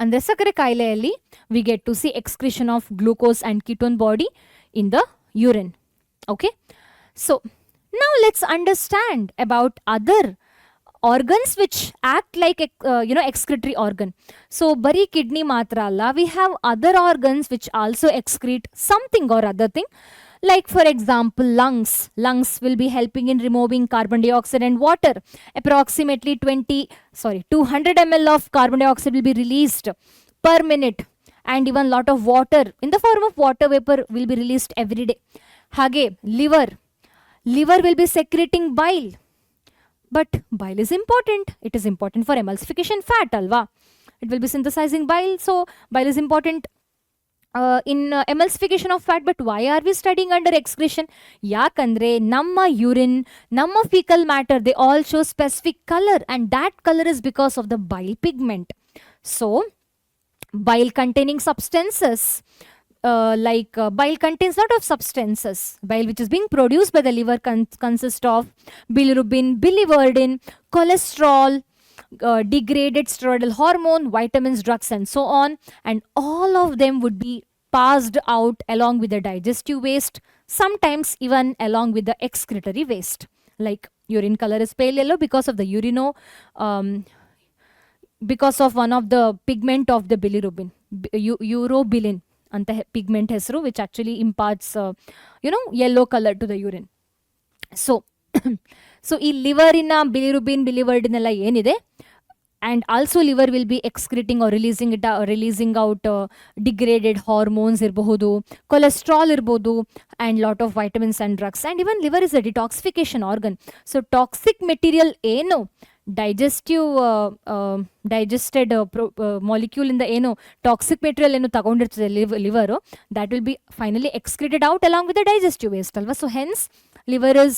ಅಂದರೆ ಸಕ್ಕರೆ ಕಾಯಿಲೆಯಲ್ಲಿ we get to see excretion of glucose and ketone body in the urine. Okay, so now let's understand about other organs which act like excretory organ. So bari kidney matra alla, we have other organs which also excrete something or other thing. Like for example lungs will be helping in removing carbon dioxide and water. Approximately 200 ml of carbon dioxide will be released per minute, and even lot of water in the form of water vapor will be released every day. Hage liver will be secreting bile, but bile is important. It is important for emulsification fat alva. It will be synthesizing bile, so bile is important in emulsification of fat. But why are we studying under excretion? Yakandre namma urine, namma fecal matter, they all show specific color, and that color is because of the bile pigment. So bile containing substances bile contains lot of substances. Bile which is being produced by the liver consists of bilirubin, biliverdin, cholesterol, degraded steroidal hormone, vitamins, drugs, and so on. And all of them would be passed out along with the digestive waste, sometimes even along with the excretory waste. Like urine color is pale yellow because of the because of one of the pigment of the bilirubin, urobilin anta pigment ಹೆಸರು, which actually imparts yellow color to the urine. So so ಈ ಲಿವರಿನ ಬಿಲಿರುಬಿನ್ ಬಿಲಿವರ್ಡಿನ್ ಎಲ್ಲ ಏನಿದೆ, and also liver will be excreting or releasing out degraded hormones ಇರಬಹುದು, cholesterol ಇರಬಹುದು, and lot of vitamins and drugs. And even liver is a detoxification organ. So toxic material ಏನು digested molecule in the toxic material ತಗೊಂಡಿರ್ತದೆ liver, that will be finally excreted out along with the digestive waste alva. So hence liver is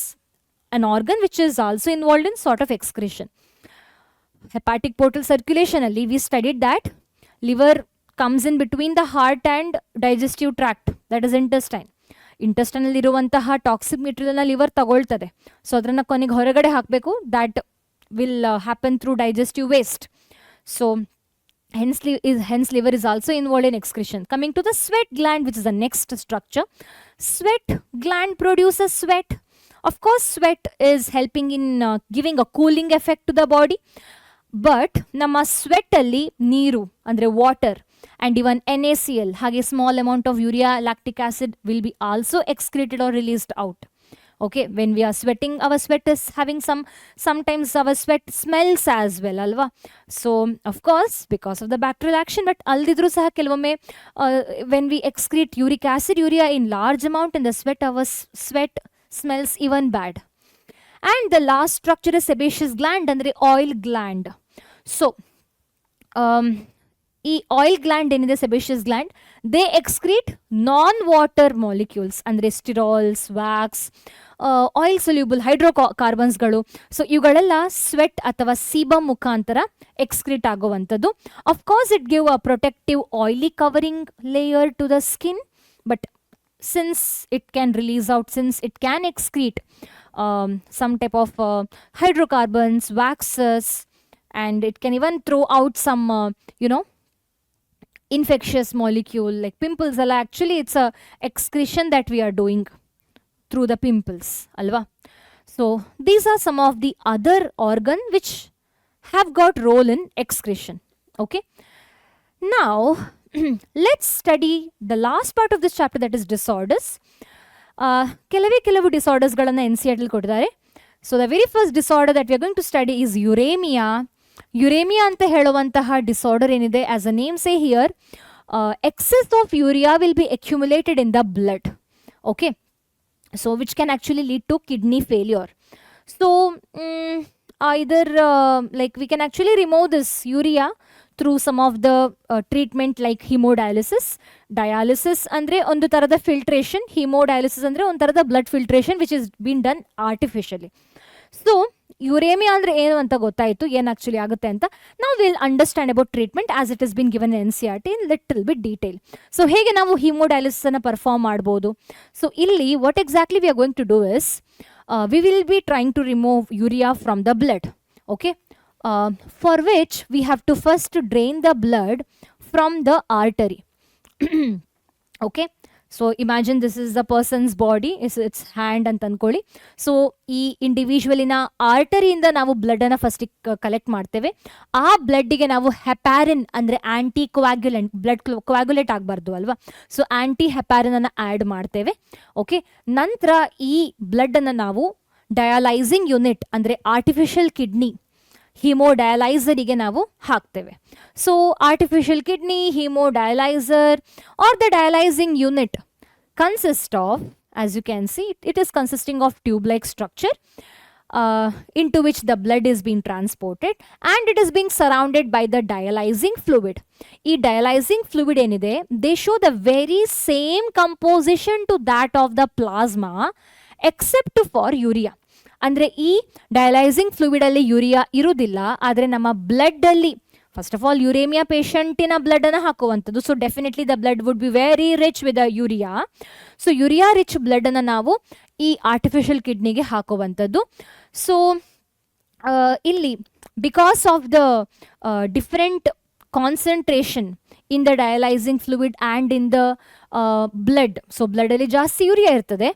an organ which is also involved in sort of excretion. Hepatic portal circulation alli we studied that liver comes in between the heart and digestive tract, that is intestine. Intestine ಅಲ್ಲಿ ಇರುವಂತಹ toxic material ನ liver ತಗೊಳ್ತದೆ. So ಅದನ್ನ ಕೊನೆಗೆ ಹೊರಗಡೆ ಹಾಕಬೇಕು. that will happen through digestive waste. So hence liver is also involved in excretion. Coming to the sweat gland, which is the next structure. Sweat gland produces sweat. Of course sweat is helping in giving a cooling effect to the body, but ನಮ್ಮ sweat ಅಲ್ಲಿ ನೀರು ಅಂದ್ರೆ water and even NaCl ಹಾಗೆ small amount of urea lactic acid will be also excreted or released out. Okay, when we are sweating, our sweat is having sometimes our sweat smells as well alva. So of course because of the bacterial action, but aldidru saha kelomme when we excrete uric acid, urea in large amount in the sweat, our sweat smells even bad. And the last structure is sebaceous gland andre oil gland. So ಈ oil gland ಏನಿದೆ, sebaceous gland, they excrete non water molecules ಅಂದರೆ sterols, wax, oil soluble ಹೈಡ್ರೋಕಾರ್ಬನ್ಸ್ಗಳು. So ಇವುಗಳೆಲ್ಲ sweat ಅಥವಾ sebum ಮುಖಾಂತರ excrete ಆಗುವಂಥದ್ದು. Of course it give a protective oily covering layer to the skin, but since it can release out, since it can excrete some type of hydrocarbons, waxes, and it can even throw out some infectious molecule like pimples alla. Actually it's a excretion that we are doing through the pimples alva. So these are some of the other organ which have got role in excretion. Okay, now let's study the last part of this chapter, that is disorders. ಕೆಲವು disorders ಗಳನ್ನ NCERT ಅಲ್ಲಿ ಕೊಟ್ಟಿದ್ದಾರೆ. So the very first disorder that we are going to study is uremia. ಯುರೇಮಿಯಾ ಅಂತ ಹೇಳುವಂತಹ disorder ಏನಿದೆ, as a name say here, excess of urea will be accumulated in the blood. Okay, so which can actually lead to kidney failure. So either like we can actually remove this urea through some of the treatment like hemodialysis. Dialysis andre ಒಂದು ತರದ filtration, hemodialysis andre ಒಂದು ತರದ blood filtration which is been done artificially. So ಯುರೇಮಿಯಾ ಅಂದ್ರೆ ಏನು ಅಂತ ಗೊತ್ತಾಯಿತು, ಏನು actually ಆಗುತ್ತೆ ಅಂತ. ನಾವು will understand about treatment as it is been given NCERT in little bit detail. So ಹೇಗೆ ನಾವು ಹಿಮೋಡಯಾಲಿಸಿಸ್ ಅನ್ನು ಪರ್ಫಾರ್ಮ್ ಮಾಡ್ಬೋದು. ಸೊ ಇಲ್ಲಿ what exactly we are going to do is we will be trying to remove urea from the blood. Okay, for which we have to first drain the blood from the artery. Okay, so imagine this is the person's body, it's hand ಅಂತ ಅನ್ಕೊಳ್ಳಿ. So ಈ ಇಂಡಿವಿಜುವಲಿನ ಆರ್ಟರಿಯಿಂದ ನಾವು blood ಅನ್ನ first collect ಮಾಡ್ತೇವೆ. ಆ ಬ್ಲಡ್ಗೆ ನಾವು heparin ಅಂದ್ರೆ aunty ಕೋಆಗ್ಯುಲೆಂಟ್, blood coagulate ಆಗಬಾರ್ದು ಅಲ್ವಾ, ಸೊ ಆಂಟಿ ಹೆಪಾರಿನ್ ಅನ್ನ ಆ್ಯಡ್ ಮಾಡ್ತೇವೆ. ಓಕೆ, ನಂತರ ಈ ಬ್ಲಡ್ ಅನ್ನ ನಾವು ಡಯಾಲೈಸಿಂಗ್ ಯೂನಿಟ್ ಅಂದ್ರೆ ಆರ್ಟಿಫಿಷಿಯಲ್ ಕಿಡ್ನಿ ಹಿಮೋಡಯಾಲೈಸರಿಗೆ ನಾವು ಹಾಕ್ತೇವೆ. So artificial kidney, haemodialyser or the dialysing unit consist of, as you can see, it is consisting of tube-like structure into which the blood is being transported and it is being surrounded by the dialyzing fluid. ಈ dialyzing fluid ಏನಿದೆ, they show the very same composition to that of the plasma except for urea. ಅಂದರೆ ಈ ಡಯಲೈಸಿಂಗ್ fluid ಅಲ್ಲಿ urea ಇರುವುದಿಲ್ಲ, ಆದರೆ ನಮ್ಮ blood ಅಲ್ಲಿ first of all uraemia ಪೇಷಂಟಿನ ಬ್ಲಡ್ ಅನ್ನು ಹಾಕುವಂಥದ್ದು. So definitely the blood would be very rich with urea. So urea rich blood ಅನ್ನು ನಾವು ಈ ಆರ್ಟಿಫಿಷಿಯಲ್ ಕಿಡ್ನಿಗೆ ಹಾಕುವಂಥದ್ದು. ಸೊ ಇಲ್ಲಿ because of the different concentration in the dialysing fluid and in the blood, so ಬ್ಲಡಲ್ಲಿ ಜಾಸ್ತಿ ಯೂರಿಯಾ ಇರ್ತದೆ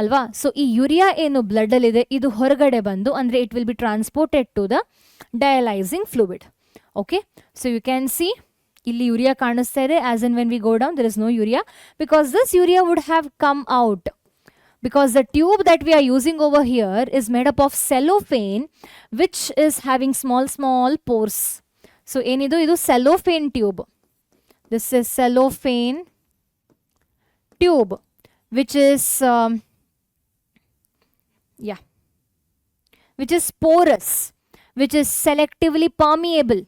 ಅಲ್ವಾ. ಸೊ ಈ ಯೂರಿಯಾ ಏನು ಬ್ಲಡಲ್ಲಿದೆ ಇದು ಹೊರಗಡೆ ಬಂದು ಅಂದರೆ it will be transported to the dialysing fluid. Okay, so you can see ಇಲ್ಲಿ ಯೂರಿಯಾ ಕಾಣಿಸ್ತಾ ಇದೆ. As in when we go down there is no urea because this urea would have come out because the tube that we are using over here is made up of cellophane which is having small pores. So enidu idu cellophane tube. This is cellophane tube which is which is porous, which is selectively permeable.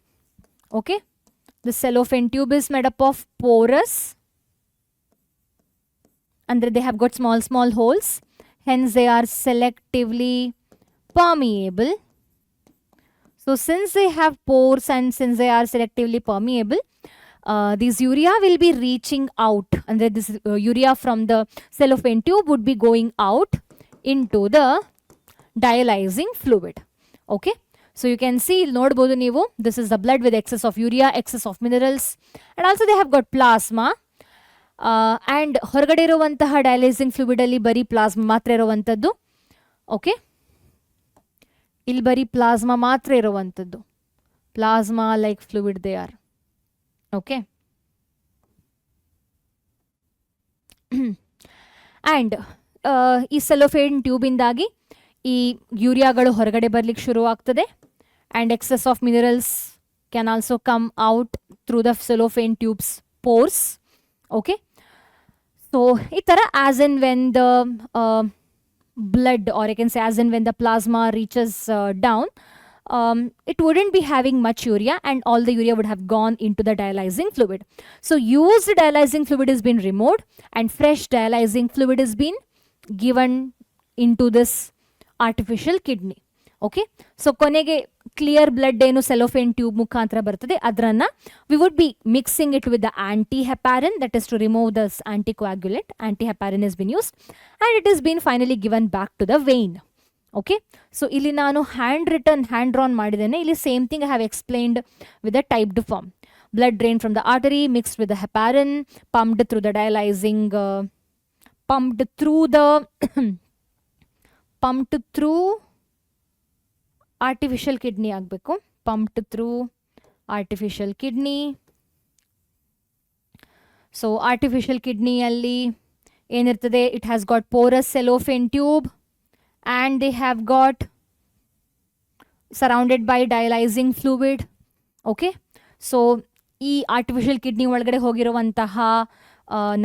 Okay, the cellophane tube is made up of porous, and they have got small holes, hence they are selectively permeable. So since they have pores and since they are selectively permeable, this urea will be reaching out, and this urea from the cellophane tube would be going out into the dialyzing fluid. Okay, so you can see nodbodu neevu, this is the blood with excess of urea, excess of minerals, and also they have got plasma. And ಹೊರಗಡೆ ಇರುವಂತಹ ಡಯಾಲೈಸಿಂಗ್ ಫ್ಲೂಯಿಡಲ್ಲಿ ಬರೀ plasma ಮಾತ್ರ ಇರುವಂಥದ್ದು. Okay, ಇಲ್ಲಿ ಬರೀ plasma ಮಾತ್ರ ಇರುವಂಥದ್ದು, plasma like fluid they are. Okay, and ಈ ಸೆಲೋಫೇನ್ ಟ್ಯೂಬಿಂದಾಗಿ ಈ ಯೂರಿಯಾಗಳು ಹೊರಗಡೆ ಬರಲಿಕ್ಕೆ ಶುರು ಆಗ್ತದೆ. And excess of minerals can also come out through the cellophane tubes pores. Okay, so itara as and when the blood, or I can say as and when the plasma reaches down, it wouldn't be having much urea and all the urea would have gone into the dialyzing fluid. So used dialyzing fluid has been removed and fresh dialyzing fluid has been given into this artificial kidney. Okay, so konege clear blood ಏನು cellophane tube ಮುಖಾಂತರ ಬರ್ತದೆ, ಅದರನ್ನ we would be mixing it with the antiheparin, that is to remove this anticoagulant. Antiheparin has been used and it has been finally given back to the vein. Okay, so ಇಲ್ಲಿ ನಾನು hand drawn ಮಾಡಿದ್ದೇನೆ. ಇಲ್ಲಿ same thing I have explained with the typed form. Blood drained from the artery mixed with the heparin, pumped through the dialyzing pumped through artificial kidney ಆಗಬೇಕು, pumped through artificial kidney. So artificial kidney ಅಲ್ಲಿ ಏನಿರ್ತದೆ, it has got porous cellophane tube and they have got surrounded by dialyzing fluid. Okay, so ಈ artificial kidney ಒಳಗಡೆ ಹೋಗಿರುವಂತಹ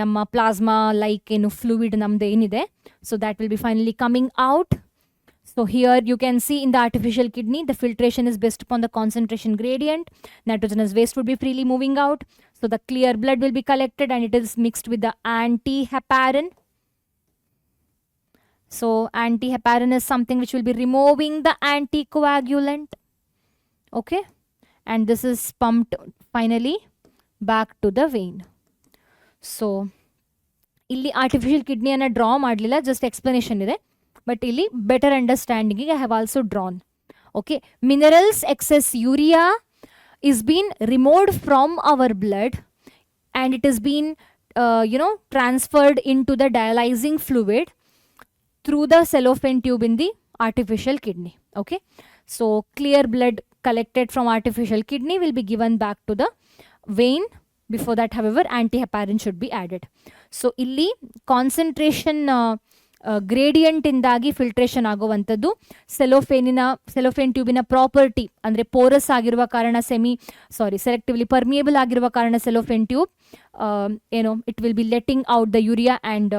ನಮ್ಮ plasma like ಏನು fluid ನಮ್ದು ಏನಿದೆ, so that will be finally coming out. So here you can see in the artificial kidney, the filtration is based upon the concentration gradient. Nitrogenous waste would be freely moving out. So the clear blood will be collected and it is mixed with the antiheparin. So antiheparin is something which will be removing the anticoagulant. Okay, and this is pumped finally back to the vein. So ಇಲ್ಲಿ artificial kidney ಅನ್ನ draw ಮಾಡಲಿಲ್ಲ, just explanation ಇದೆ. But ಇಲ್ಲಿ better understanding I have also drawn. Okay, minerals excess urea is being removed from our blood and it has been transferred into the dialyzing fluid through the cellophane tube in the artificial kidney. Okay, so clear blood collected from artificial kidney will be given back to the vein. Before that, however, antiheparin should be added. So ಇಲ್ಲಿ concentration gradient ಇಂದಾಗಿ filtration ಆಗುವಂಥದ್ದು. ಸೆಲೋಫೇನ್ ಟ್ಯೂಬಿನ property ಅಂದರೆ ಪೋರಸ್ ಆಗಿರುವ ಕಾರಣ selectively permeable ಆಗಿರುವ ಕಾರಣ cellophane tube it will be letting out the urea and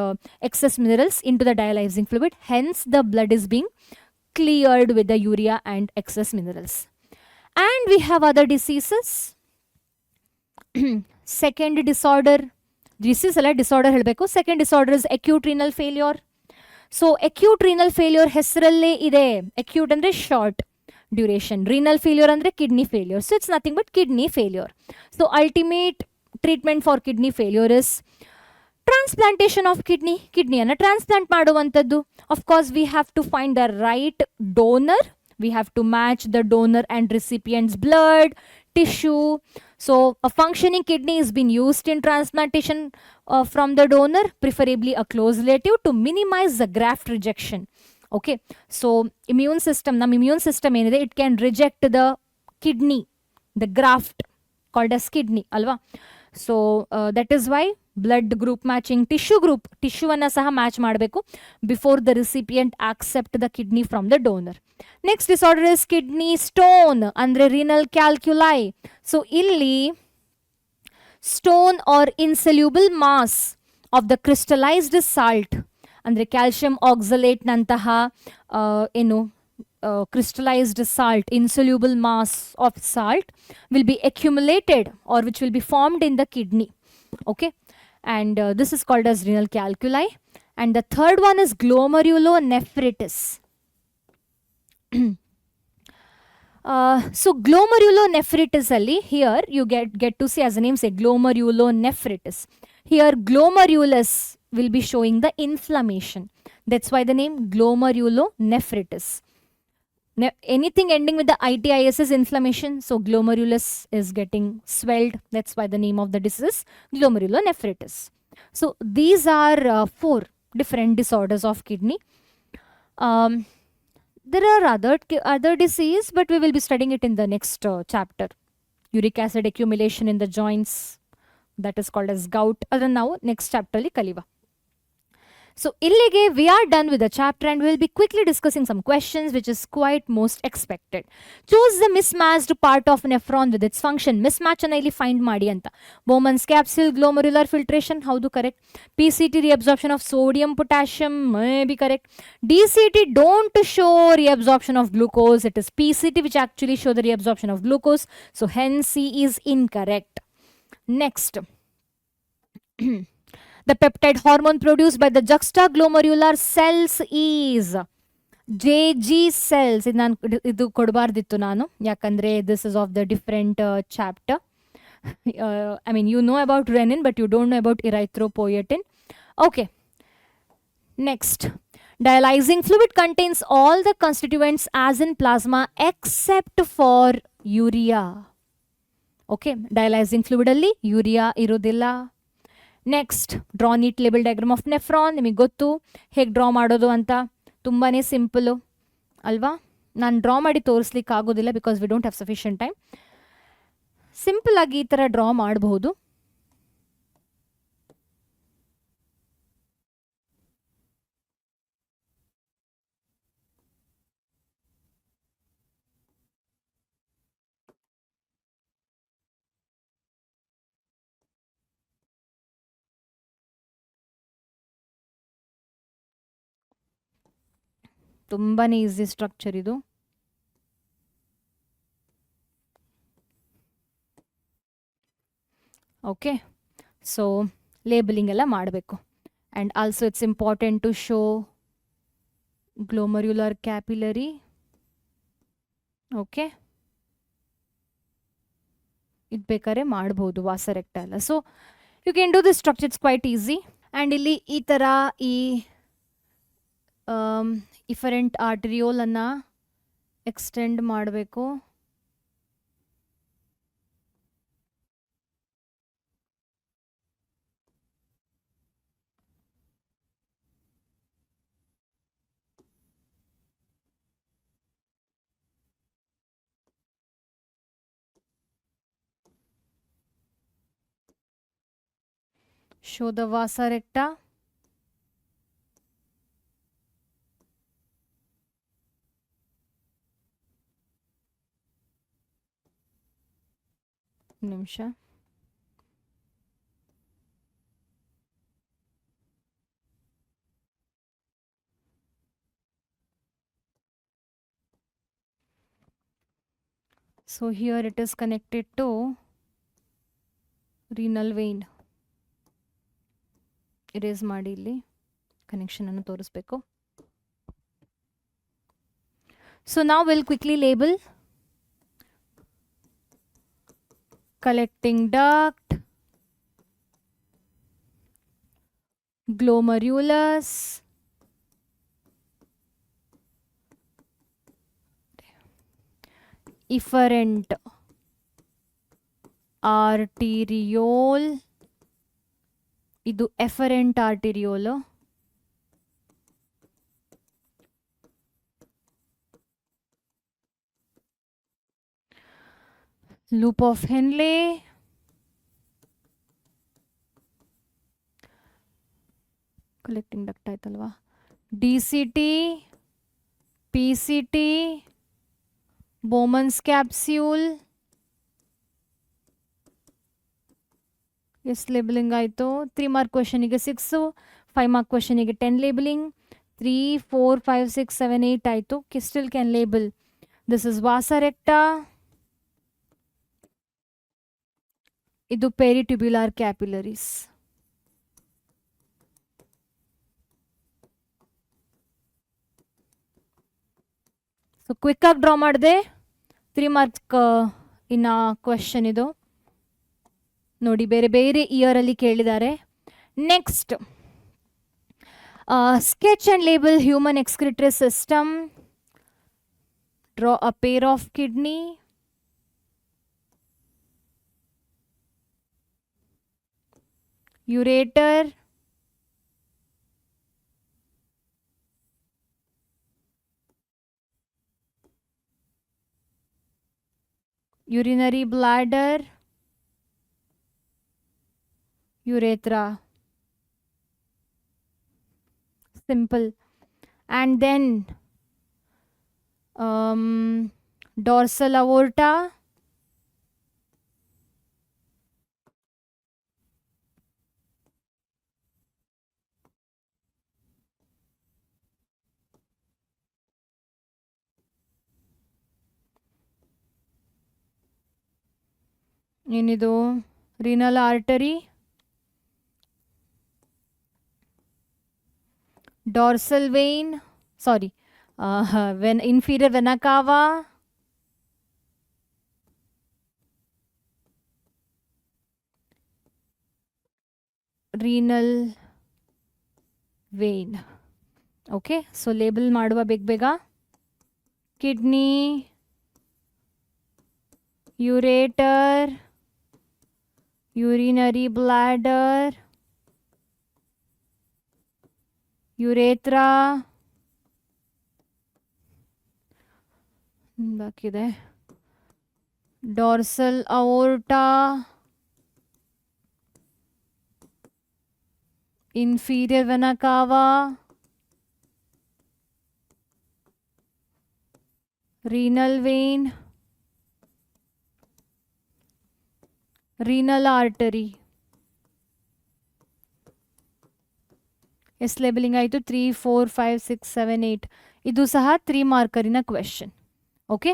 excess minerals in to the dialysing fluid, hence the blood is being cleared with the urea and excess minerals. And we have other diseases. Second disorder ಹೇಳಬೇಕು. Second disorder is acute renal failure. So acute renal failure ಹೆಸರಲ್ಲೇ ಇದೆ, acute ಅಂದರೆ short, duration. Renal failure andre kidney failure. So it's nothing but kidney failure. So ultimate treatment for kidney failure is transplantation of kidney ಅನ್ನ transplant ಮಾಡುವಂಥದ್ದು. Of course we have to find the right donor. We have to match the donor and recipient's blood, tissue. So a functioning kidney is being used in transplantation from the donor, preferably a close relative, to minimize the graft rejection. Okay, so immune system ಏನಿದೆ, it can reject the kidney, the graft called as kidney alva. So that is why blood group matching, tissue ಅನ್ನ ಸಹ match ಮಾಡಬೇಕು before the recipient accept the kidney from the donor. Next disorder is kidney stone ಅಂದ್ರೆ renal calculi. So ಇಲ್ಲಿ stone are insoluble mass of the crystallised salt ಅಂದ್ರೆ calcium oxalate ನಂತಹ ಏನು crystallized salt, insoluble mass of salt will be accumulated or which will be formed in the kidney. Okay, and this is called as renal calculi. And the third one is glomerulonephritis. So glomerulonephritis alli, here you get to see, as the name say, glomerulonephritis. Here glomerulus will be showing the inflammation. That's why the name glomerulonephritis. Anything ending with the itis is inflammation. So glomerulus is getting swelled. That's why the name of the disease is glomerulonephritis. So these are 4 different disorders of kidney. There are other disease, but we will be studying it in the next chapter. Uric acid accumulation in the joints, that is called as gout. Adha ನಾವು next chapter ಅಲ್ಲಿ ಕಲಿಯುವ. So illige we are done with the chapter, and we will be quickly discussing some questions which is quite most expected. Choose the mismatched part of nephron with its function. Mismatch ಅನ್ನ ಇಲ್ಲಿ find ಮಾಡಿ ಅಂತ. Bowman's capsule, glomerular filtration, ಹೌದು correct. PCT, reabsorption of sodium, potassium, may be correct. DCT don't show reabsorption of glucose. It is PCT which actually show the reabsorption of glucose. So hence C is incorrect. Next. The peptide hormone produced by the juxtaglomerular cells is JG cells. ಇದು ಕೊಡಬಾರ್ದಿತ್ತು ನಾನು, ಯಾಕಂದ್ರೆ this is of the different chapter. I mean, you know about renin, but you don't know about erythropoietin. Okay. Next. Dialyzing fluid contains all the constituents as in plasma except for urea. Okay. Dialyzing fluid alli urea ಇರೋದಿಲ್ಲ. Next, draw neat label diagram of nephron. ನಿಮಗೆ ಗೊತ್ತು ಹೇಗೆ draw ಮಾಡೋದು ಅಂತ, ತುಂಬಾ simple ಅಲ್ವಾ. ನಾನು draw ಮಾಡಿ ತೋರಿಸ್ಲಿಕ್ಕೆ ಆಗೋದಿಲ್ಲ because we don't have sufficient time. Simple ಆಗಿ ಈ ಥರ ಡ್ರಾ ಮಾಡಬಹುದು. ತುಂಬಾ ಈಸಿ ಸ್ಟ್ರಕ್ಚರ್ ಇದು. ಓಕೆ, ಸೊ ಲೇಬಲಿಂಗ್ ಎಲ್ಲ ಮಾಡಬೇಕು. And also it's important to show glomerular capillary. Okay, ಇದು ಬೇಕಾದ್ರೆ ಮಾಡ್ಬೋದು, ವಾಸರೆಕ್ಟ ಎಲ್ಲ. So you can do this structure, it's quite easy. And ಇಲ್ಲಿ ಈ ಥರ ಈ ಇಫರೆಂಟ್ ಆರ್ಟರಿಯೋಲನ್ನು ಎಕ್ಸ್ಟೆಂಡ್ ಮಾಡಬೇಕು. Show the vasa recta. ನಿಮಿಷ. So here it is connected to renal vein. Erase ಮಾಡಿ ಇಲ್ಲಿ ಕನೆಕ್ಷನ್ ಅನ್ನು ತೋರಿಸಬೇಕು. So now we'll quickly label. Collecting duct, glomerulus, efferent arteriole, ಇದು efferent arteriole, loop of Henle, collecting duct ಆಯ್ತಲ್ವಾ, DCT, PCT, Bowman's capsule. ಎಷ್ಟು labelling ಆಯಿತು? 3 mark ಕ್ವೆಶನಿಗೆ 6, 5 mark ಕ್ವೆಶನಿಗೆ 10 labelling, 3, 4, 5, 6, 7, 8 ಆಯಿತು. Still can label. This is vasa recta. ಇದು peritubular capillaries. So ಕ್ವಿಕ್ಕಾಗಿ draw ಮಾಡಿದೆ. 3 mark ಇನ್ನು question ಇದು ನೋಡಿ, ಬೇರೆ ಬೇರೆ ಇಯರಲ್ಲಿ ಕೇಳಿದ್ದಾರೆ. Next sketch and label human excretory system. Draw a pair of kidney, ureter, urinary bladder, urethra. Simple. And then dorsal aorta, ಏನಿದು renal artery, dorsal vein, sorry, inferior vena cava, renal vein. Okay, so label ಮಾಡುವ ಬೇಗ kidney, ureter, urinary bladder, urethra, ಬಾಕಿದೆ dorsal aorta, inferior vena cava, renal vein, renal artery. ಎಷ್ಟು labelling ಆಯಿತು? 3, 4, 5, 6, 7, 8. ಇದು ಸಹ 3 ಮಾರ್ಕರಿನ question. Okay,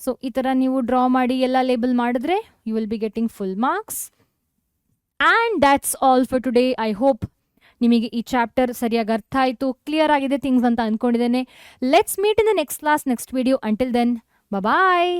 so ಈ ಥರ ನೀವು draw ಮಾಡಿ ಎಲ್ಲ ಲೇಬಲ್ ಮಾಡಿದ್ರೆ you will be getting full marks. And that's all for today. I hope ನಿಮಗೆ ಈ ಚಾಪ್ಟರ್ ಸರಿಯಾಗಿ ಅರ್ಥ ಆಯಿತು, ಕ್ಲಿಯರ್ ಆಗಿದೆ ಥಿಂಗ್ಸ್ ಅಂತ ಅಂದ್ಕೊಂಡಿದ್ದೇನೆ. Let's meet in the next class, next video. Until then, bye.